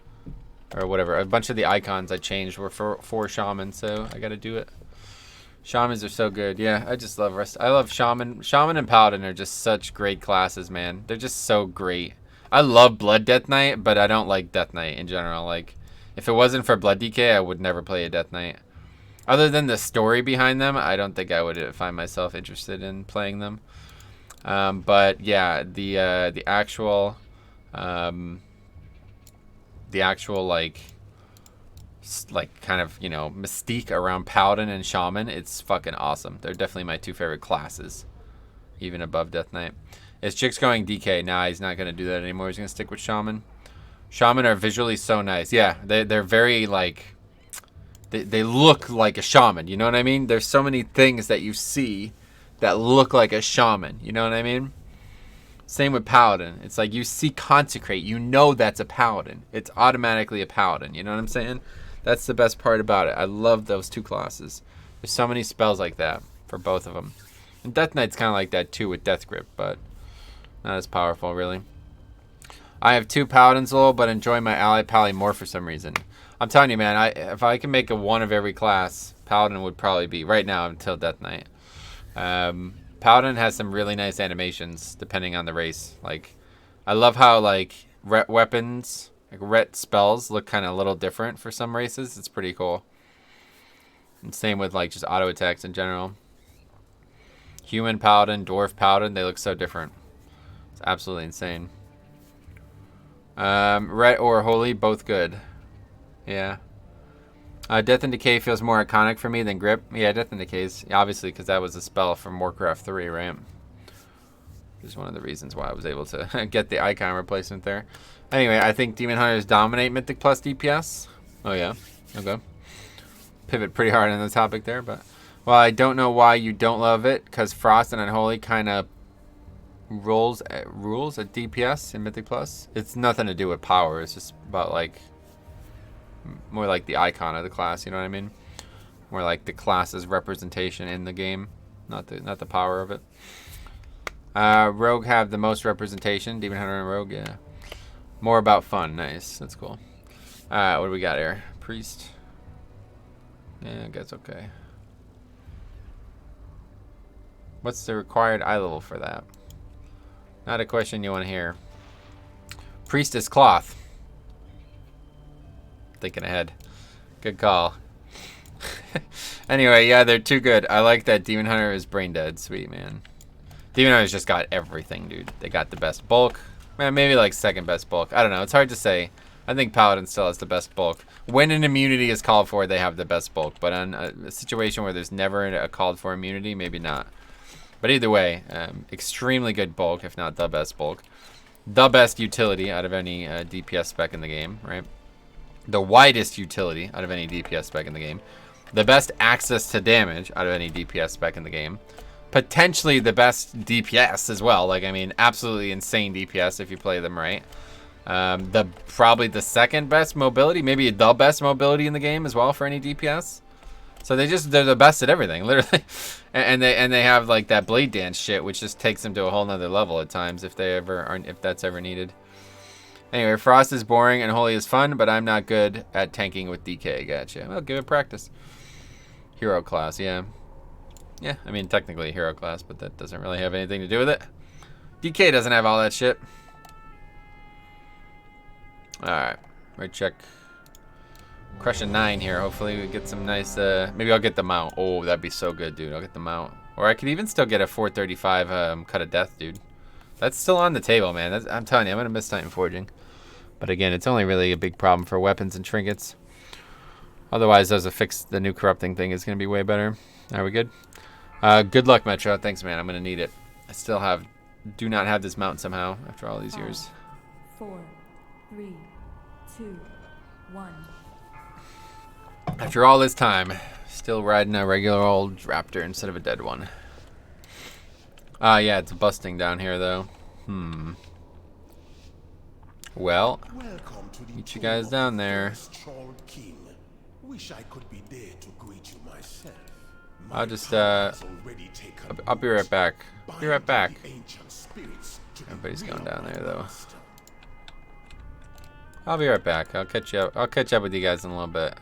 or whatever, a bunch of the icons I changed were for Shaman, so I gotta do it. Shamans are so good. Yeah, I just love I love Shaman. Shaman and Paladin are just such great classes, man. They're just so great. I love Blood Death Knight, but I don't like Death Knight in general. Like, if it wasn't for Blood DK, I would never play a Death Knight. Other than the story behind them, I don't think I would find myself interested in playing them. But yeah, the actual like kind of, you know, mystique around Paladin and Shaman, it's fucking awesome. They're definitely my 2 favorite classes, even above Death Knight. Is Chick's going DK? Nah, he's not gonna do that anymore. He's gonna stick with Shaman. Shaman are visually so nice. Yeah, they're very like they look like a shaman. You know what I mean? There's so many things that you see that look like a shaman. You know what I mean? Same with paladin. It's like you see consecrate, you know that's a paladin. It's automatically a paladin. You know what I'm saying? That's the best part about it. I love those two classes. There's so many spells like that for both of them. And Death Knight's kind of like that too with Death Grip, but not as powerful really. I have 2 paladins lol, but enjoy my ally pally more for some reason. I'm telling you, man, if I can make a one of every class, paladin would probably be right now until Death Knight. Paladin has some really nice animations depending on the race. Like, I love how like ret weapons, like ret spells look kind of a little different for some races. It's pretty cool. And same with like just auto attacks in general. Human paladin, dwarf paladin, they look so different. It's absolutely insane. Ret or holy, both good. Yeah. Death and Decay feels more iconic for me than Grip. Yeah, Death and Decay's obviously because that was a spell from Warcraft 3, right? Which is one of the reasons why I was able to get the icon replacement there. Anyway, I think Demon Hunters dominate Mythic Plus DPS. Oh yeah, okay. Pivot pretty hard on the topic there, but well, I don't know why you don't love it because Frost and Unholy kind of rules at DPS in Mythic Plus. It's nothing to do with power. It's just about like more like the icon of the class, you know what I mean? More like the class's representation in the game, not the power of it. Rogue have the most representation. Demon Hunter and Rogue, yeah. More about fun. Nice, that's cool. What do we got here? Priest. Yeah, I guess okay. What's the required eye level for that? Not a question you want to hear. Priestess cloth. Thinking ahead. Good call. Anyway, yeah, they're too good. I like that Demon Hunter is brain dead. Sweet, man. Demon Hunter's just got everything, dude. They got the best bulk. Man, maybe like second best bulk. I don't know. It's hard to say. I think Paladin still has the best bulk. When an immunity is called for, they have the best bulk. But on a situation where there's never a called for immunity, maybe not. But either way, extremely good bulk, if not the best bulk. The best utility out of any DPS spec in the game, right? The widest utility out of any DPS spec in the game. The best access to damage out of any DPS spec in the game. Potentially the best DPS as well. Like, I mean, absolutely insane DPS if you play them right. Probably the second best mobility, maybe the best mobility in the game as well for any DPS. So they're the best at everything, literally. and they have like that blade dance shit, which just takes them to a whole nother level at times if that's ever needed. Anyway, Frost is boring and Holy is fun, but I'm not good at tanking with DK. Gotcha. Well, give it practice. Hero class, yeah. Yeah, I mean, technically a hero class, but that doesn't really have anything to do with it. DK doesn't have all that shit. Alright, right check. Crushing 9 here. Hopefully we get some nice, maybe I'll get the mount. Oh, that'd be so good, dude. I'll get the mount. Or I could even still get a 435 cut of death, dude. That's still on the table, man. I'm telling you, I'm going to miss Titan Forging. But again, it's only really a big problem for weapons and trinkets. Otherwise, those fix the new corrupting thing is going to be way better. Are we good? Good luck, Metro. Thanks, man. I'm going to need it. I still do not have this mount somehow after all these years. 4, 3, 2, 1. After all this time, still riding a regular old raptor instead of a dead one. Yeah, it's busting down here, though. Well, meet you guys down there. Wish I could be there to greet you myself. I'll just, I'll be right back. Be right back. Everybody's going down there, though. I'll be right back. I'll catch you up. I'll catch up with you guys in a little bit.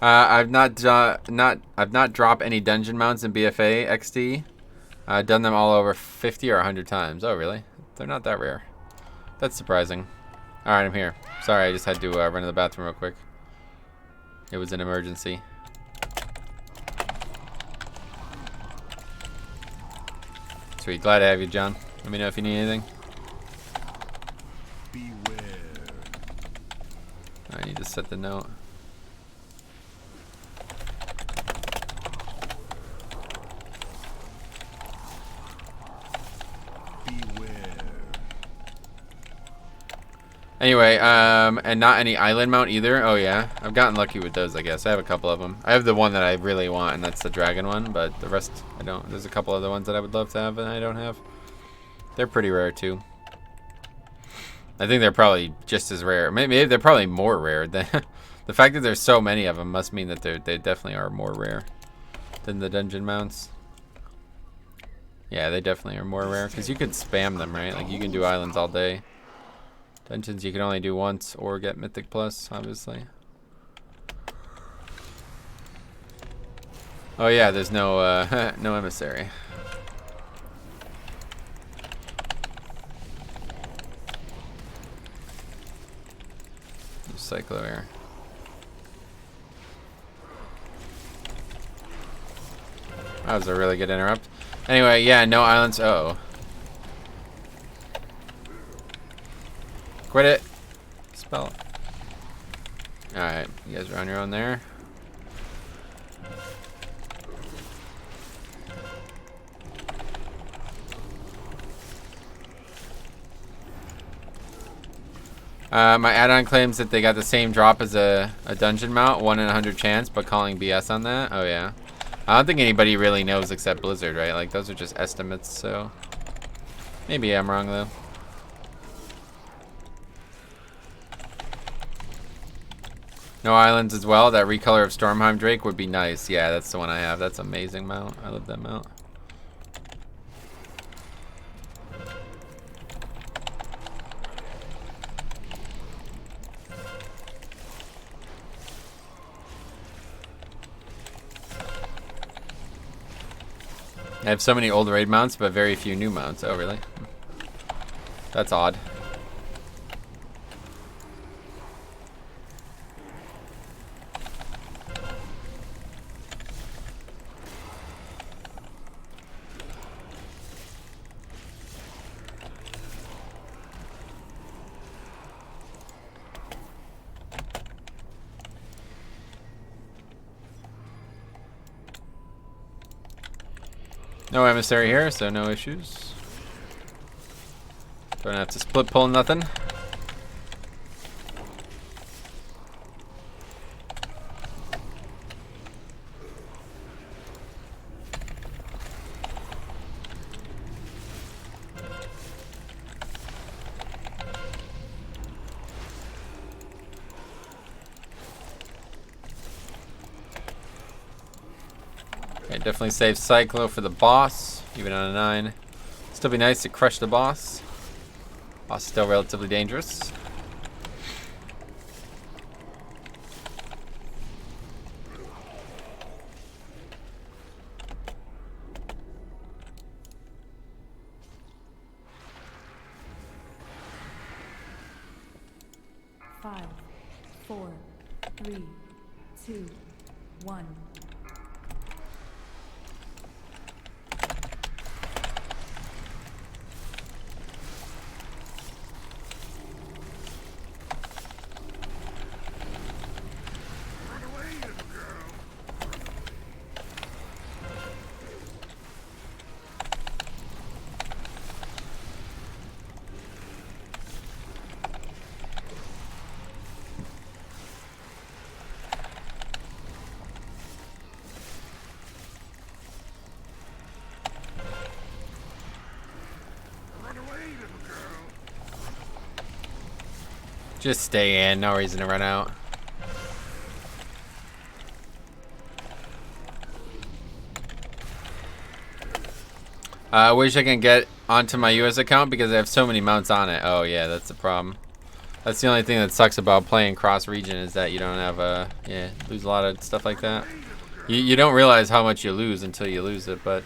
I've not dropped any dungeon mounts in BFA XD. I've done them all over 50 or 100 times. Oh, really? They're not that rare. That's surprising. All right, I'm here. Sorry, I just had to run to the bathroom real quick. It was an emergency. Sweet. Glad to have you, John. Let me know if you need anything. Beware. I need to set the note. Anyway, and not any island mount either. Oh yeah, I've gotten lucky with those, I guess. I have a couple of them. I have the one that I really want, and that's the dragon one, but the rest I don't. There's a couple other ones that I would love to have, and I don't have. They're pretty rare too. I think they're probably just as rare. Maybe they're probably more rare than the fact that there's so many of them must mean that they definitely are more rare than the dungeon mounts. Yeah, they definitely are more rare because you could spam them, right? Like you can do islands all day. Dungeons you can only do once or get Mythic Plus, obviously. Oh yeah, there's no no emissary. Cyclo here. That was a really good interrupt. Anyway, yeah, no islands. Uh oh. Quit it. Spell. Alright, you guys are on your own there. My add-on claims that they got the same drop as a dungeon mount, 1 in 100 chance, but calling BS on that. Oh yeah. I don't think anybody really knows except Blizzard, right? Like those are just estimates, so maybe I'm wrong though. No islands as well. That recolor of Stormheim Drake would be nice. Yeah, that's the one I have. That's amazing mount. I love that mount. I have so many old raid mounts, but very few new mounts. Oh, really? That's odd. No emissary here, so no issues. Don't have to split pull nothing. Okay, definitely save Cyclo for the boss, even on a 9. Still be nice to crush the boss. Boss is still relatively dangerous. Five, 4, 3, 2, 1. Just stay in, no reason to run out. I wish I can get onto my US account because I have so many mounts on it. Oh yeah, that's the problem. That's the only thing that sucks about playing cross-region is that you don't have yeah, lose a lot of stuff like that. You don't realize how much you lose until you lose it, but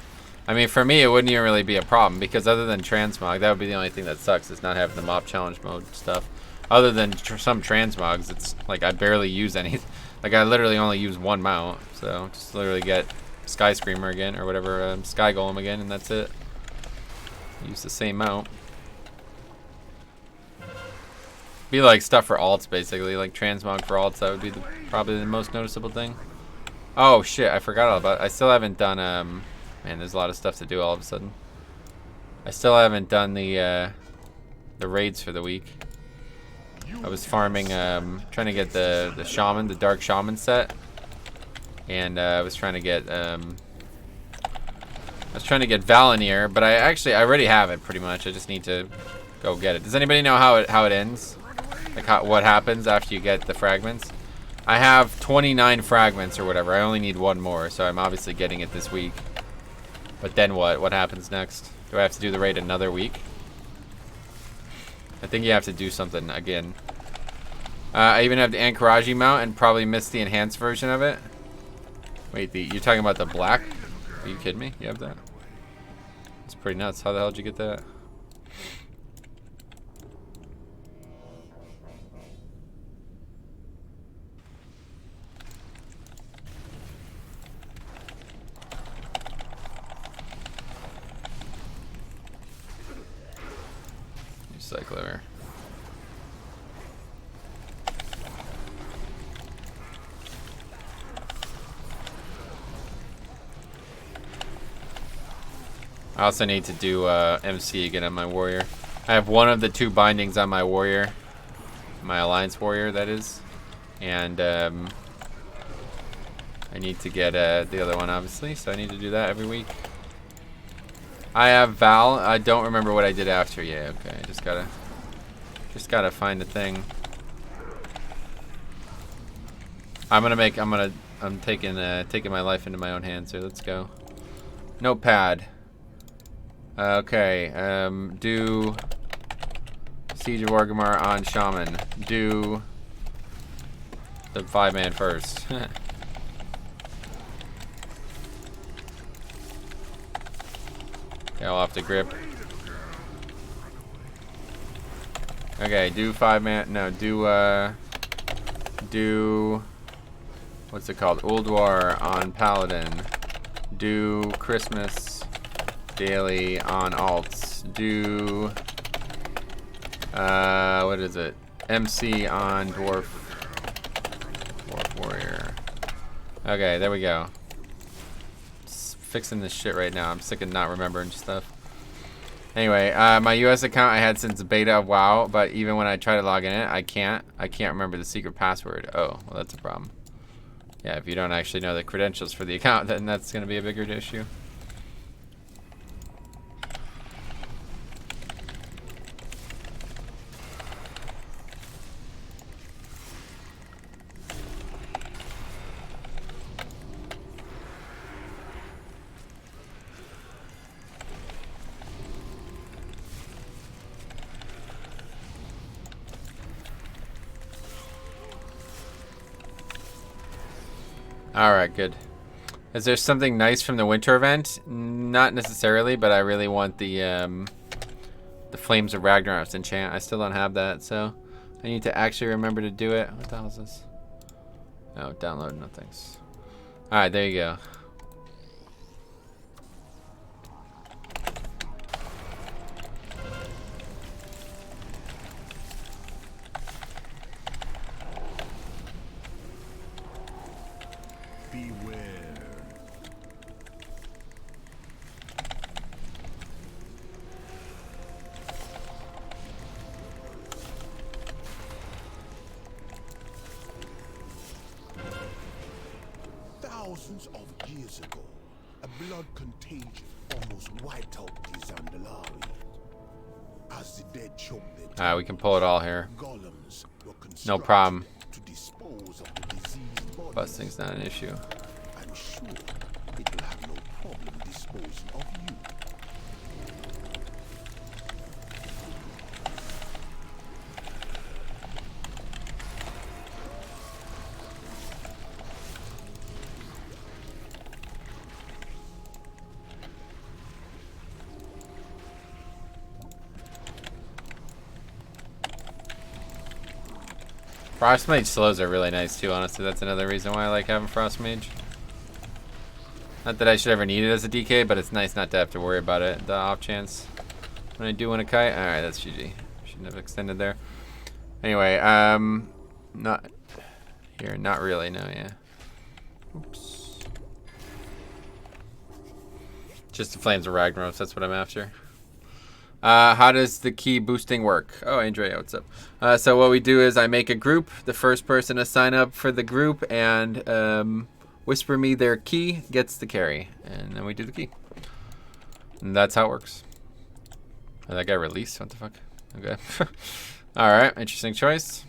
I mean, for me, it wouldn't even really be a problem because other than transmog, that would be the only thing that sucks is not having the mob challenge mode stuff. Other than some transmogs, it's like I barely use any. Like I literally only use one mount, so just literally get Sky Screamer again or whatever, Sky Golem again, and that's it. Use the same mount. Be like stuff for alts basically, like transmog for alts. That would be probably the most noticeable thing. Oh shit, I forgot all about it. I still haven't done man, there's a lot of stuff to do all of a sudden. I still haven't done the raids for the week. I was farming, trying to get the shaman, the dark shaman set, and I was trying to get Valinir, but I already have it pretty much. I just need to go get it. Does anybody know how it ends? Like what happens after you get the fragments? I have 29 fragments or whatever. I only need one more, so I'm obviously getting it this week. But then what? What happens next? Do I have to do the raid another week? I think you have to do something again. I even have the Anchorage mount and probably missed the enhanced version of it. Wait, you're talking about the black? Are you kidding me? You have that? It's pretty nuts. How the hell did you get that? Recycler. I also need to do MC again on my warrior. I have one of the 2 bindings on my warrior, my alliance warrior that is, and I need to get the other one obviously, so I need to do that every week. I have Val. I don't remember what I did after. Yeah, okay. I just gotta find the thing. I'm taking my life into my own hands here. Let's go. Notepad. Okay, do Siege of Orgrimmar on Shaman. Do the 5-man first. Okay, I'll have to grip. Okay, do 5-man. No, do what's it called? Ulduar on Paladin. Do Christmas daily on alts. Do what is it? MC on dwarf warrior. Okay, there we go. Just fixing this shit right now. I'm sick of not remembering stuff. Anyway, my US account I had since the beta of WoW, but even when I try to log in it, I can't remember the secret password. Oh, well, that's a problem. Yeah, if you don't actually know the credentials for the account, then that's going to be a bigger issue. Alright, good. Is there something nice from the winter event? Not necessarily, but I really want the Flames of Ragnarok's enchant. I still don't have that, so I need to actually remember to do it. What the hell is this? Oh, download, no thanks. Alright, there you go. Thousands of years ago, a blood contagion almost wiped out these Underrot. As the dead choked their We can pull it all here. golems were No problem. to dispose of the diseased bodies. Busting's not an issue. I'm sure it will have no problem disposing of you. Frostmage slows are really nice too, honestly. That's another reason why I like having Frostmage. Not that I should ever need it as a DK, but it's nice not to have to worry about it, the off chance. When I do want to kite, alright, that's GG. Shouldn't have extended there. Anyway, not here, not really, no, yeah. Oops. Just the Flames of Ragnarok, that's what I'm after. How does the key boosting work? Oh, Andrea, what's up? So what we do is I make a group. The first person to sign up for the group and whisper me their key gets the carry. And then we do the key. And that's how it works. Oh, that guy released? What the fuck? Okay. Alright, interesting choice.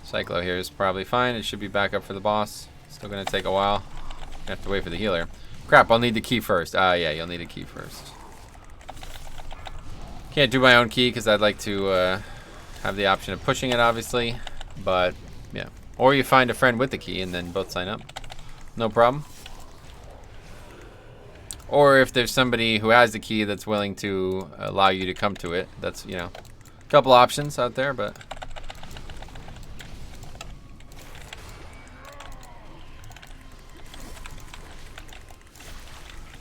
Cyclo here is probably fine. It should be back up for the boss. Still gonna take a while. I have to wait for the healer. Crap, I'll need the key first. Ah, yeah, you'll need a key first. Can't do my own key because I'd like to have the option of pushing it, obviously. But, yeah. Or you find a friend with the key and then both sign up. No problem. Or if there's somebody who has the key that's willing to allow you to come to it. That's, you know, a couple options out there, but...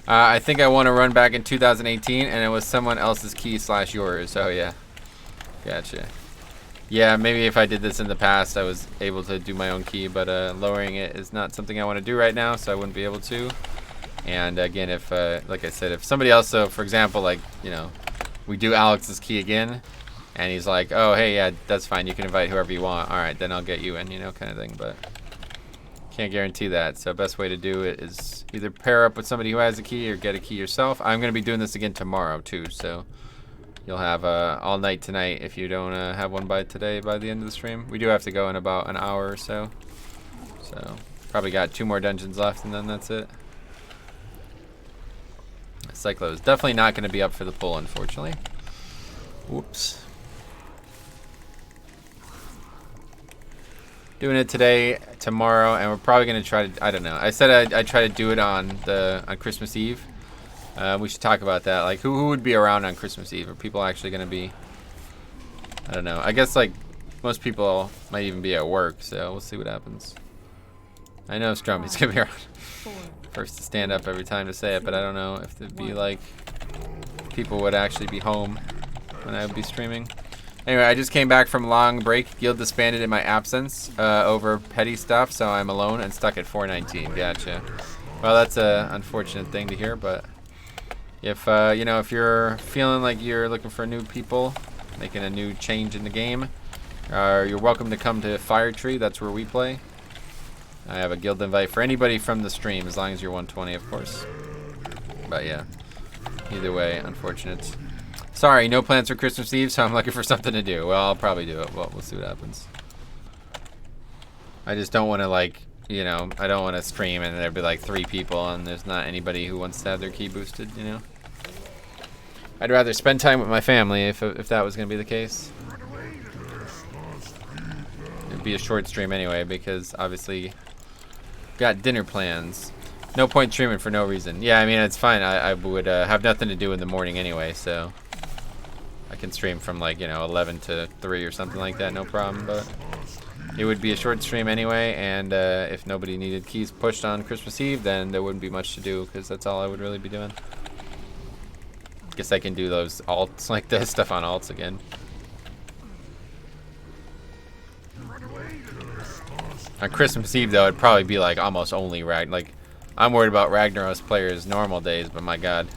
I think I want to run back in 2018, and it was someone else's key / yours. Oh, yeah. Gotcha. Yeah, maybe if I did this in the past, I was able to do my own key, but lowering it is not something I want to do right now, so I wouldn't be able to. And again, if, like I said, if somebody else, so for example, like, you know, we do Alex's key again, and he's like, oh, hey, yeah, that's fine. You can invite whoever you want. All right, then I'll get you in, you know, kind of thing, but... Can't guarantee that, so best way to do it is either pair up with somebody who has a key or get a key yourself. I'm going to be doing this again tomorrow too, so you'll have all night tonight if you don't have one by today by the end of the stream. We do have to go in about an hour or so, so probably got 2 more dungeons left and then that's it. Cyclo is definitely not going to be up for the pull, unfortunately. Whoops. Doing it today, tomorrow, and we're probably gonna try to. I don't know. I said I'd try to do it on Christmas Eve. We should talk about that. Like, who would be around on Christmas Eve? Are people actually gonna be? I don't know. I guess like most people might even be at work, so we'll see what happens. I know Strummy's gonna be around. First to stand up every time to say it, but I don't know if it'd be like people would actually be home when I would be streaming. Anyway, I just came back from long break. Guild disbanded in my absence over petty stuff, so I'm alone and stuck at 419. Gotcha. Well, that's a unfortunate thing to hear, but if you know, if you're feeling like you're looking for new people, making a new change in the game, you're welcome to come to Fire Tree. That's where we play. I have a guild invite for anybody from the stream, as long as you're 120, of course. But yeah, either way, unfortunate. Sorry, no plans for Christmas Eve, so I'm looking for something to do. Well, I'll probably do it. Well, we'll see what happens. I just don't want to, like, you know, I don't want to stream and there'd be like 3 people and there's not anybody who wants to have their key boosted, you know? I'd rather spend time with my family if that was going to be the case. It'd be a short stream anyway because obviously got dinner plans. No point streaming for no reason. Yeah, I mean, it's fine. I would have nothing to do in the morning anyway, so I can stream from like, you know, 11 to 3 or something like that, no problem. But it would be a short stream anyway, and if nobody needed keys pushed on Christmas Eve, then there wouldn't be much to do because that's all I would really be doing. Guess I can do those alts, like this stuff on alts again. On Christmas Eve, though, it'd probably be like almost only like I'm worried about Ragnaros players normal days, but my god,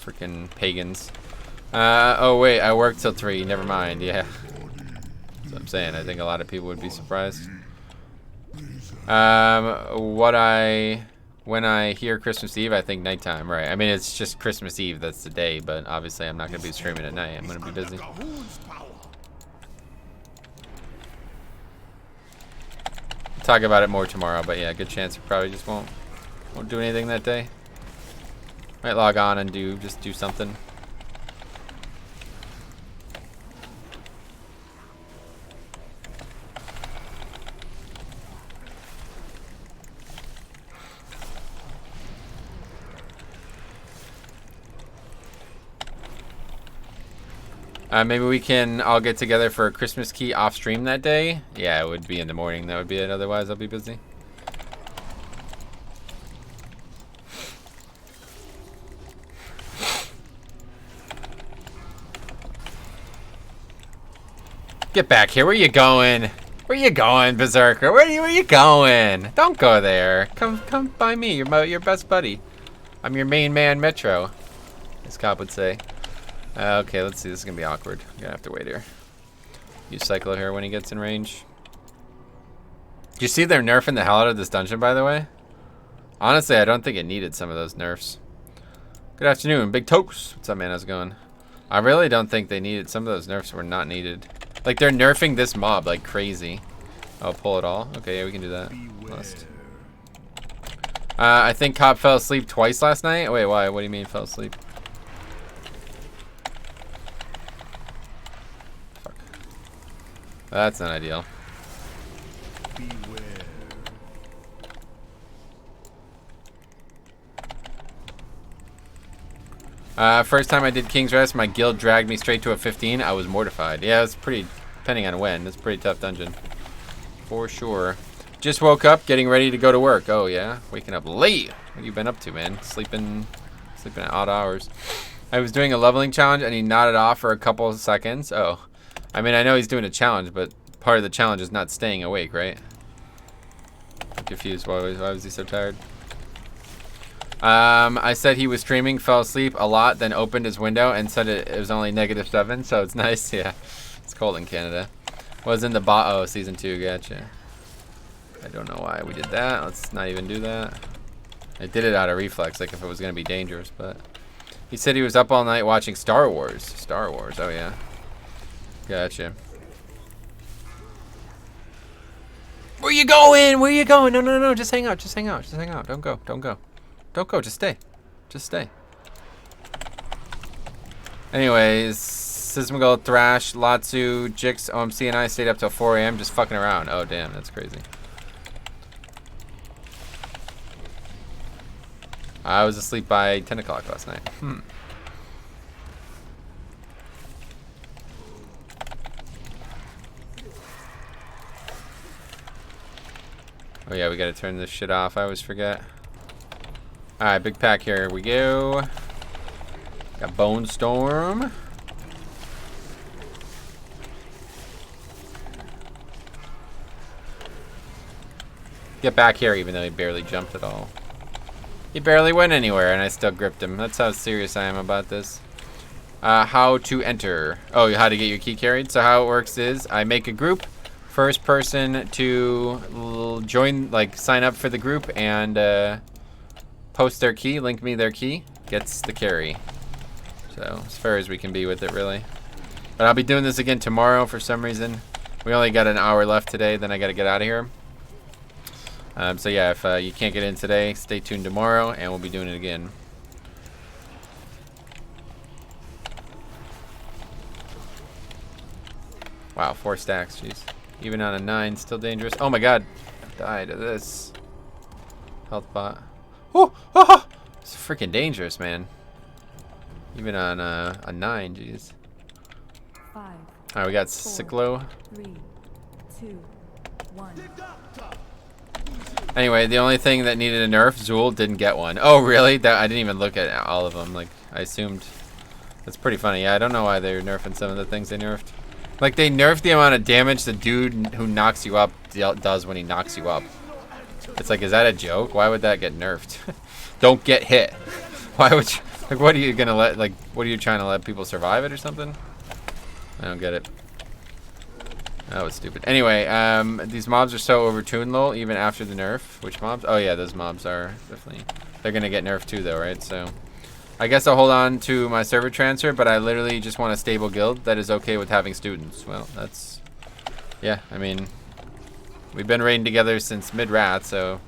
freaking pagans. Oh wait, I work till 3. Never mind. Yeah, that's what I'm saying. I think a lot of people would be surprised. When I hear Christmas Eve, I think nighttime, right? I mean, it's just Christmas Eve. That's the day, but obviously I'm not gonna be streaming at night. I'm gonna be busy. Talk about it more tomorrow, but yeah, good chance we probably just won't do anything that day. Might log on and just do something. Maybe we can all get together for a Christmas key off stream that day. Yeah, it would be in the morning. That would be it. Otherwise, I'll be busy. Get back here. Where you going? Where you going, Berserker? Where you going? Don't go there. Come by me. You're your best buddy. I'm your main man, Metro, as Cop would say. Okay, let's see. This is gonna be awkward. I'm gonna have to wait here. Use Cyclo here when he gets in range. Do you see they're nerfing the hell out of this dungeon, by the way? Honestly, I don't think it needed some of those nerfs. Good afternoon, Big Toast. What's up, man? How's it going? I really don't think they needed. Some of those nerfs were not needed. Like, they're nerfing this mob like crazy. Oh, pull it all? Okay, yeah, we can do that. Must. I think Cop fell asleep twice last night. Wait, why? What do you mean fell asleep? Fuck. That's not ideal. First time I did King's Rest, my guild dragged me straight to a 15. I was mortified. Yeah, it's pretty, depending on when. It's a pretty tough dungeon. For sure. Just woke up, getting ready to go to work. Oh, yeah? Waking up late. What have you been up to, man? Sleeping at odd hours. I was doing a leveling challenge, and he nodded off for a couple of seconds. Oh. I mean, I know he's doing a challenge, but part of the challenge is not staying awake, right? I'm confused. Why was he so tired? I said he was streaming, fell asleep a lot, then opened his window and said it was only -7, so it's nice. Yeah, it's cold in Canada. Was in the season 2. Gotcha. I don't know why we did that. Let's not even do that. I did it out of reflex, like if it was gonna be dangerous. But he said he was up all night watching Star Wars. Star Wars. Oh yeah. Gotcha. Where you going? Where you going? No. Just hang out. Just hang out. Just hang out. Don't go. Don't go. Don't go, just stay. Just stay. Anyways, Sismagul, Thrash, Latsu, Jix, OMC, and I stayed up till 4 AM just fucking around. Oh, damn, that's crazy. I was asleep by 10 o'clock last night. Oh, yeah, we gotta turn this shit off. I always forget. Alright, big pack here we go. Got Bone Storm. Get back here even though he barely jumped at all. He barely went anywhere and I still gripped him. That's how serious I am about this. How to enter. Oh, how to get your key carried. So how it works is I make a group. First person to join, like sign up for the group and post their key, link me their key, gets the carry. So, as fair as we can be with it, really. But I'll be doing this again tomorrow for some reason. We only got an hour left today, then I gotta get out of here. So yeah, if you can't get in today, stay tuned tomorrow, and we'll be doing it again. Wow, 4 stacks, jeez. Even on a 9, still dangerous. Oh my god, I died of this. Health bot. Oh, it's freaking dangerous, man. Even on a 9, jeez. 5. Alright, we got Cyclo. 3, 2, 1. Anyway, the only thing that needed a nerf, Zool didn't get one. Oh, really? That I didn't even look at all of them. Like, I assumed. That's pretty funny. Yeah, I don't know why they're nerfing some of the things they nerfed. Like, they nerfed the amount of damage the dude who knocks you up does when he knocks you up. It's like, is that a joke? Why would that get nerfed? Don't get hit. Why would you, like, what are you gonna let, like, what are you trying to let people survive it or something? I don't get it. That was stupid. Anyway, these mobs are so overtuned, lol, even after the nerf. Which mobs? Oh yeah, those mobs are definitely, they're gonna get nerfed too though, right? So, I guess I'll hold on to my server transfer, but I literally just want a stable guild that is okay with having students. Well, that's, yeah, I mean, we've been raiding together since mid-rat, so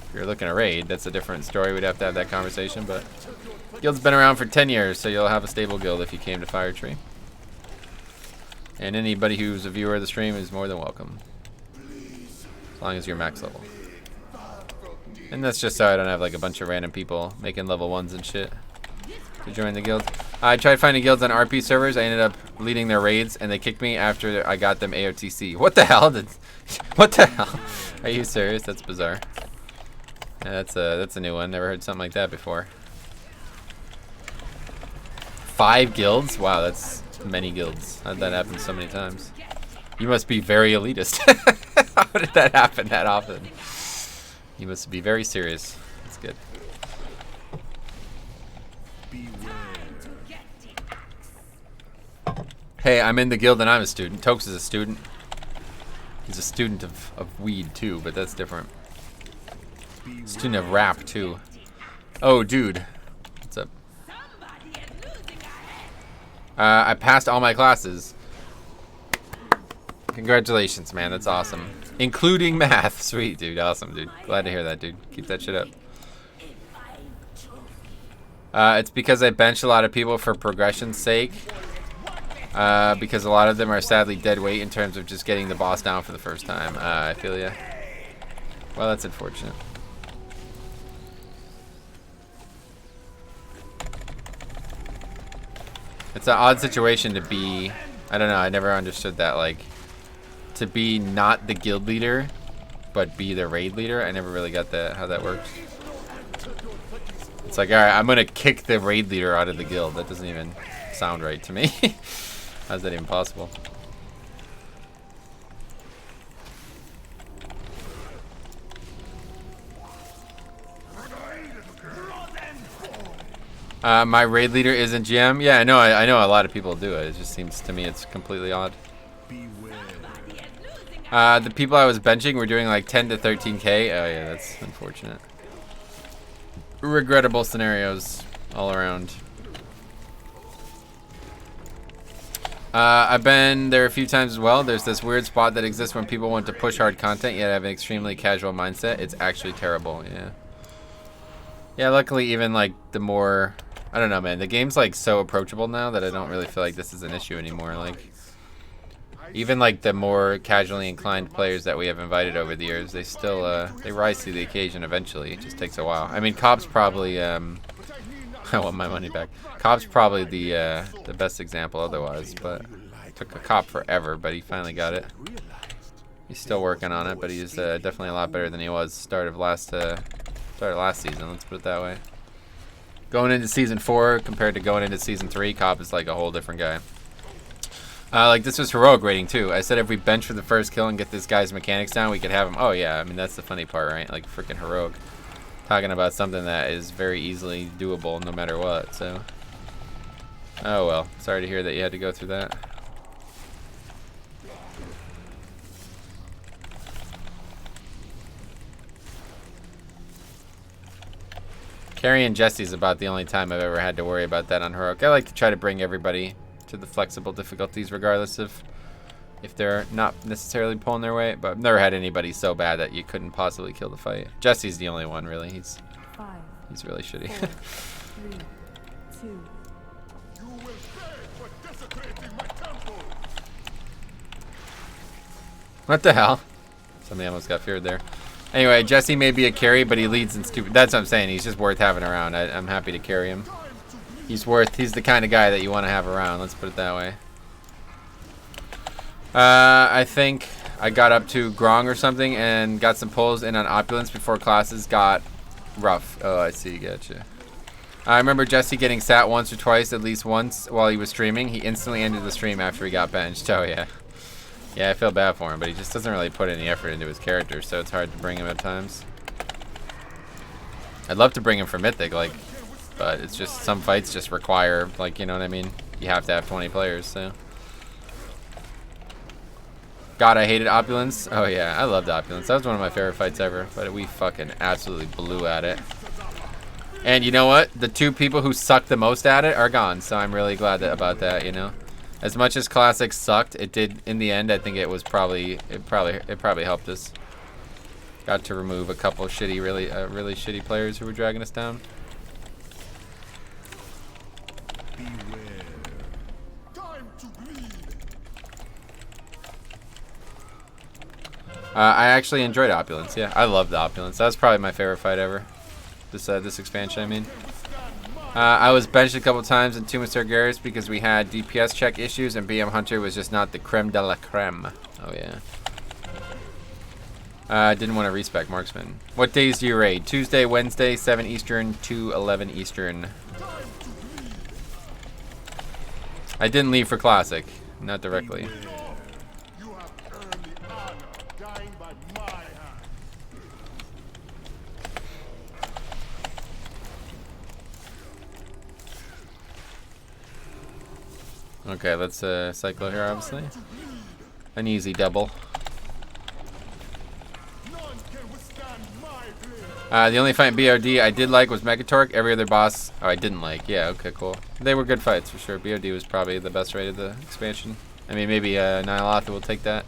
if you're looking to raid, that's a different story. We'd have to have that conversation, but guild's been around for 10 years, so you'll have a stable guild if you came to Fire Tree. And anybody who's a viewer of the stream is more than welcome. As long as you're max level. And that's just so I don't have like a bunch of random people making level 1s and shit to join the guild. I tried finding guilds on RP servers. I ended up leading their raids and they kicked me after I got them AOTC. What the hell? What the hell? Are you serious? That's bizarre. Yeah, that's a new one. Never heard something like that before. 5 guilds? Wow, that's many guilds. How'd that happen so many times? You must be very elitist. How did that happen that often? You must be very serious. That's good. Hey, I'm in the guild and I'm a student. Tokes is a student. He's a student of weed too, but that's different. Student of rap too. Oh, dude. What's up? I passed all my classes. Congratulations, man. That's awesome. Including math. Sweet, dude. Awesome, dude. Glad to hear that, dude. Keep that shit up. It's because I bench a lot of people for progression's sake. Because a lot of them are sadly dead weight in terms of just getting the boss down for the first time. I feel ya. Well, that's unfortunate. It's an odd situation to be. I don't know. I never understood that. Like, to be not the guild leader, but be the raid leader. I never really got that. How that works. It's like, all right, I'm gonna kick the raid leader out of the guild. That doesn't even sound right to me. How's that even possible? My raid leader isn't GM. Yeah, I know a lot of people do it. It just seems to me it's completely odd. The people I was benching were doing like 10 to 13k. Oh yeah, that's unfortunate. Regrettable scenarios all around. I've been there a few times as well. There's this weird spot that exists when people want to push hard content yet have an extremely casual mindset. It's actually terrible, yeah. Yeah, luckily even like the more, I don't know, man. The game's like so approachable now that I don't really feel like this is an issue anymore. Like, even like the more casually inclined players that we have invited over the years, they still, they rise to the occasion eventually. It just takes a while. I mean, Cobb's probably, I want my money back. Cobb's probably the best example otherwise, but it took a cop forever, but he finally got it. He's still working on it, but he's definitely a lot better than he was start of last season, let's put it that way. Going into season 4 compared to going into season 3, Cobb is like a whole different guy. Like this was heroic rating too. I said if we bench for the first kill and get this guy's mechanics down, we could have him. Oh yeah, I mean that's the funny part, right? Like freaking heroic. Talking about something that is very easily doable no matter what, so. Oh well, sorry to hear that you had to go through that. Carrying Jesse's about the only time I've ever had to worry about that on heroic. I like to try to bring everybody to the flexible difficulties regardless of if they're not necessarily pulling their weight, but I've never had anybody so bad that you couldn't possibly kill the fight. Jesse's the only one, really. He's really shitty. 4, 3, 2. You will pay for desecrating my temple. What the hell? Somebody almost got feared there. Anyway, Jesse may be a carry, but he leads in stupid. That's what I'm saying. He's just worth having around. I'm happy to carry him. He's the kind of guy that you want to have around. Let's put it that way. I think I got up to Grong or something and got some pulls in on Opulence before classes got rough. Oh, I see. Gotcha. I remember Jesse getting sat once or twice, at least once, while he was streaming. He instantly ended the stream after he got benched. Oh, yeah. Yeah, I feel bad for him, but he just doesn't really put any effort into his character, so it's hard to bring him at times. I'd love to bring him for Mythic, like, but it's just some fights just require, like, you know what I mean? You have to have 20 players, so. God, I hated Opulence. Oh, yeah, I loved Opulence. That was one of my favorite fights ever, but we fucking absolutely blew at it. And you know what? The 2 people who sucked the most at it are gone, so I'm really glad about that, you know? As much as Classic sucked, it did in the end. I think it was probably it probably helped us. Got to remove a couple shitty, really shitty players who were dragging us down. I actually enjoyed Opulence. Yeah, I loved Opulence. That was probably my favorite fight ever. This expansion, I mean. I was benched a couple times in Tomb of Sir Garrus because we had DPS check issues and BM Hunter was just not the creme de la creme. Oh yeah. I didn't want to respec Marksman. What days do you raid? Tuesday, Wednesday, 7 Eastern to 11 Eastern. I didn't leave for Classic. Not directly. Okay, let's cycle here, obviously. An easy double. The only fight in BOD I did like was Megatorque. Every other boss, oh, I didn't like. Yeah, okay, cool. They were good fights for sure. BOD was probably the best rated the expansion. I mean, maybe Nyalotha will take that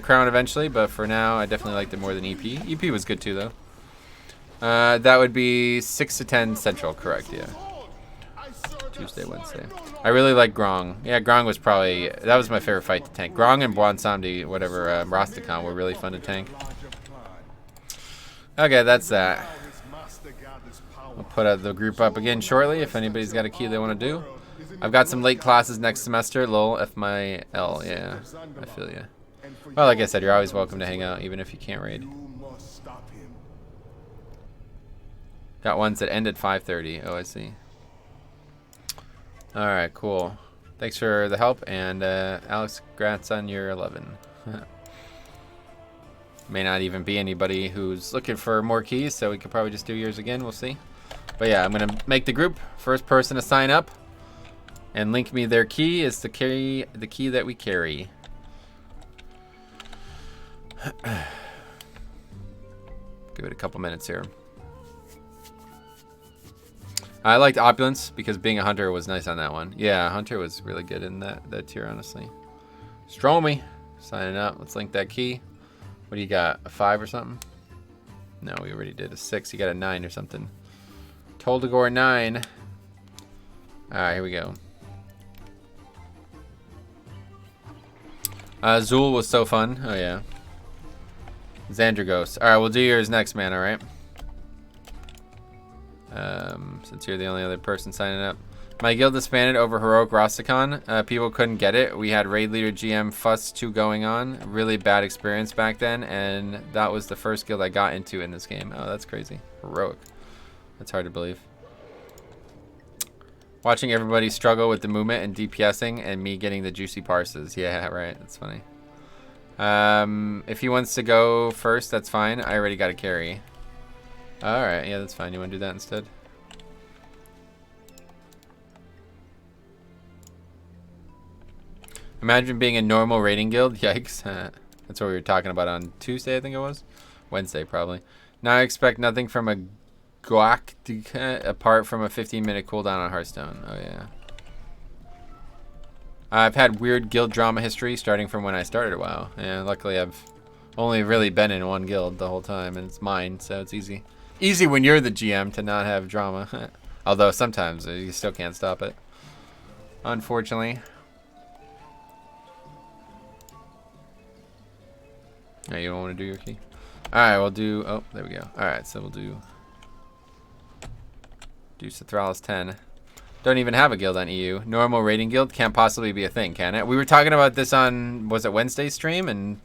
crown eventually, but for now, I definitely liked it more than EP. EP was good too, though. That would be 6 to 10 Central, correct? Yeah. Tuesday, Wednesday. I really like Grong. Yeah, Grong was probably, that was my favorite fight to tank. Grong and Bwansamdi, whatever, Rastakhan were really fun to tank. Okay, that's that. I'll put the group up again shortly if anybody's got a key they want to do. I've got some late classes next semester. Lol, F my L. Yeah, I feel ya. Well, like I said, you're always welcome to hang out, even if you can't raid. Got ones that end at 5:30. Oh, I see. All right, cool. Thanks for the help, and Alex, congrats on your 11. May not even be anybody who's looking for more keys, so we could probably just do yours again. We'll see. But yeah, I'm gonna make the group. First person to sign up and link me their key is the key that we carry. Give it a couple minutes here. I liked Opulence because being a hunter was nice on that one. Yeah, hunter was really good in that tier, honestly. Stromy, signing up. Let's link that key. What do you got? A 5 or something? No, we already did a 6. You got a 9 or something. Toldagor 9. All right, here we go. Zool was so fun. Oh yeah. Xandragos. All right, we'll do yours next, man. All right. Since you're the only other person signing up. My guild disbanded over Heroic Rastakhan. People couldn't get it. We had Raid Leader GM Fuss 2 going on. Really bad experience back then, and that was the first guild I got into in this game. Oh, that's crazy. Heroic. That's hard to believe. Watching everybody struggle with the movement and DPSing, and me getting the juicy parses. Yeah, right. That's funny. If he wants to go first, that's fine. I already got a carry. Alright, yeah, that's fine. You want to do that instead? Imagine being a normal raiding guild. Yikes. That's what we were talking about on Tuesday, I think it was. Wednesday, probably. Now I expect nothing from a Guac apart from a 15-minute cooldown on Hearthstone. Oh, yeah. I've had weird guild drama history starting from when I started WoW. Yeah, luckily I've only really been in one guild the whole time, and it's mine, so it's easy. Easy when you're the GM to not have drama. Although sometimes you still can't stop it. Unfortunately. Oh, you don't want to do your key? Alright, we'll do... Oh, there we go. Alright, so we'll do Sathralis 10. Don't even have a guild on EU. Normal raiding guild can't possibly be a thing, can it? We were talking about this on... Was it Wednesday's stream? And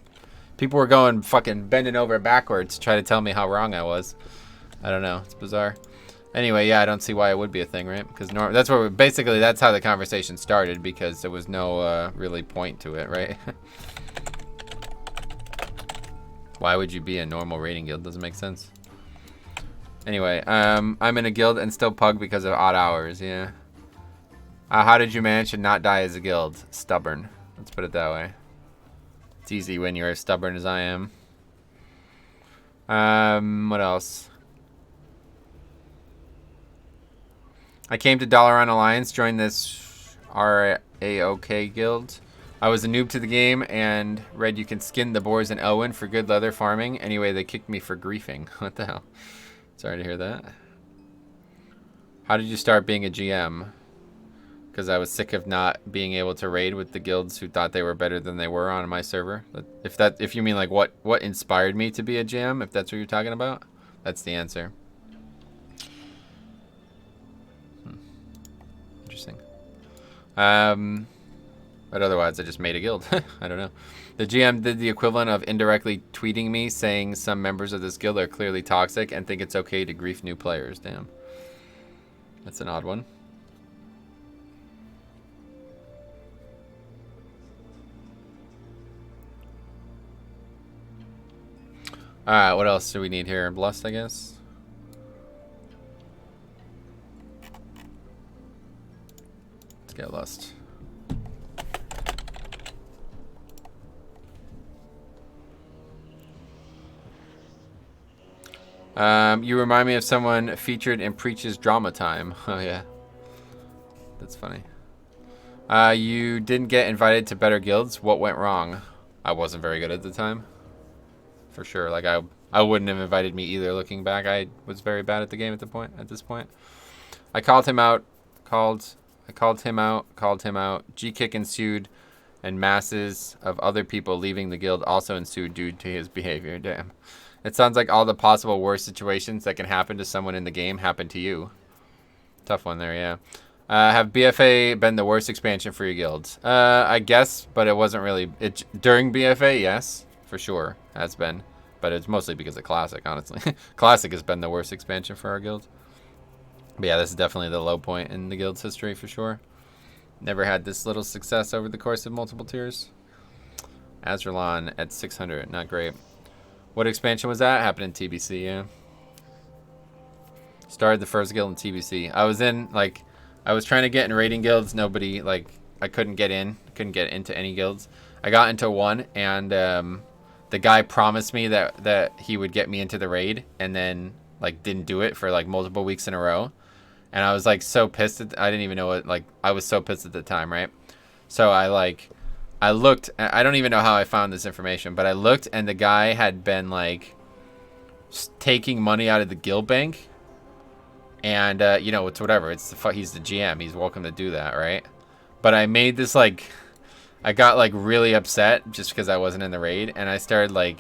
people were going fucking bending over backwards to try to tell me how wrong I was. I don't know. It's bizarre. Anyway, yeah, I don't see why it would be a thing, right? Because that's where basically that's how the conversation started, because there was no really point to it, right? Why would you be a normal raiding guild? Doesn't make sense. Anyway, I'm in a guild and still pug because of odd hours. Yeah. How did you manage to not die as a guild? Stubborn. Let's put it that way. It's easy when you're as stubborn as I am. What else? I came to Dalaran Alliance, joined this RAOK guild. I was a noob to the game and read you can skin the boars in Elwyn for good leather farming. Anyway, they kicked me for griefing. What the hell? Sorry to hear that. How did you start being a GM? Because I was sick of not being able to raid with the guilds who thought they were better than they were on my server. If you mean like what inspired me to be a GM, if that's what you're talking about, that's the answer. Interesting. But otherwise, I just made a guild. I don't know. The GM did the equivalent of indirectly tweeting me saying some members of this guild are clearly toxic and think it's okay to grief new players. Damn. That's an odd one. Alright, what else do we need here? Lust, I guess? Let's get Lust. You remind me of someone featured in Preach's Drama Time. Oh, yeah. That's funny. You didn't get invited to better guilds. What went wrong? I wasn't very good at the time. For sure. Like, I wouldn't have invited me either looking back. I was very bad at the game at this point. I called him out. Called him out. G-kick ensued, and masses of other people leaving the guild also ensued due to his behavior. Damn. It sounds like all the possible worst situations that can happen to someone in the game happen to you. Tough one there, yeah. Have BFA been the worst expansion for your guilds? I guess, but it wasn't really... during BFA, yes, for sure, has been. But it's mostly because of Classic, honestly. Classic has been the worst expansion for our guild. But yeah, this is definitely the low point in the guild's history, for sure. Never had this little success over the course of multiple tiers. Azralan at 600, not great. What expansion was that? Happened in TBC, yeah. Started the first guild in TBC. I was in, like... I was trying to get in raiding guilds. Nobody, like, I couldn't get in. Couldn't get into any guilds. I got into one, and the guy promised me that he would get me into the raid, and then, like, didn't do it for, like, multiple weeks in a row. And I was, like, so pissed. I didn't even know what, like, I was so pissed at the time, right? So I looked. I don't even know how I found this information, but I looked, and the guy had been, like, taking money out of the guild bank. And, you know, it's whatever. He's the GM. He's welcome to do that, right? But I made this, like... I got, like, really upset just because I wasn't in the raid. And I started, like,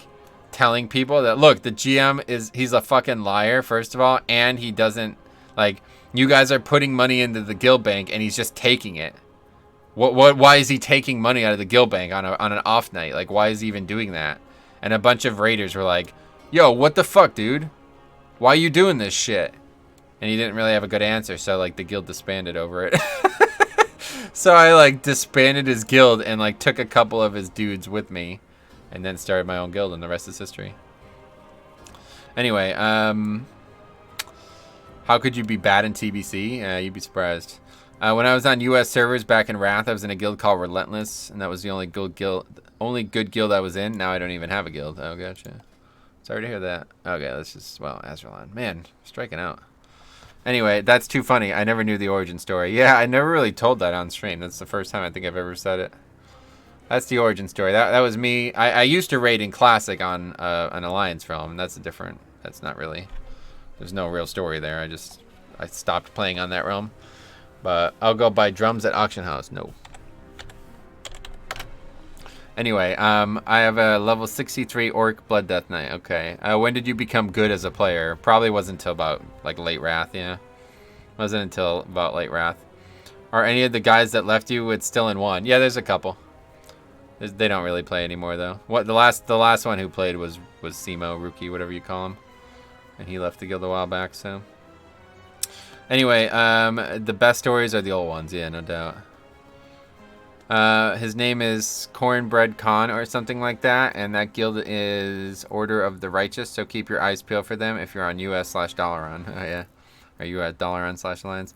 telling people that, look, the GM he's a fucking liar, first of all. And he doesn't, like... You guys are putting money into the guild bank, and he's just taking it. Why is he taking money out of the guild bank on an off night? Like, why is he even doing that? And a bunch of raiders were like, yo, what the fuck, dude? Why are you doing this shit? And he didn't really have a good answer, so, like, the guild disbanded over it. So I, like, disbanded his guild and, like, took a couple of his dudes with me. And then started my own guild, and the rest is history. Anyway, how could you be bad in TBC? You'd be surprised. When I was on US servers back in Wrath, I was in a guild called Relentless, and that was the only good guild I was in. Now I don't even have a guild. Oh, gotcha. Sorry to hear that. Okay, let's just... Well, Azralan. Man, striking out. Anyway, that's too funny. I never knew the origin story. Yeah, I never really told that on stream. That's the first time I think I've ever said it. That's the origin story. That was me. I used to raid in Classic on an Alliance realm. And that's not really... There's no real story there. I stopped playing on that realm. But I'll go buy drums at Auction House. No. Anyway, I have a level 63 Orc Blood Death Knight. Okay. When did you become good as a player? Probably wasn't until about, like, late Wrath, yeah. Wasn't until about late Wrath. Are any of the guys that left you with still in one? Yeah, there's a couple. They don't really play anymore, though. The last one who played was Simo, Rookie, whatever you call him. And he left the guild a while back, so... Anyway, the best stories are the old ones, yeah, no doubt. His name is Cornbread Khan or something like that, and that guild is Order of the Righteous, so keep your eyes peeled for them if you're on US/Dalaran. Oh, yeah. Or you at Dalaran/Alliance.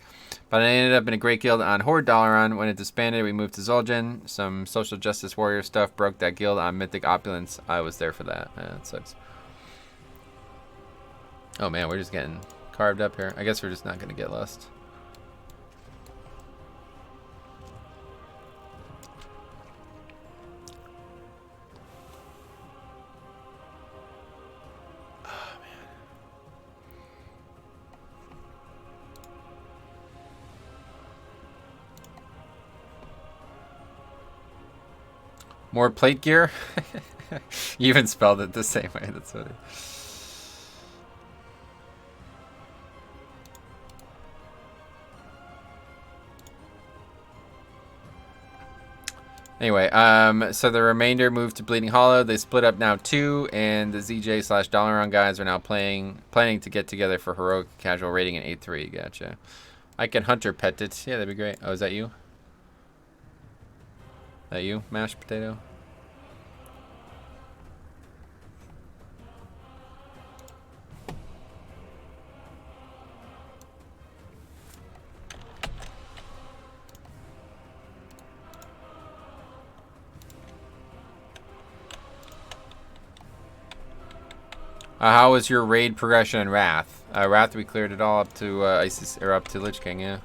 But I ended up in a great guild on Horde Dalaran. When it disbanded, we moved to Zul'jin. Some social justice warrior stuff broke that guild on Mythic Opulence. I was there for that. That sucks. Oh, man, we're just getting carved up here. I guess we're just not going to get Lust. Oh, man. More plate gear? You even spelled it the same way. That's funny. Anyway, so the remainder moved to Bleeding Hollow. They split up now too, and the ZJ/Dalaran guys are now planning to get together for heroic casual raiding in 8-3. Gotcha. I can hunter pet it. Yeah, that'd be great. Oh, is that you? That you, mashed potato? How was your raid progression in Wrath? Wrath, we cleared it all up to Isis, or up to Lich King, yeah.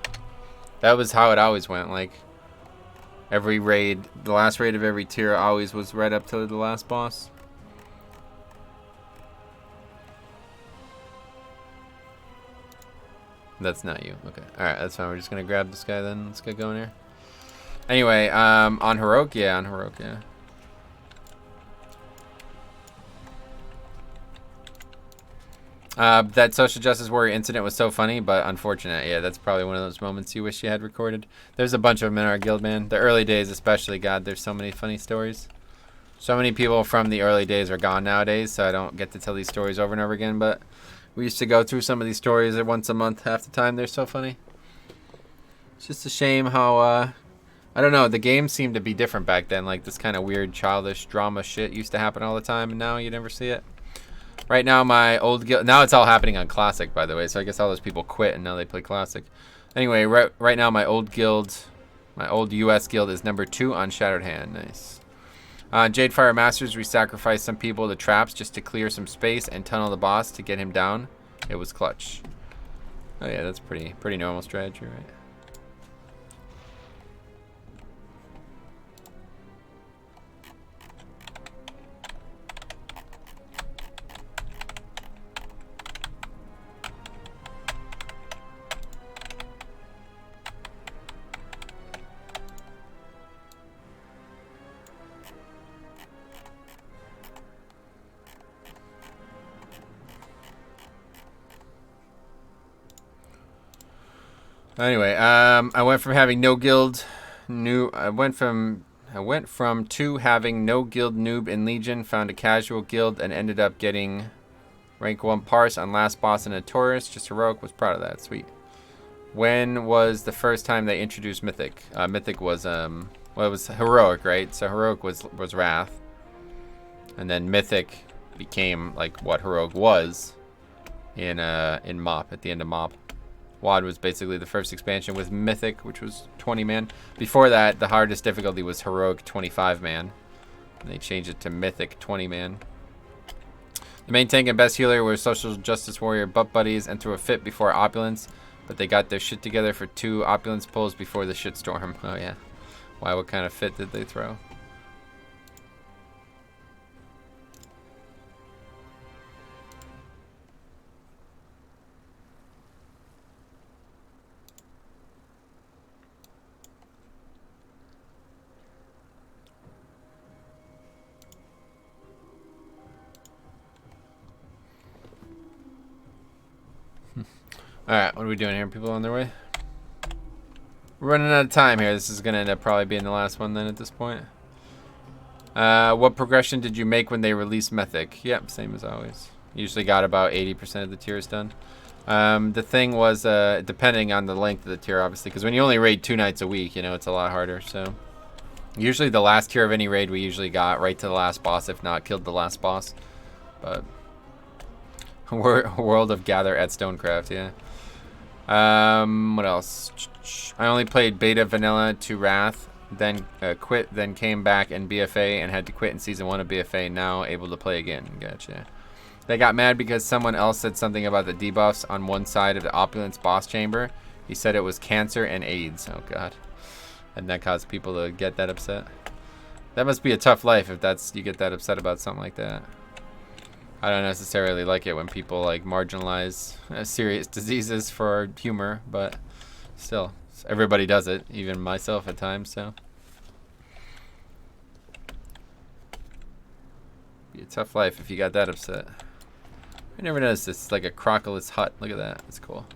That was how it always went, like, every raid, the last raid of every tier always was right up to the last boss. That's not you. Okay. Alright, that's fine. We're just gonna grab this guy then. Let's get going here. Anyway, on Heroic, yeah, that social justice warrior incident was so funny, but unfortunate. Yeah, that's probably one of those moments you wish you had recorded. There's a bunch of them in our guild, man. The early days especially, God, there's so many funny stories. So many people from the early days are gone nowadays, so I don't get to tell these stories over and over again, but we used to go through some of these stories once a month. Half the time, they're so funny. It's just a shame how, I don't know, the game seemed to be different back then. Like, this kind of weird, childish drama shit used to happen all the time, and now you never see it. Right now, my old guild... Now it's all happening on Classic, by the way, so I guess all those people quit, and now they play Classic. Anyway, right now, my old guild, my old US guild is number 2 on Shattered Hand. Nice. Jadefire Masters, we sacrificed some people to traps just to clear some space and tunnel the boss to get him down. It was clutch. Oh yeah, that's pretty normal strategy, right? Anyway, I went from having no guild I went from 2 having no guild noob in Legion, found a casual guild, and ended up getting rank 1 parse on last boss in a Taurus. Just Heroic, was proud of that. Sweet. When was the first time they introduced Mythic? Mythic was well, it was Heroic, right? So Heroic was Wrath, and then Mythic became like what Heroic was in MoP, at the end of MoP. WoD was basically the first expansion with Mythic, which was 20 man. Before that, the hardest difficulty was Heroic 25 man. And they changed it to Mythic 20 man. The main tank and best healer were social justice warrior butt buddies and threw a fit before Opulence, but they got their shit together for 2 Opulence pulls before the shitstorm. Oh yeah. Why, what kind of fit did they throw? Alright, what are we doing here? People on their way? We're running out of time here. This is going to end up probably being the last one then at this point. What progression did you make when they released Mythic? Yep, same as always. Usually got about 80% of the tiers done. The thing was, depending on the length of the tier, obviously, because when you only raid 2 nights a week, you know, it's a lot harder. So usually the last tier of any raid we usually got right to the last boss, if not killed the last boss. But World of Gather at Stonecraft, yeah. What else? I only played beta vanilla to Wrath, then quit, then came back in BFA and had to quit in season 1 of BFA. Now able to play again. Gotcha. They got mad because someone else said something about the debuffs on one side of the Opulence boss chamber. He said it was cancer and AIDS. Oh god. And that caused people to get that upset. That must be a tough life if you get that upset about something like that. I don't necessarily like it when people like marginalize serious diseases for humor, but still, everybody does it, even myself at times, so. Be a tough life if you got that upset. I never noticed this. It's like a crocodil's hut. Look at that. That's cool.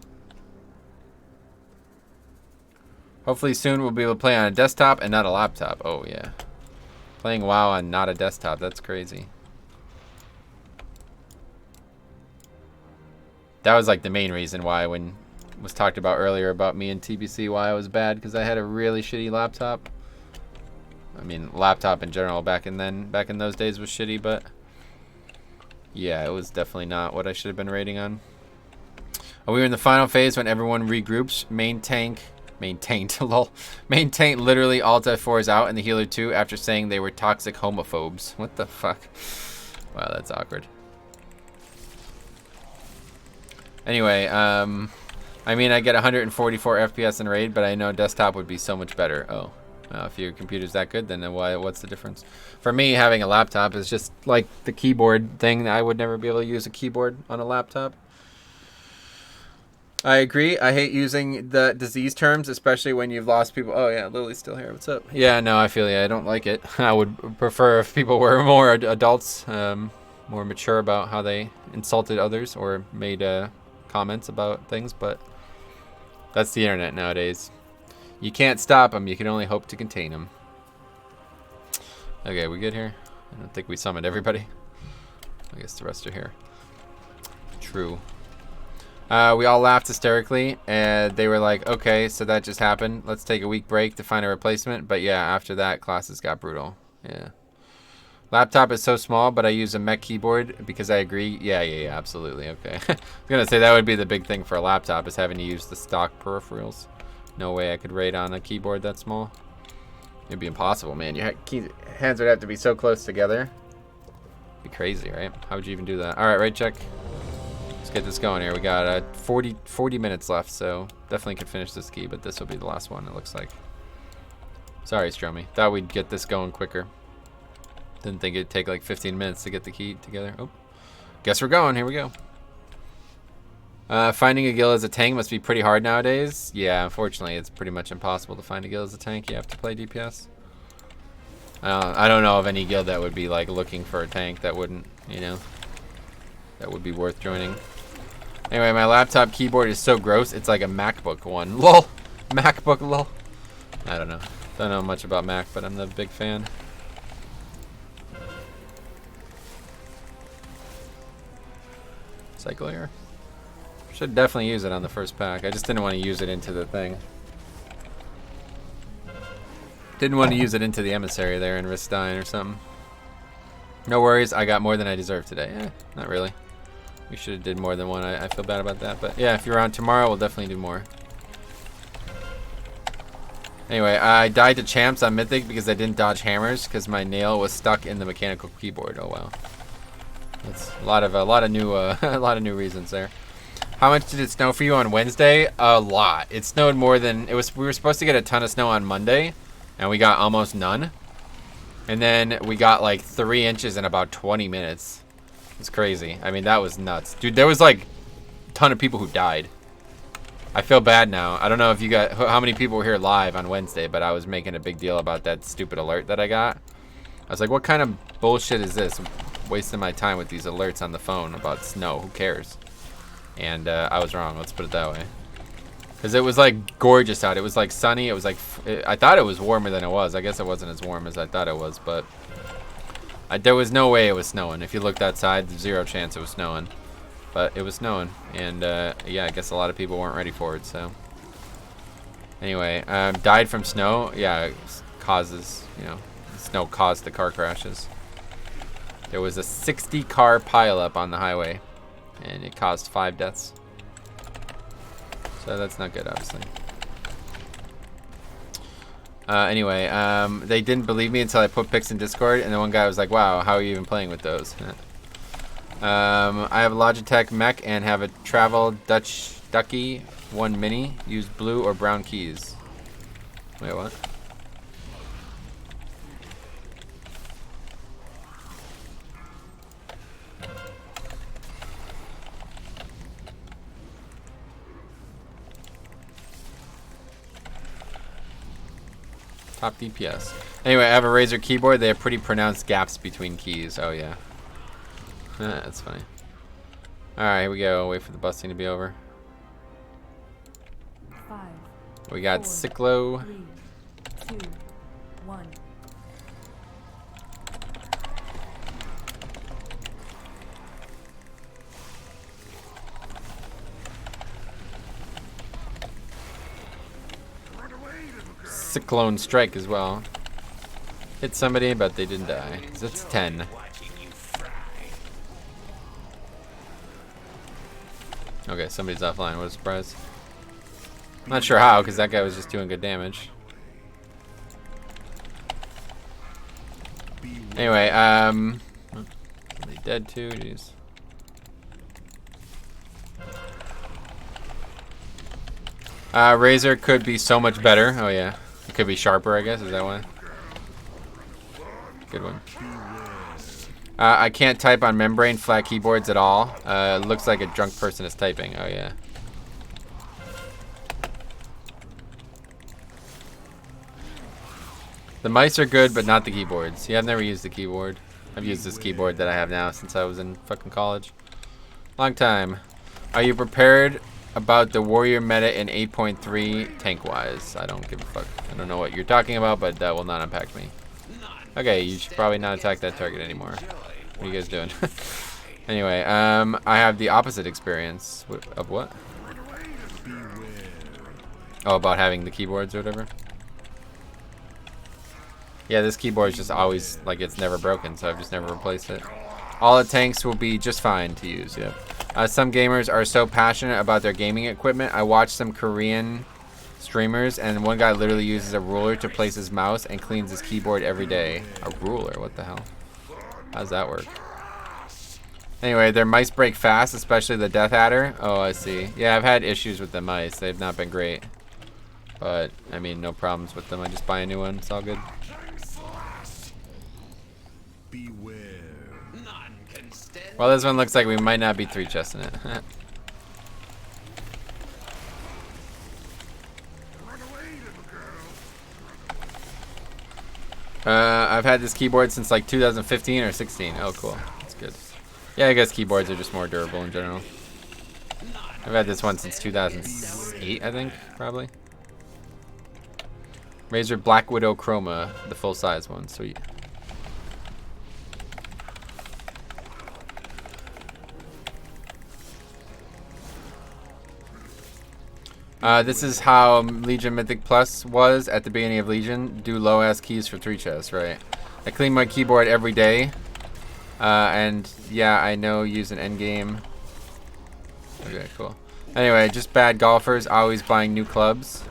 Hopefully soon we'll be able to play on a desktop and not a laptop. Oh yeah. Playing WoW on not a desktop. That's crazy. That was like the main reason why, when it was talked about earlier about me and TBC, why I was bad, because I had a really shitty laptop. I mean, laptop in general back in those days was shitty, but yeah, it was definitely not what I should have been rating on. We were in the final phase when everyone regroups. Main tank literally alt F4s out and the healer too after saying they were toxic homophobes. What the fuck? Wow, that's awkward. Anyway, I mean, I get 144 FPS in Raid, but I know desktop would be so much better. Oh, if your computer's that good, then what's the difference? For me, having a laptop is just like the keyboard thing. I would never be able to use a keyboard on a laptop. I agree. I hate using the disease terms, especially when you've lost people. Oh, yeah, Lily's still here. What's up? Yeah, no, I feel you. I don't like it. I would prefer if people were more adults, more mature about how they insulted others or made comments about things, but that's the internet nowadays. You can't stop them. You can only hope to contain them. Okay, we good here? I don't think we summoned everybody. I guess the rest are here. True. We all laughed hysterically, and they were like, okay, so that just happened. Let's take a week break to find a replacement. But yeah, after that, classes got brutal. Yeah. Laptop is so small, but I use a mech keyboard because I agree. Yeah, absolutely. Okay. I was going to say that would be the big thing for a laptop is having to use the stock peripherals. No way I could raid on a keyboard that small. It'd be impossible, man. Your hands would have to be so close together. It'd be crazy, right? How would you even do that? All right, raid check. Let's get this going here. We got 40 minutes left, so definitely could finish this key, but this will be the last one, it looks like. Sorry, Stromy. Thought we'd get this going quicker. Didn't think it'd take like 15 minutes to get the key together. Oh, guess we're going. Here we go. Finding a guild as a tank must be pretty hard nowadays. Yeah, unfortunately, it's pretty much impossible to find a guild as a tank. You have to play DPS. I don't know of any guild that would be like looking for a tank that wouldn't, you know, that would be worth joining. Anyway, my laptop keyboard is so gross. It's like a MacBook one. Lol. MacBook, lol. I don't know. Don't know much about Mac, but I'm the big fan. Cycle here. Should definitely use it on the first pack. I just didn't want to use it into the thing. Didn't want to use it into the emissary there and risk dying or something. No worries, I got more than I deserve today. Eh, not really. We should have did more than one. I feel bad about that. But yeah, if you're on tomorrow, we'll definitely do more. Anyway, I died to champs on Mythic because I didn't dodge hammers because my nail was stuck in the mechanical keyboard. Oh wow. That's a lot of new reasons there. How much did it snow for you on Wednesday? A lot. It snowed more than it was. We were supposed to get a ton of snow on Monday, and we got almost none. And then we got like 3 inches in about 20 minutes. It's crazy. I mean, that was nuts, dude. There was like a ton of people who died. I feel bad now. I don't know if you got how many people were here live on Wednesday, but I was making a big deal about that stupid alert that I got. I was like, what kind of bullshit is this? Wasting my time with these alerts on the phone about snow. Who cares? And I was wrong. Let's put it that way. Because it was like gorgeous out. It was like sunny. It was like I thought it was warmer than it was. I guess it wasn't as warm as I thought it was, but there was no way it was snowing. If you looked outside, there's zero chance it was snowing. But it was snowing, and yeah, I guess a lot of people weren't ready for it. So anyway, died from snow. Yeah, it causes, you know, snow caused the car crashes. There was a 60 car pileup on the highway, and it caused 5 deaths. So that's not good, obviously. Anyway, they didn't believe me until I put pics in Discord, and then one guy was like, wow, how are you even playing with those? I have a Logitech mech and have a Travel Dutch Ducky 1 Mini. Use blue or brown keys. Wait, what? Top DPS. Anyway, I have a Razer keyboard. They have pretty pronounced gaps between keys. Oh, yeah. That's funny. Alright, here we go. Wait for the busting to be over. 5. We got 4, Cyclo. 3, 2, 1. Cyclone Strike as well. Hit somebody, but they didn't die. So it's 10. Okay, somebody's offline. What a surprise. I'm not sure how, because that guy was just doing good damage. Anyway, somebody dead too. Jeez. Razor could be so much better. Oh yeah, it could be sharper, I guess. Is that why? Good one. I can't type on membrane flat keyboards at all. It looks like a drunk person is typing. Oh yeah. The mice are good, but not the keyboards. Yeah, I've never used the keyboard. I've used this keyboard that I have now since I was in fucking college. Long time. Are you prepared about the warrior meta in 8.3 tank-wise? I don't give a fuck. I don't know what you're talking about, but that will not impact me. Okay, you should probably not attack that target anymore. What are you guys doing? Anyway, I have the opposite experience. Of what? Oh, about having the keyboards or whatever? Yeah, this keyboard is just always, like, it's never broken, so I've just never replaced it. All the tanks will be just fine to use, yep. Some gamers are so passionate about their gaming equipment. I watch some Korean streamers, and one guy literally uses a ruler to place his mouse and cleans his keyboard every day. A ruler? What the hell? How does that work? Anyway, their mice break fast, especially the Death Adder. Oh, I see. Yeah, I've had issues with the mice. They've not been great. But, I mean, no problems with them. I just buy a new one. It's all good. Well, this one looks like we might not be 3-chesting it. I've had this keyboard since like 2015 or 16. Oh, cool. That's good. Yeah, I guess keyboards are just more durable in general. I've had this one since 2008, I think, probably. Razer Black Widow Chroma, the full-size one. Sweet. This is how Legion Mythic Plus was at the beginning of Legion. Do low-ass keys for 3-chest, right? I clean my keyboard every day. And yeah, I know use an endgame. Okay, cool. Anyway, just bad golfers always buying new clubs.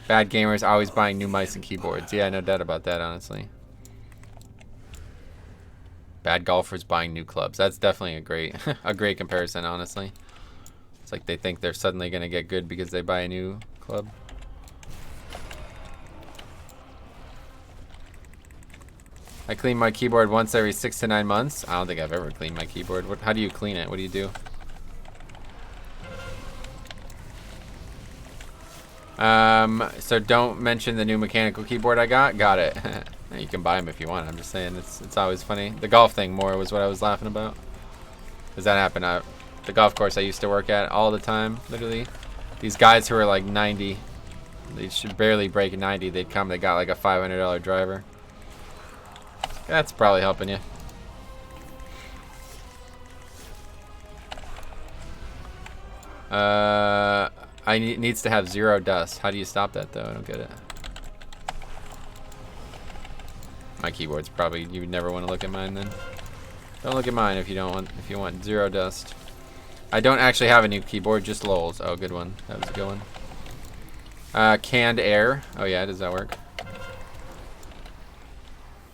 Bad gamers always buying new mice and keyboards. Yeah, no doubt about that, honestly. Bad golfers buying new clubs. That's definitely a great comparison, honestly. It's like they think they're suddenly going to get good because they buy a new club. I clean my keyboard once every 6 to 9 months. I don't think I've ever cleaned my keyboard. How do you clean it? What do you do? So don't mention the new mechanical keyboard I got. Got it. You can buy them if you want. I'm just saying it's always funny. The golf thing more was what I was laughing about. Does that happen? The golf course I used to work at all the time, literally. These guys who are like 90, they should barely break 90. They'd come, they got like a $500 driver. That's probably helping you. Needs to have 0 dust. How do you stop that though? I don't get it. My keyboard's probably, you would never want to look at mine then. Don't look at mine if you want 0 dust. I don't actually have a new keyboard, just lols. Oh, good one. That was a good one. Canned air. Oh yeah, does that work?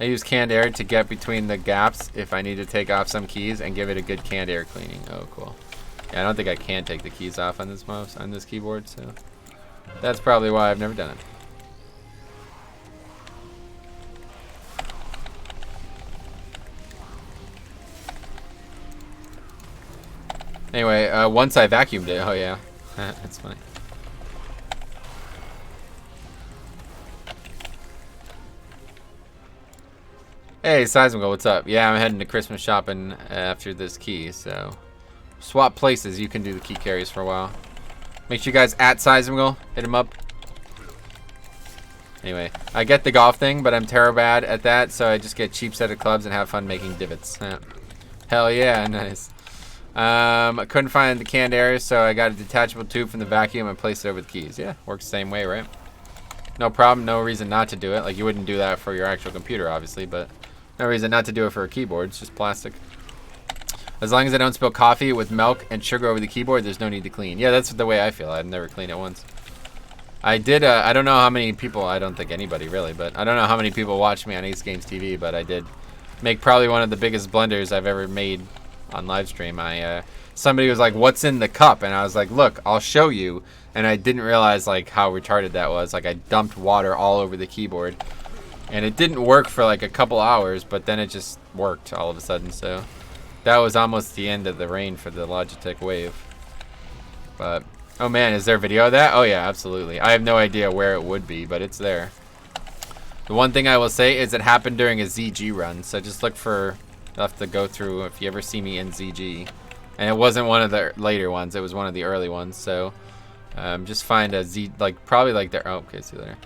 I use canned air to get between the gaps if I need to take off some keys and give it a good canned air cleaning. Oh, cool. Yeah, I don't think I can take the keys off on this mouse, on this keyboard, so that's probably why I've never done it. Anyway, once I vacuumed it. Oh yeah, that's funny. Hey, Seismical, what's up? Yeah, I'm heading to Christmas shopping after this key, so swap places. You can do the key carries for a while. Make sure you guys at Seismical, hit him up. Anyway, I get the golf thing, but I'm terrible bad at that, so I just get a cheap set of clubs and have fun making divots. Hell yeah, nice. I couldn't find the canned air, so I got a detachable tube from the vacuum and placed it over the keys. Yeah, works the same way, right? No problem, no reason not to do it. Like, you wouldn't do that for your actual computer, obviously, but no reason not to do it for a keyboard. It's just plastic. As long as I don't spill coffee with milk and sugar over the keyboard, there's no need to clean. Yeah, that's the way I feel. I've never cleaned it once. I did, I don't know how many people, I don't think anybody really, but I don't know how many people watch me on Ace Games TV, but I did make probably one of the biggest blunders I've ever made on live stream. I somebody was like, "What's in the cup?" And I was like, "Look, I'll show you." And I didn't realize like how retarded that was. Like I dumped water all over the keyboard, and it didn't work for like a couple hours, but then it just worked all of a sudden. So that was almost the end of the reign for the Logitech Wave. But oh man, is there a video of that? Oh yeah, absolutely. I have no idea where it would be, but it's there. The one thing I will say is it happened during a ZG run, so just look for, you'll have to go through if you ever see me in ZG. And it wasn't one of the later ones, it was one of the early ones, so just find a Z, like probably like their, oh, okay, see you later.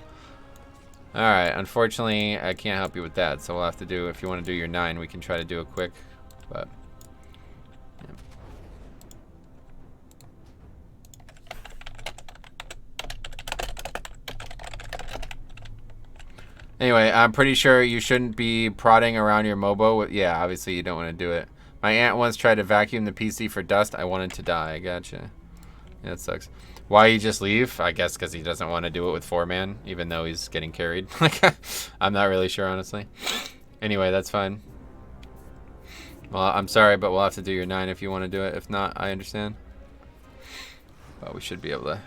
Alright, unfortunately I can't help you with that, so we'll have to do, if you want to do your 9, we can try to do it quick, but yeah. Anyway, I'm pretty sure you shouldn't be prodding around your MOBO. Yeah, obviously you don't want to do it. My aunt once tried to vacuum the PC for dust. I wanted to die. Gotcha. Yeah, that sucks. Why you just leave? I guess because he doesn't want to do it with 4-man, even though he's getting carried. I'm not really sure, honestly. Anyway, that's fine. Well, I'm sorry, but we'll have to do your 9 if you want to do it. If not, I understand. But we should be able to.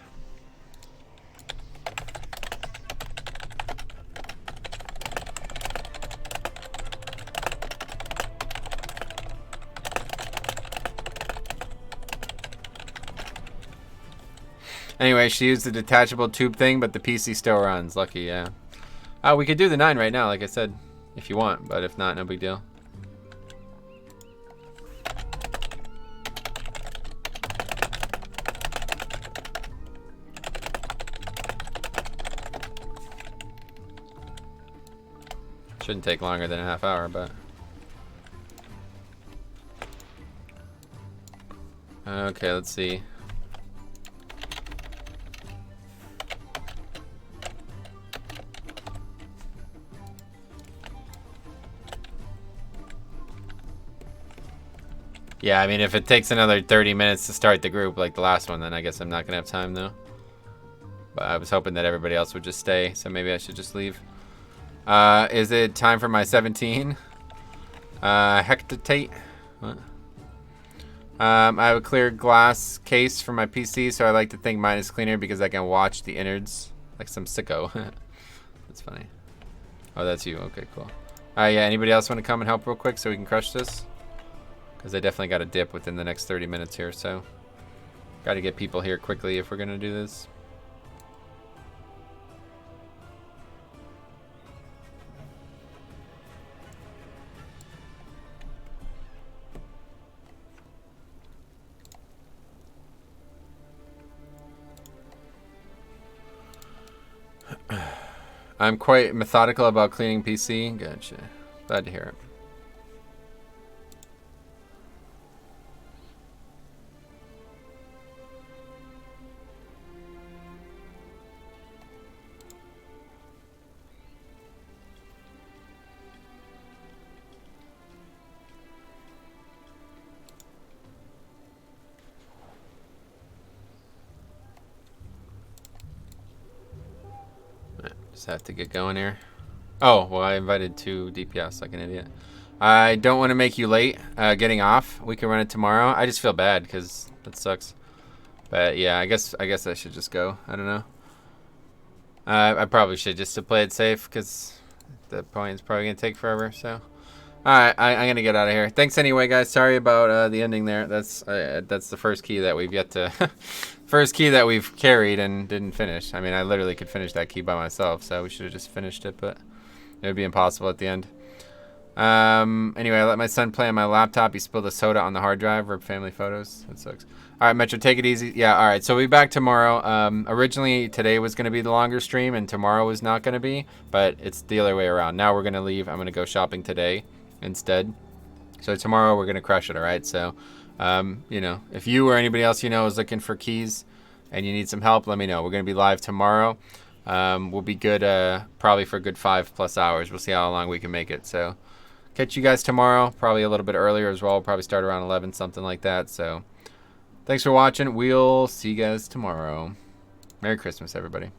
Anyway, she used the detachable tube thing, but the PC still runs. Lucky, yeah. We could do the 9 right now, like I said, if you want, but if not, no big deal. Shouldn't take longer than a half hour, but. Okay, let's see. Yeah, I mean, if it takes another 30 minutes to start the group like the last one, then I guess I'm not going to have time, though. But I was hoping that everybody else would just stay, so maybe I should just leave. Is it time for my 17? Hectatate? What? I have a clear glass case for my PC, so I like to think mine is cleaner because I can watch the innards like some sicko. That's funny. Oh, that's you. Okay, cool. Yeah, anybody else want to come and help real quick so we can crush this? Because I definitely got to dip within the next 30 minutes here, so got to get people here quickly if we're going to do this. I'm quite methodical about cleaning PC. Gotcha. Glad to hear it. Just have to get going here. Oh, well, I invited 2 DPS like an idiot. I don't want to make you late getting off. We can run it tomorrow. I just feel bad because that sucks. But yeah, I guess I should just go. I don't know. I probably should just to play it safe because the point is probably gonna take forever. So, all right, I'm gonna get out of here. Thanks anyway, guys. Sorry about the ending there. That's the first key that we've yet to. First key that we've carried and didn't finish. I mean, I literally could finish that key by myself, so we should have just finished it, but it would be impossible at the end. Anyway, I let my son play on my laptop. He spilled a soda on the hard drive. Rip family photos. That sucks. All right, Metro, take it easy. Yeah, all right, so we'll be back tomorrow. Originally, today was going to be the longer stream, and tomorrow was not going to be, but it's the other way around. Now we're going to leave. I'm going to go shopping today instead. So tomorrow we're going to crush it, all right? So, you know, if you or anybody else you know is looking for keys and you need some help, let me know. We're going to be live tomorrow. We'll be good probably for a good 5+ hours. We'll see how long we can make it. So catch you guys tomorrow, probably a little bit earlier as well. We'll probably start around 11, something like that. So thanks for watching. We'll see you guys tomorrow. Merry Christmas, everybody.